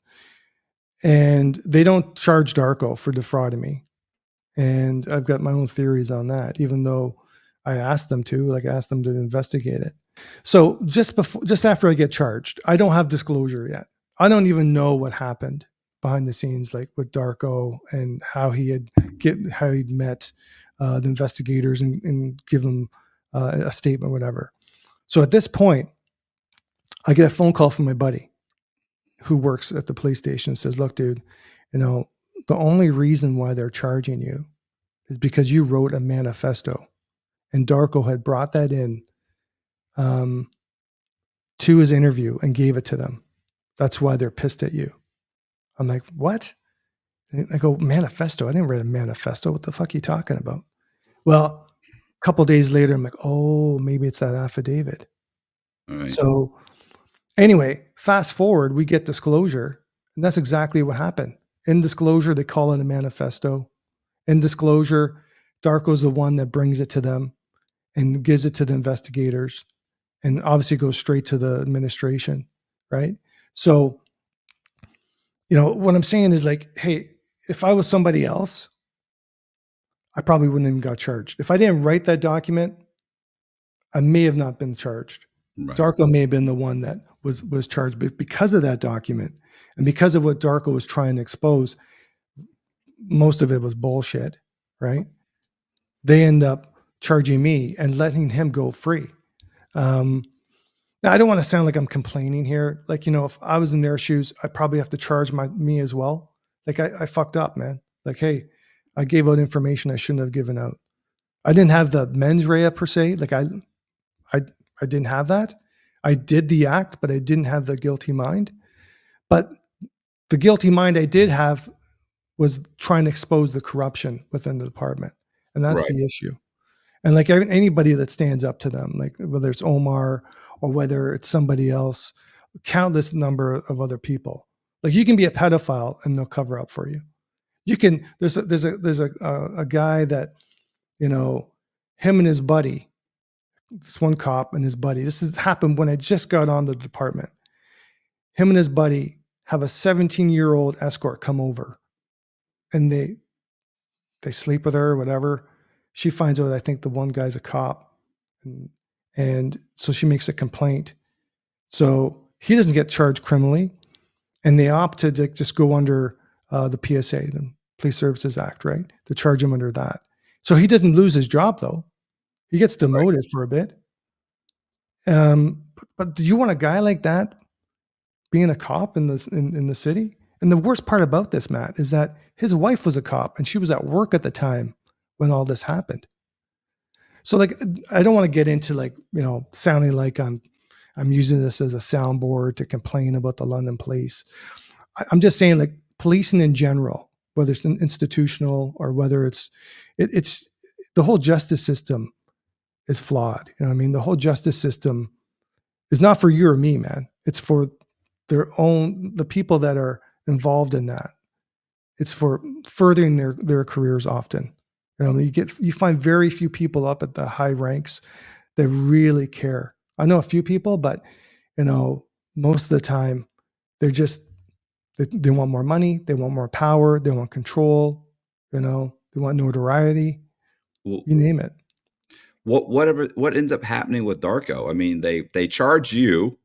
And they don't charge Darko for defrauding me. And I've got my own theories on that, even though I asked them to, I asked them to investigate it. So just after I get charged, I don't have disclosure yet. I don't even know what happened behind the scenes, like with Darko, and how he'd met the investigators and give them a statement, whatever. So at this point, I get a phone call from my buddy who works at the police station and says, look, dude, the only reason why they're charging you is because you wrote a manifesto, and Darko had brought that in to his interview and gave it to them. That's why they're pissed at you. I'm like, what? And I go, manifesto? I didn't write a manifesto. What the fuck are you talking about? Well, a couple of days later, I'm like, oh, maybe it's that affidavit. Right. So anyway, fast forward, we get disclosure, and that's exactly what happened. In disclosure, they call it a manifesto. In disclosure, Darko's the one that brings it to them and gives it to the investigators. and obviously goes straight to the administration, right? So, what I'm saying is like, hey, if I was somebody else, I probably wouldn't even got charged. If I didn't write that document, I may have not been charged. Right. Darko may have been the one that was charged, but because of that document and because of what Darko was trying to expose, most of it was bullshit, right? They end up charging me and letting him go free. Now, I don't want to sound like I'm complaining here. Like, if I was in their shoes, I probably have to charge me as well. Like I fucked up, man. Like, hey, I gave out information I shouldn't have given out. I didn't have the mens rea per se. Like I didn't have that. I did the act, but I didn't have the guilty mind. But the guilty mind I did have was trying to expose the corruption within the department. And that's Right. the issue. And like anybody that stands up to them, like whether it's Omar or whether it's somebody else, countless number of other people. Like you can be a pedophile and they'll cover up for you. You can. There's a guy that, him and his buddy, this one cop and his buddy. This has happened when I just got on the department. Him and his buddy have a 17-year-old escort come over, and they sleep with her or whatever. She finds out I think the one guy's a cop, and so she makes a complaint. So he doesn't get charged criminally, and they opt to just go under the PSA, the Police Services Act, right? To charge him under that. So he doesn't lose his job though. He gets demoted for a bit. But do you want a guy like that being a cop in the city? And the worst part about this, Matt, is that his wife was a cop and she was at work at the time when all this happened. So like, I don't want to get into like, sounding like I'm using this as a soundboard to complain about the London police. I'm just saying like policing in general, whether it's institutional or whether it's the whole justice system is flawed. You know what I mean? The whole justice system is not for you or me, man. It's for the people that are involved in that. It's for furthering their careers often. You find very few people up at the high ranks that really care. I know a few people, but most of the time they're just, they want more money, they want more power, they want control, they want notoriety, Well, you name it. what ends up happening with Darko? I mean, they charge you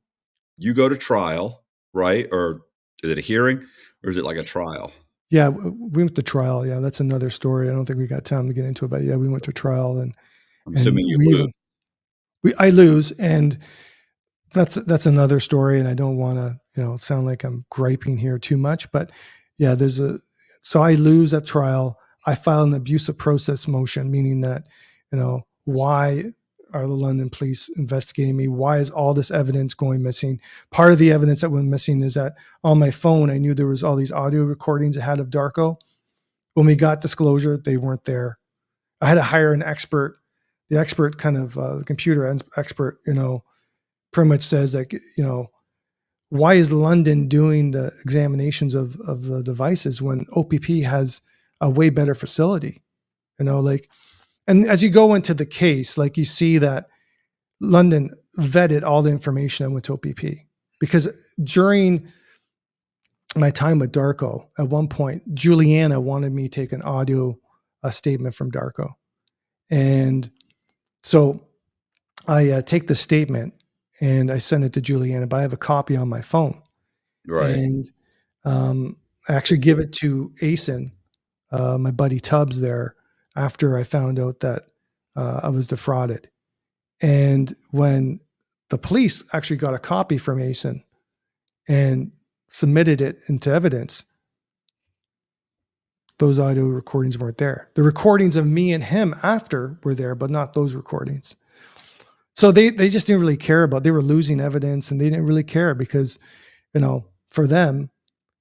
go to trial, right? Or is it a hearing or is it like a trial? Yeah, we went to trial. Yeah, that's another story. I don't think we got time to get into it, but yeah, we went to trial and I'm assuming you we lose. I lose, and that's another story. And I don't want to, sound like I'm griping here too much, but yeah, so I lose at trial. I file an abusive process motion, meaning that, why are the London police investigating me? Why is all this evidence going missing? Part of the evidence that went missing is that on my phone, I knew there was all these audio recordings I had of Darko. When we got disclosure, they weren't there. I had to hire an expert. The expert kind of, the computer expert, pretty much says that, why is London doing the examinations of the devices when OPP has a way better facility? And as you go into the case, like you see that London vetted all the information that went to OPP, because during my time with Darko, at one point, Juliana wanted me to take an audio statement from Darko. And so I take the statement and I send it to Juliana, but I have a copy on my phone. Right. And I actually give it to Asen, my buddy Tubbs there, after I found out that I was defrauded. And when the police actually got a copy from Asen and submitted it into evidence, those audio recordings weren't there. The recordings of me and him after were there, but not those recordings. So they just didn't really care they were losing evidence, and they didn't really care because, for them,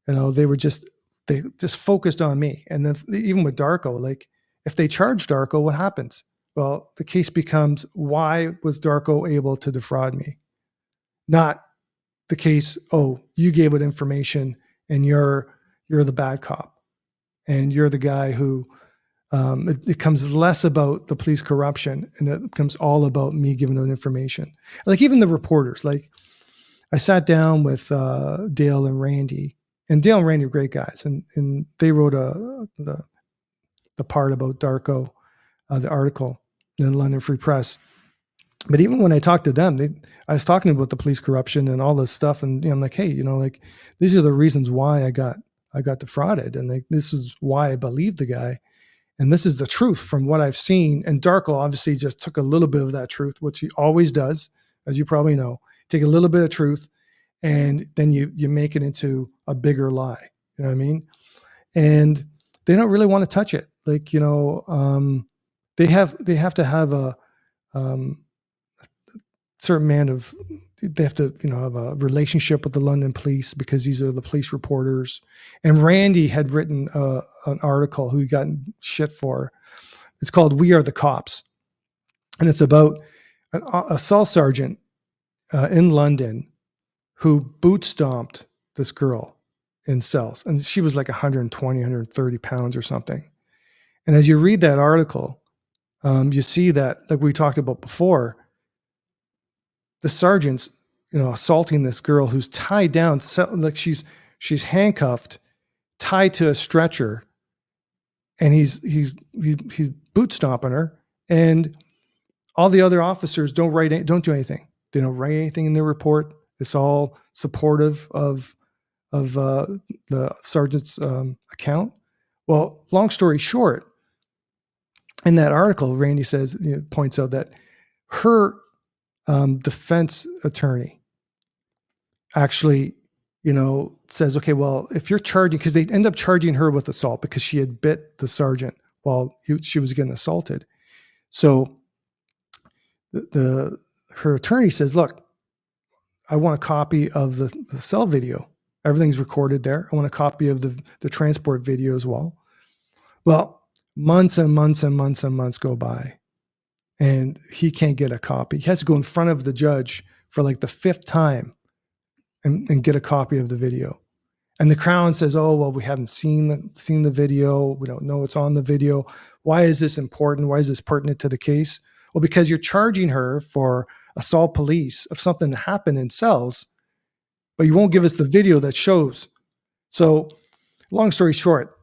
they just focused on me. And then even with Darko, like if they charge Darko, what happens? Well, the case becomes, why was Darko able to defraud me? Not the case, oh, you gave it information and you're the bad cop and you're the guy who it becomes less about the police corruption, and it becomes all about me giving them information. Like even the reporters, like I sat down with Dale and Randy, and Dale and Randy are great guys, and they wrote the part about Darko, the article in the London Free Press. But even when I talked to them, I was talking about the police corruption and all this stuff, and I'm like, hey, like these are the reasons why I got defrauded, and like this is why I believe the guy. And this is the truth from what I've seen. And Darko obviously just took a little bit of that truth, which he always does, as you probably know. Take a little bit of truth, and then you make it into a bigger lie. You know what I mean? And they don't really want to touch it. Like they have to have a certain amount of. They have to have a relationship with the London police because these are the police reporters. And Randy had written an article who he got shit for. It's called "We Are the Cops," and it's about an assault sergeant in London who boot stomped this girl in cells, and she was like 120, 130 pounds or something. And as you read that article, you see that, like we talked about before, the sergeant's assaulting this girl who's tied down, like she's handcuffed, tied to a stretcher, and he's boot stomping her, and all the other officers don't do anything. They don't write anything in their report. It's all supportive of the sergeant's account. Well, long story short, in that article, Randy says, points out that her defense attorney actually, says, okay, well, if you're charging, because they end up charging her with assault because she had bit the sergeant while she was getting assaulted. So her attorney says, look, I want a copy of the cell video. Everything's recorded there. I want a copy of the transport video as well. Well, months and months and months and months go by, and he can't get a copy. He has to go in front of the judge for like the fifth time and get a copy of the video. And the Crown says, oh, well, we haven't seen the video. We don't know what's on the video. Why is this important? Why is this pertinent to the case? Well, because you're charging her for assault police of something that happened in cells, but you won't give us the video that shows. So long story short,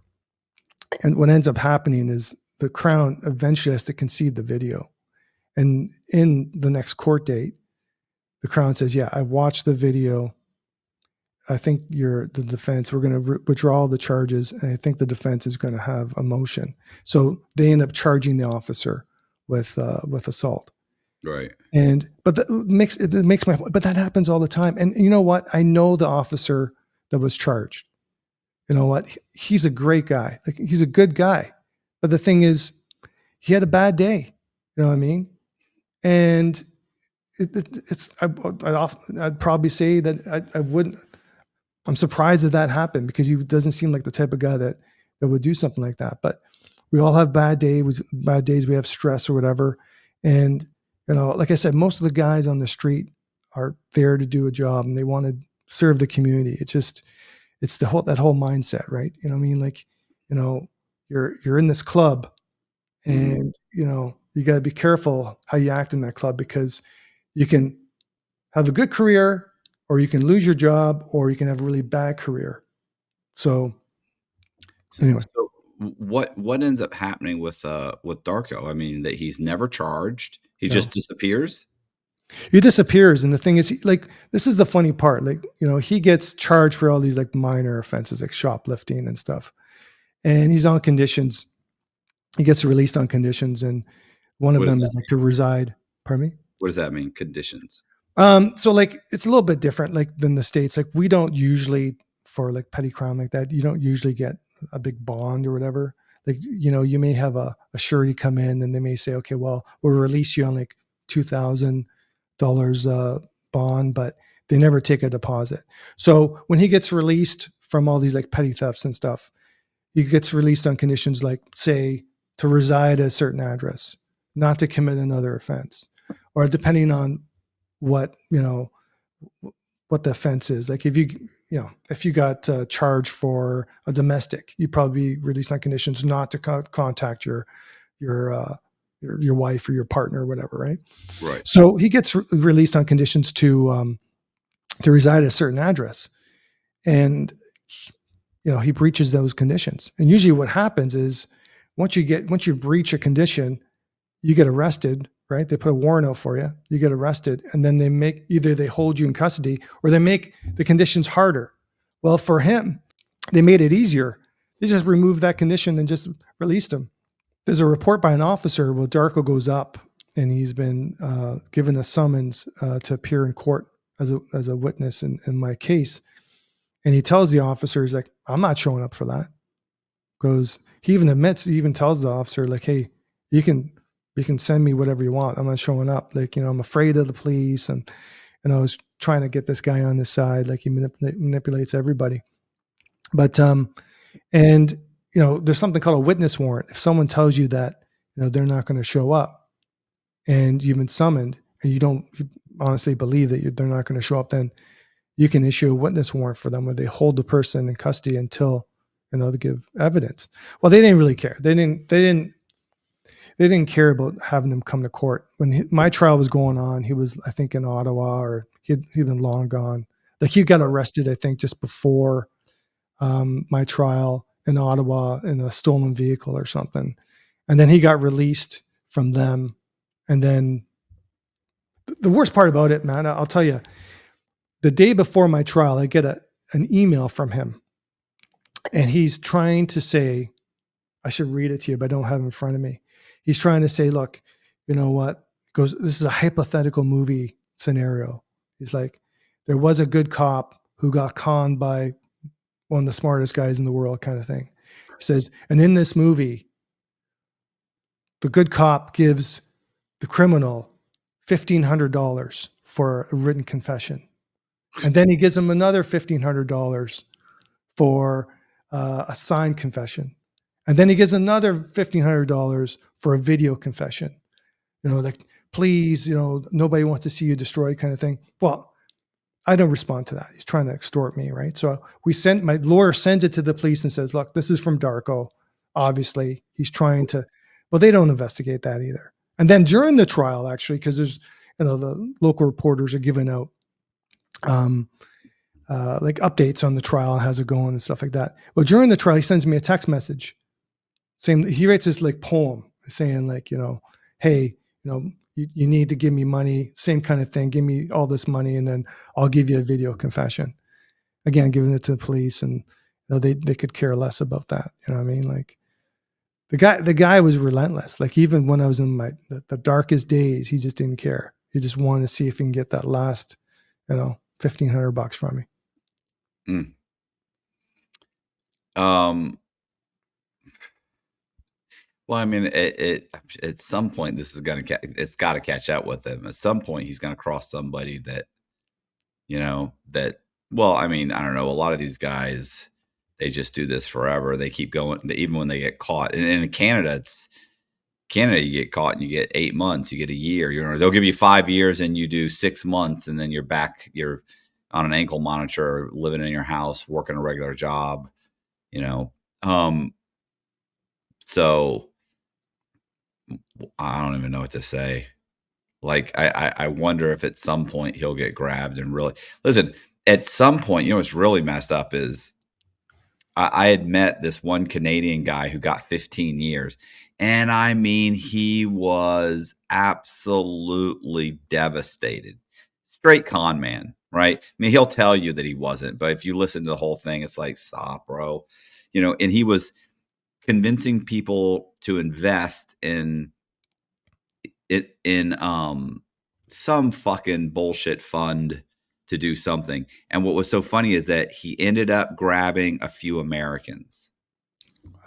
and what ends up happening is the Crown eventually has to concede the video. And in the next court date, the Crown says, yeah, I watched the video. I think the defense, we're going to withdraw the charges, and I think the defense is going to have a motion. So they end up charging the officer with assault. Right. But that happens all the time. And you know what? I know the officer that was charged. You know what? He's a great guy. Like, he's a good guy. But the thing is, he had a bad day. You know what I mean? And I'd probably say that I wouldn't. I'm surprised that happened because he doesn't seem like the type of guy that would do something like that. But we all have bad days. We have stress or whatever. And like I said, most of the guys on the street are there to do a job and they want to serve the community. It's that whole mindset, right? You know what I mean? Like, you're in this club, and you got to be careful how you act in that club, because you can have a good career, or you can lose your job, or you can have a really bad career. So anyway. So what ends up happening with Darko? I mean, that he's never charged. He just disappears. He disappears. And the thing is, this is the funny part. Like, he gets charged for all these like minor offenses, like shoplifting and stuff. And he's on conditions. He gets released on conditions. And one of them is like to reside. Pardon me? What does that mean? Conditions? So like, it's a little bit different, like than the States. Like, we don't usually, for like petty crime like that, you don't usually get a big bond or whatever. Like, you may have a surety come in, and they may say, okay, well, we'll release you on like $2,000 bond, but they never take a deposit. So when he gets released from all these like petty thefts and stuff, he gets released on conditions like, say, to reside at a certain address, not to commit another offense, or depending on what the offense is. Like, if you if you got charged for a domestic, you'd probably be released on conditions not to contact your wife or your partner or whatever, right? Right. So he gets released on conditions to reside at a certain address, and he breaches those conditions. And usually, what happens is once you breach a condition, you get arrested, right? They put a warrant out for you, you get arrested, and then they hold you in custody or they make the conditions harder. Well, for him, they made it easier. They just removed that condition and just released him. There's a report by an officer. Well, Darko goes up and he's been given a summons to appear in court as a witness in my case. And he tells the officer, he's like, I'm not showing up for that. Because he even tells the officer, like, hey, you can send me whatever you want. I'm not showing up. Like, I'm afraid of the police. And I was trying to get this guy on this side. Like, he manipulates everybody. But, and, there's something called a witness warrant. If someone tells you that, they're not going to show up and you've been summoned and you honestly believe that they're not going to show up, then you can issue a witness warrant for them where they hold the person in custody until, they give evidence. Well, they didn't really care. They didn't care about having them come to court. When my trial was going on, he was, I think, in Ottawa, or he'd been long gone. Like, he got arrested, I think, just before my trial in Ottawa in a stolen vehicle or something. And then he got released from them. And then the worst part about it, man, I'll tell you, the day before my trial, I get an email from him. And he's trying to say, I should read it to you, but I don't have it in front of me. He's trying to say, look, you know what? This is a hypothetical movie scenario. He's like, there was a good cop who got conned by one of the smartest guys in the world, kind of thing. He says, and in this movie, the good cop gives the criminal $1,500 for a written confession. And then he gives him another $1,500 for a signed confession. And then he gives another $1,500 for a video confession. Like, please, nobody wants to see you destroyed, kind of thing. Well, I don't respond to that. He's trying to extort me, right? So my lawyer sends it to the police and says, look, this is from Darko. Obviously, he's trying to, well, they don't investigate that either. And then during the trial, actually, because there's, the local reporters are giving out like updates on the trial and how's it going and stuff like that. Well, during the trial, he sends me a text message saying, he writes this like poem saying, like, hey, you need to give me money, same kind of thing. Give me all this money and then I'll give you a video confession. Again, giving it to the police, and they could care less about that. You know what I mean? Like, the guy was relentless. Like, even when I was in the darkest days, he just didn't care. He just wanted to see if he can get that last, $1,500 from me. Well, I mean, at some point, this is it's got to catch up with him. At some point, he's going to cross somebody that, well, I mean, I don't know. A lot of these guys, they just do this forever. They keep going, even when they get caught. And in Canada, you get caught and you get 8 months, you get a year. They'll give you 5 years and you do 6 months, and then you're back. You're on an ankle monitor, living in your house, working a regular job. So I don't even know what to say. Like, I wonder if at some point he'll get grabbed and really listen. At some point, what's really messed up is I had met this one Canadian guy who got 15 years. And I mean, he was absolutely devastated. Straight con man, right? I mean, he'll tell you that he wasn't, but if you listen to the whole thing, it's like, stop, bro. And he was convincing people to invest in some fucking bullshit fund to do something. And what was so funny is that he ended up grabbing a few Americans.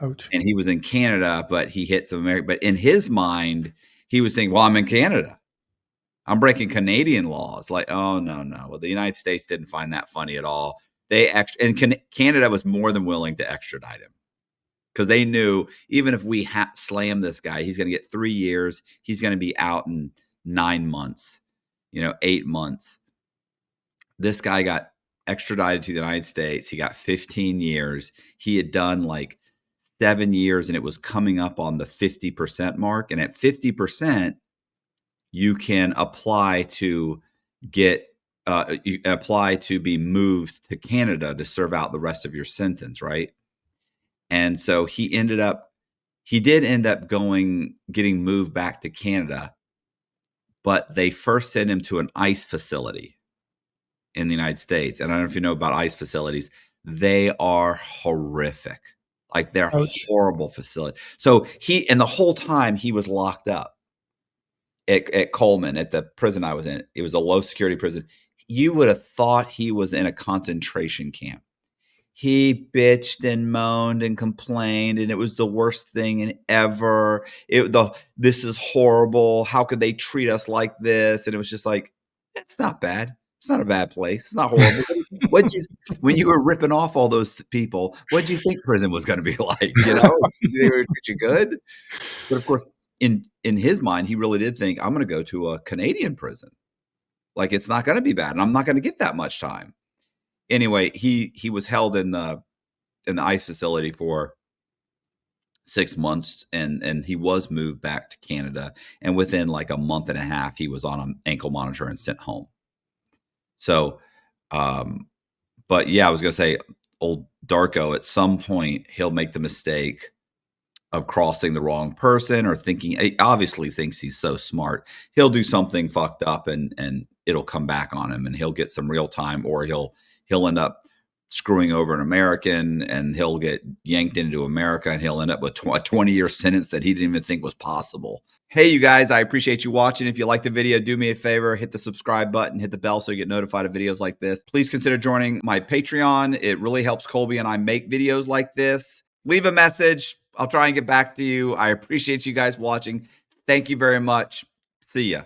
Ouch. And he was in Canada, but he hit some American. But in his mind, he was thinking, well, I'm in Canada. I'm breaking Canadian laws. Like, oh, no. Well, the United States didn't find that funny at all. Canada was more than willing to extradite him, because they knew even if we slam this guy, he's going to get 3 years. He's going to be out in 9 months, 8 months. This guy got extradited to the United States. He got 15 years. He had done like 7 years, and it was coming up on the 50% mark. And at 50%, you can apply to get you apply to be moved to Canada to serve out the rest of your sentence, right? And so he did end up getting moved back to Canada, but they first sent him to an ICE facility in the United States. And I don't know if you know about ICE facilities. They are horrific. Like, they're Ouch. horrible facilities. So and the whole time he was locked up at Coleman, at the prison I was in. It was a low security prison. You would have thought he was in a concentration camp. He bitched and moaned and complained, and it was the worst thing ever. This is horrible. How could they treat us like this? And it was just like, it's not bad. It's not a bad place. It's not horrible. When you were ripping off all those people, what did you think prison was going to be like? You know, they were treat you good. But of course, in his mind, he really did think, I'm going to go to a Canadian prison. Like, it's not going to be bad, and I'm not going to get that much time. Anyway, he was held in the ICE facility for 6 months, and he was moved back to Canada. And within like a month and a half, he was on an ankle monitor and sent home. So, but yeah, I was going to say, old Darko, at some point, he'll make the mistake of crossing the wrong person, or he obviously thinks he's so smart. He'll do something fucked up, and it'll come back on him, and he'll get some real time, or he'll end up screwing over an American, and he'll get yanked into America, and he'll end up with a 20-year sentence that he didn't even think was possible. Hey, you guys, I appreciate you watching. If you like the video, do me a favor, hit the subscribe button, hit the bell so you get notified of videos like this. Please consider joining my Patreon. It really helps Colby and I make videos like this. Leave a message. I'll try and get back to you. I appreciate you guys watching. Thank you very much. See ya.